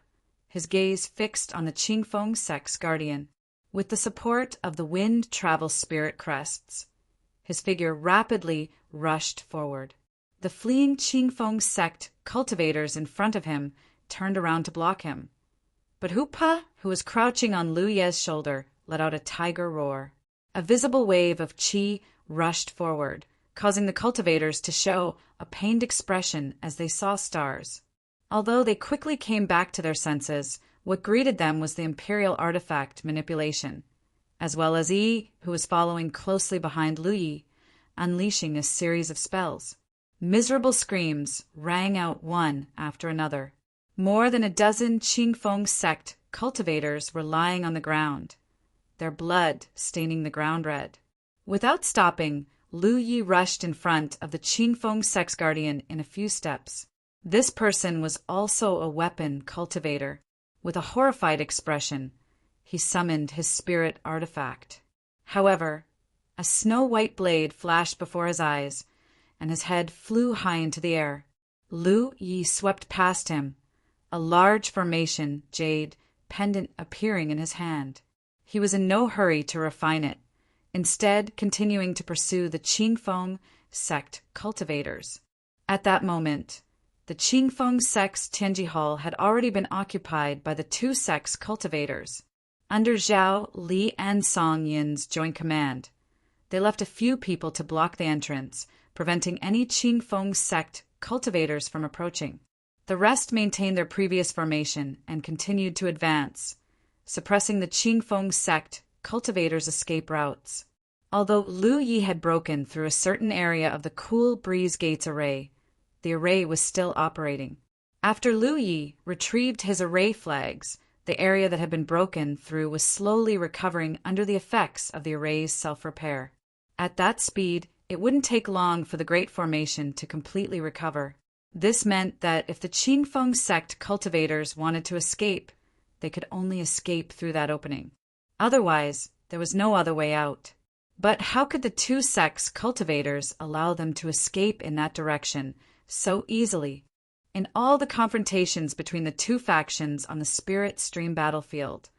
his gaze fixed on the Qingfeng sect's guardian. With the support of the wind travel spirit crests, his figure rapidly rushed forward. The fleeing Qingfeng sect cultivators in front of him turned around to block him. But Hupa, who was crouching on Lu Ye's shoulder, let out a tiger roar. A visible wave of qi rushed forward, causing the cultivators to show a pained expression as they saw stars. Although they quickly came back to their senses, what greeted them was the Imperial artifact manipulation, as well as Yi, who was following closely behind Lu Yi, unleashing a series of spells. Miserable screams rang out one after another. More than a dozen Qingfeng sect cultivators were lying on the ground, their blood staining the ground red. Without stopping, Lu Yi rushed in front of the Qingfeng sect's guardian in a few steps. This person was also a weapon cultivator. With a horrified expression, he summoned his spirit artifact. However, a snow-white blade flashed before his eyes, and his head flew high into the air. Lu Yi swept past him, a large formation jade pendant appearing in his hand. He was in no hurry to refine it, instead continuing to pursue the Qingfeng sect cultivators. At that moment, the Qingfeng sect's Tianji Hall had already been occupied by the 2 sects cultivators. Under Zhao Li and Song Yin's joint command, they left a few people to block the entrance, preventing any Qingfeng sect cultivators from approaching. The rest maintained their previous formation and continued to advance, suppressing the Qingfeng sect cultivators' escape routes. Although Lu Yi had broken through a certain area of the Cool Breeze Gates array, the array was still operating. After Lu Yi retrieved his array flags, the area that had been broken through was slowly recovering under the effects of the array's self-repair. At that speed, it wouldn't take long for the Great Formation to completely recover. This meant that if the Qingfeng sect cultivators wanted to escape, they could only escape through that opening. Otherwise, there was no other way out. But how could the 2 sects cultivators allow them to escape in that direction so easily? In all the confrontations between the 2 factions on the Spirit Stream battlefield,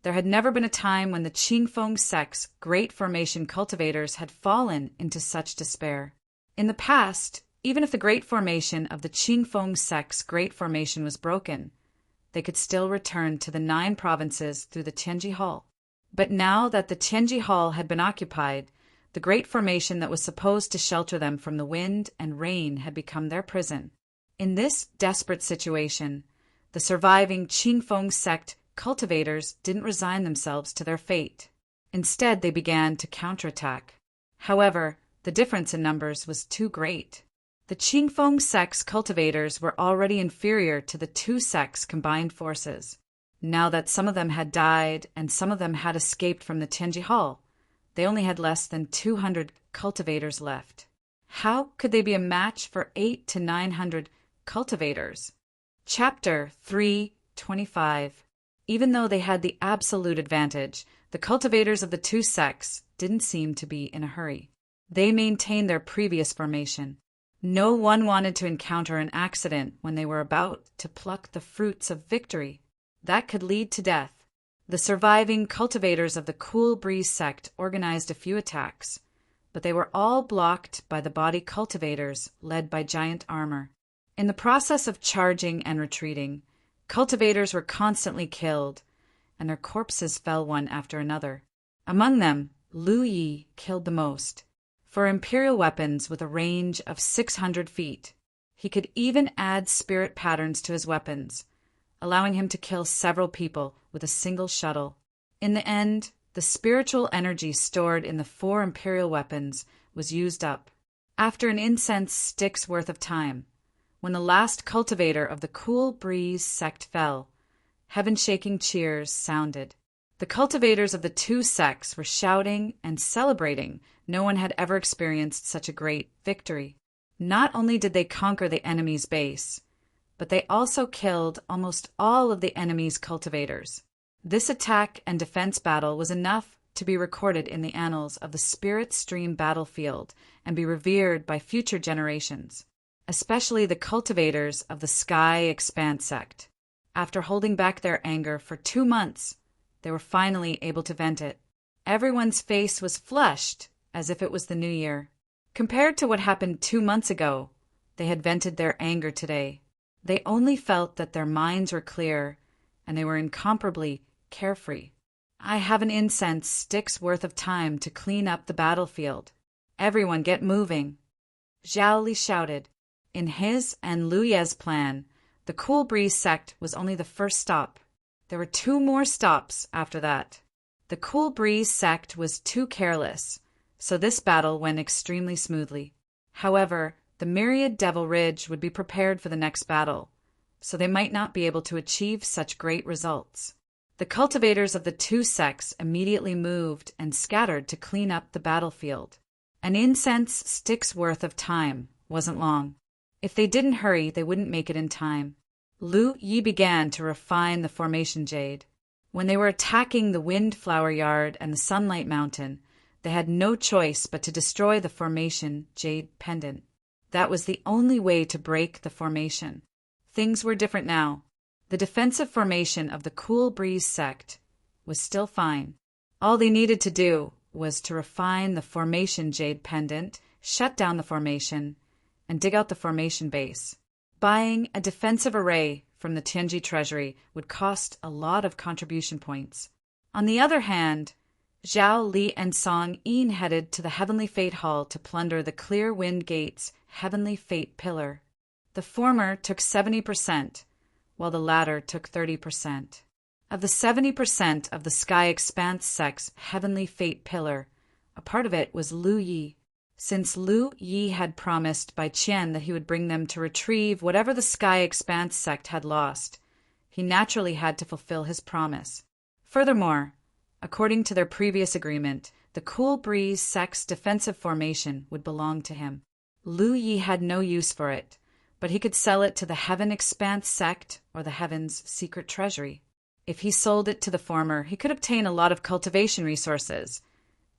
there had never been a time when the Qingfeng sect's Great Formation cultivators had fallen into such despair. In the past, even if the Great Formation of the Qingfeng sect's Great Formation was broken, they could still return to the 9 provinces through the Tianji Hall. But now that the Tianji Hall had been occupied, the Great Formation that was supposed to shelter them from the wind and rain had become their prison. In this desperate situation, the surviving Qingfeng sect cultivators didn't resign themselves to their fate. Instead, they began to counterattack. However, the difference in numbers was too great. The Qingfeng sect's cultivators were already inferior to the two sects' combined forces. Now that some of them had died and some of them had escaped from the Tianji Hall, they only had less than 200 cultivators left. How could they be a match for 800 to 900 cultivators? Chapter 3:25. Even though they had the absolute advantage, the cultivators of the two sects didn't seem to be in a hurry. They maintained their previous formation. No one wanted to encounter an accident when they were about to pluck the fruits of victory. That could lead to death. The surviving cultivators of the Cool Breeze sect organized a few attacks, but they were all blocked by the body cultivators led by giant armor. In the process of charging and retreating, cultivators were constantly killed, and their corpses fell one after another. Among them, Lu Yi killed the most. For imperial weapons with a range of 600 feet, he could even add spirit patterns to his weapons, allowing him to kill several people with a single shuttle. In the end, the spiritual energy stored in the 4 imperial weapons was used up. After an incense stick's worth of time, when the last cultivator of the Cool Breeze sect fell, heaven-shaking cheers sounded. The cultivators of the two sects were shouting and celebrating. No one had ever experienced such a great victory. Not only did they conquer the enemy's base, but they also killed almost all of the enemy's cultivators. This attack and defense battle was enough to be recorded in the annals of the Spirit Stream battlefield and be revered by future generations, especially the cultivators of the Sky Expanse sect. After holding back their anger for 2 months, they were finally able to vent it. Everyone's face was flushed, as if it was the new year. Compared to what happened 2 months ago, they had vented their anger today. They only felt that their minds were clear, and they were incomparably carefree. I have an incense stick's worth of time to clean up the battlefield. Everyone get moving. Zhao Li shouted. In his and Lu Ye's plan, the Cool Breeze sect was only the first stop. There were 2 more stops after that. The Cool Breeze sect was too careless, so this battle went extremely smoothly. However, the Myriad Devil Ridge would be prepared for the next battle, so they might not be able to achieve such great results. The cultivators of the two sects immediately moved and scattered to clean up the battlefield. An incense stick's worth of time wasn't long. If they didn't hurry, they wouldn't make it in time. Lu Yi began to refine the formation jade. When they were attacking the Windflower Yard and the Sunlight Mountain, they had no choice but to destroy the formation jade pendant. That was the only way to break the formation. Things were different now. The defensive formation of the Cool Breeze sect was still fine. All they needed to do was to refine the formation jade pendant, shut down the formation, and dig out the formation base. Buying a defensive array from the Tianji treasury would cost a lot of contribution points. On the other hand, Zhao Li and Song Yin headed to the Heavenly Fate Hall to plunder the Clear Wind Gate's Heavenly Fate Pillar. The former took 70%, while the latter took 30%. Of the 70% of the Sky Expanse sect's Heavenly Fate Pillar, a part of it was Lu Yi. Since Lu Yi had promised Bai Qian that he would bring them to retrieve whatever the Sky Expanse sect had lost, he naturally had to fulfill his promise. Furthermore, according to their previous agreement, the Cool Breeze sect's defensive formation would belong to him. Lu Yi had no use for it, but he could sell it to the Heaven Expanse sect or the Heaven's secret treasury. If he sold it to the former, he could obtain a lot of cultivation resources,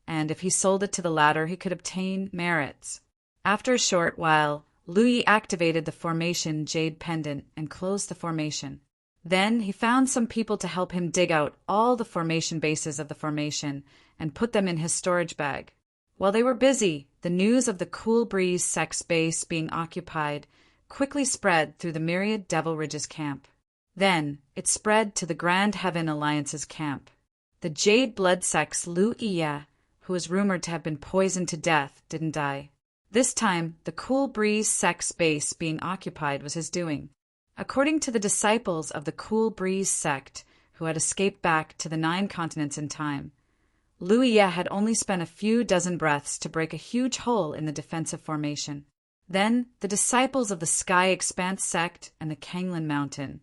and if he sold it to the latter, he could obtain merits. After a short while, Lu Yi activated the formation jade pendant and closed the formation. Then he found some people to help him dig out all the formation bases of the formation and put them in his storage bag. While they were busy, the news of the Cool Breeze sect's base being occupied quickly spread through the Myriad Devil Ridge's camp. Then it spread to the Grand Heaven Alliance's camp. The Jade Blood sect's Lu Iya, who was rumored to have been poisoned to death, didn't die. This time, the Cool Breeze sect's base being occupied was his doing. According to the disciples of the Cool Breeze sect, who had escaped back to the 9 continents in time, Lu Iya had only spent a few dozen breaths to break a huge hole in the defensive formation. Then the disciples of the Sky Expanse sect and the Kanglin Mountain,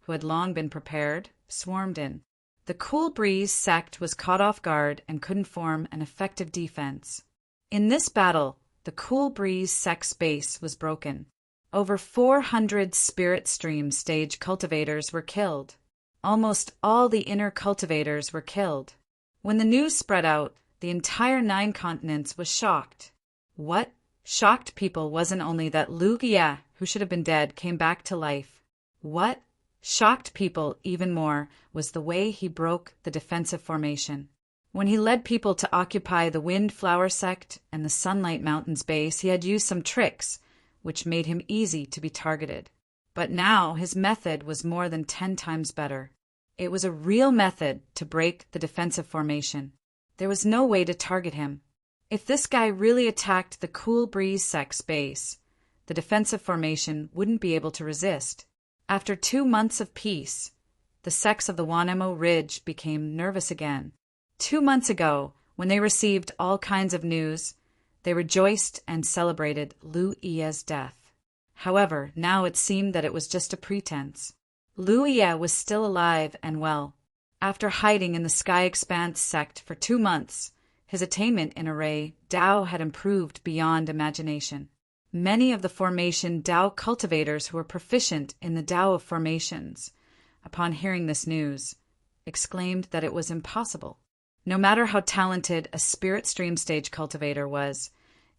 who had long been prepared, swarmed in. The Cool Breeze sect was caught off guard and couldn't form an effective defense. In this battle, the Cool Breeze sect's base was broken. Over 400 Spirit Stream stage cultivators were killed. Almost all the inner cultivators were killed. When the news spread out, the entire 9 continents was shocked. What shocked people wasn't only that Lu Jie, who should have been dead, came back to life. What shocked people even more was the way he broke the defensive formation. When he led people to occupy the Wind Flower sect and the Sunlight Mountains base, he had used some tricks, which made him easy to be targeted. But now his method was more than 10 times better. It was a real method to break the defensive formation. There was no way to target him. If this guy really attacked the Cool Breeze sect's base, the defensive formation wouldn't be able to resist. After 2 months of peace, the sects of the Wanemo Ridge became nervous again. 2 months ago, when they received all kinds of news, they rejoiced and celebrated Lu Jie's death. However, now it seemed that it was just a pretense. Lu Jie was still alive and well. After hiding in the Sky Expanse sect for 2 months, his attainment in array Dao had improved beyond imagination. Many of the formation Dao cultivators who were proficient in the Dao of formations, upon hearing this news, exclaimed that it was impossible. No matter how talented a Spirit Stream stage cultivator was,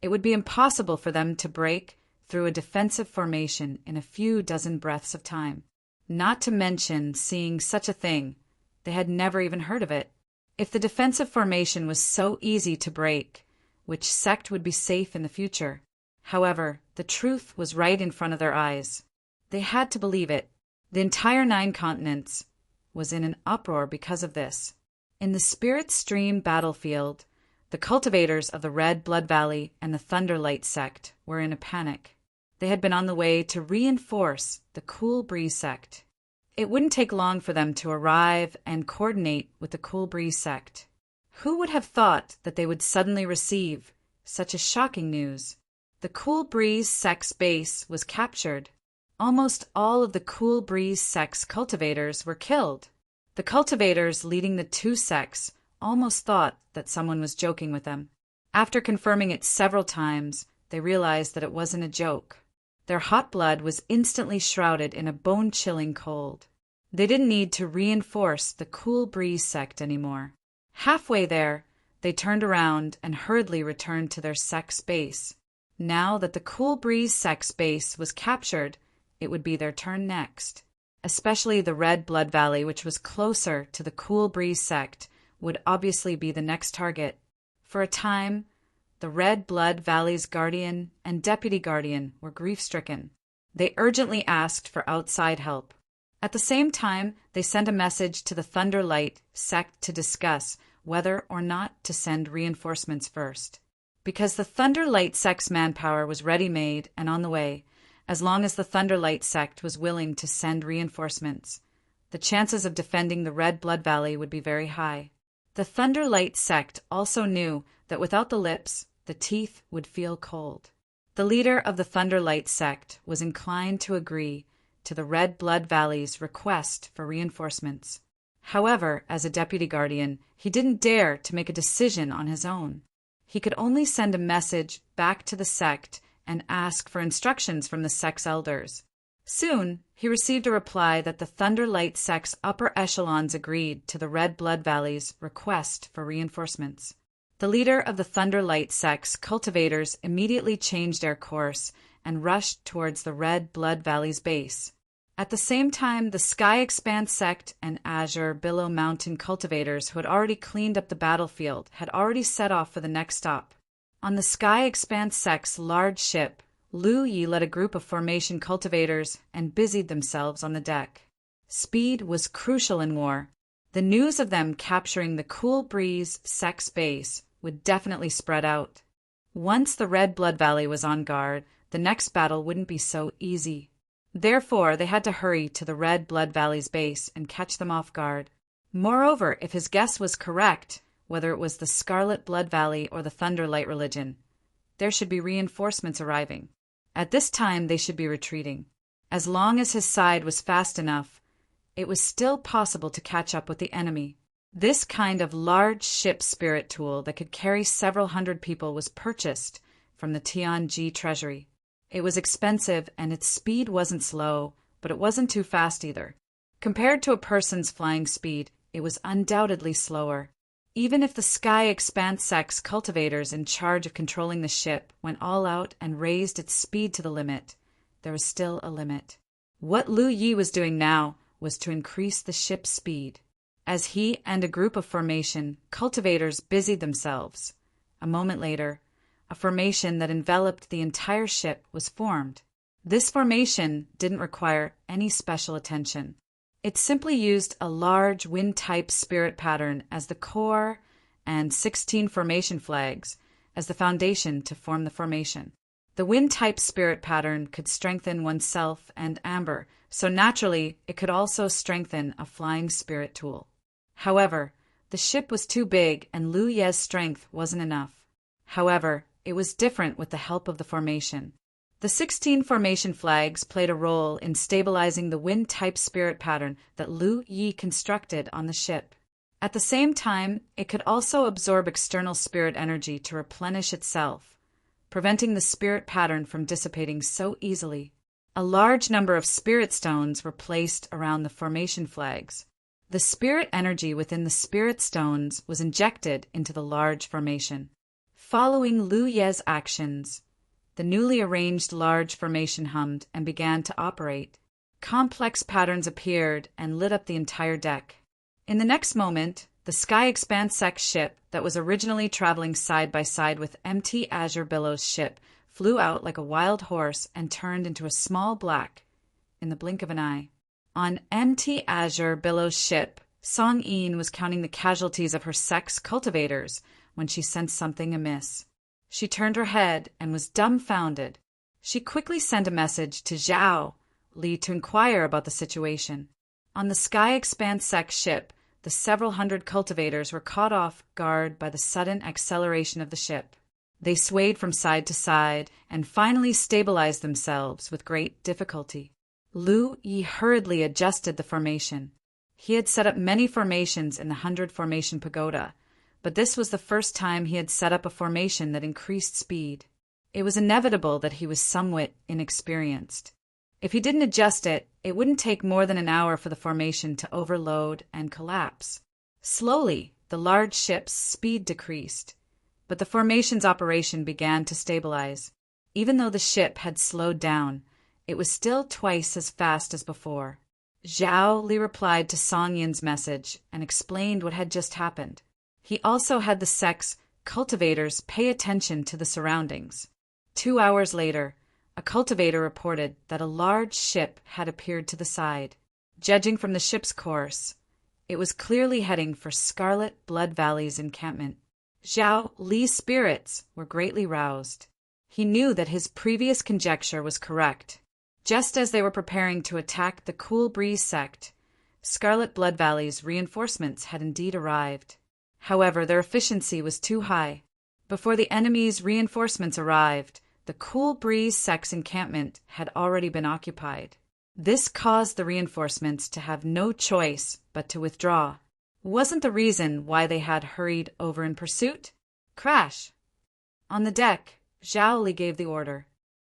it would be impossible for them to break through a defensive formation in a few dozen breaths of time. Not to mention seeing such a thing, they had never even heard of it. If the defensive formation was so easy to break, which sect would be safe in the future? However, the truth was right in front of their eyes. They had to believe it. The entire 9 continents was in an uproar because of this. In the Spirit Stream battlefield, the cultivators of the Red Blood Valley and the Thunderlight sect were in a panic. They had been on the way to reinforce the Cool Breeze sect. It wouldn't take long for them to arrive and coordinate with the Cool Breeze sect. Who would have thought that they would suddenly receive such a shocking news? The Cool Breeze sect's base was captured. Almost all of the Cool Breeze sect's cultivators were killed. The cultivators leading the 2 sects almost thought that someone was joking with them. After confirming it several times, they realized that it wasn't a joke. Their hot blood was instantly shrouded in a bone-chilling cold. They didn't need to reinforce the Cool Breeze sect anymore. Halfway there, they turned around and hurriedly returned to their sect's base. Now that the Cool Breeze sect's base was captured, it would be their turn next. Especially the Red Blood Valley, which was closer to the Cool Breeze sect, would obviously be the next target. For a time, the Red Blood Valley's guardian and deputy guardian were grief-stricken. They urgently asked for outside help. At the same time, they sent a message to the Thunderlight sect to discuss whether or not to send reinforcements first. Because the Thunderlight sect's manpower was ready-made and on the way, as long as the Thunderlight sect was willing to send reinforcements, the chances of defending the Red Blood Valley would be very high. The Thunderlight sect also knew that without the lips, the teeth would feel cold. The leader of the Thunderlight sect was inclined to agree to the Red Blood Valley's request for reinforcements. However, as a deputy guardian, he didn't dare to make a decision on his own. He could only send a message back to the sect and ask for instructions from the sect's elders. Soon, he received a reply that the Thunderlight sect's upper echelons agreed to the Red Blood Valley's request for reinforcements. The leader of the Thunderlight sect's cultivators immediately changed their course and rushed towards the Red Blood Valley's base. At the same time, the Sky Expanse sect and Azure Billow Mountain cultivators who had already cleaned up the battlefield had already set off for the next stop. On the Sky Expanse sect's large ship, Lu Jie led a group of formation cultivators and busied themselves on the deck. Speed was crucial in war. The news of them capturing the Cool Breeze sect's base would definitely spread out. Once the Red Blood Valley was on guard, the next battle wouldn't be so easy. Therefore, they had to hurry to the Red Blood Valley's base and catch them off guard. Moreover, if his guess was correct, whether it was the Scarlet Blood Valley or the Thunderlight religion, there should be reinforcements arriving. At this time they should be retreating. As long as his side was fast enough, it was still possible to catch up with the enemy. This kind of large ship spirit tool that could carry several hundred people was purchased from the Tianji treasury. It was expensive and its speed wasn't slow, but it wasn't too fast either. Compared to a person's flying speed, it was undoubtedly slower. Even if the Sky Expanse Sex cultivators in charge of controlling the ship went all out and raised its speed to the limit, there was still a limit. What Lu Yi was doing now was to increase the ship's speed. As he and a group of formation cultivators busied themselves, a moment later, a formation that enveloped the entire ship was formed. This formation didn't require any special attention. It simply used a large wind-type spirit pattern as the core and 16 formation flags as the foundation to form the formation. The wind-type spirit pattern could strengthen oneself and amber, so naturally it could also strengthen a flying spirit tool. However, the ship was too big and Lu Ye's strength wasn't enough. However, it was different with the help of the formation. The 16 formation flags played a role in stabilizing the wind-type spirit pattern that Lu Yi constructed on the ship. At the same time, it could also absorb external spirit energy to replenish itself, preventing the spirit pattern from dissipating so easily. A large number of spirit stones were placed around the formation flags. The spirit energy within the spirit stones was injected into the large formation. Following Lu Ye's actions, the newly arranged large formation hummed and began to operate. Complex patterns appeared and lit up the entire deck. In the next moment, the Sky Expanse Sex ship that was originally traveling side by side with MT Azure Billow's ship flew out like a wild horse and turned into a small black in the blink of an eye. On MT Azure Billow's ship, Song Yin was counting the casualties of her sex cultivators when she sensed something amiss. She turned her head and was dumbfounded. She quickly sent a message to Zhao Li to inquire about the situation. On the Sky Expanse Sex ship, the several hundred cultivators were caught off guard by the sudden acceleration of the ship. They swayed from side to side and finally stabilized themselves with great difficulty. Lu Yi hurriedly adjusted the formation. He had set up many formations in the 100-formation pagoda, but this was the first time he had set up a formation that increased speed. It was inevitable that he was somewhat inexperienced. If he didn't adjust it, it wouldn't take more than an hour for the formation to overload and collapse. Slowly, the large ship's speed decreased, but the formation's operation began to stabilize. Even though the ship had slowed down, it was still twice as fast as before. Zhao Li replied to Song Yin's message and explained what had just happened. He also had the sex cultivators pay attention to the surroundings. 2 hours later, a cultivator reported that a large ship had appeared to the side. Judging from the ship's course, it was clearly heading for Scarlet Blood Valley's encampment. Zhao Li's spirits were greatly roused. He knew that his previous conjecture was correct. Just as they were preparing to attack the Cool Breeze sect, Scarlet Blood Valley's reinforcements had indeed arrived. However, their efficiency was too high. Before the enemy's reinforcements arrived, the Cool Breeze sect's encampment had already been occupied. This caused the reinforcements to have no choice but to withdraw. Wasn't the reason why they had hurried over in pursuit? Crash! On the deck, Zhao Li gave the order.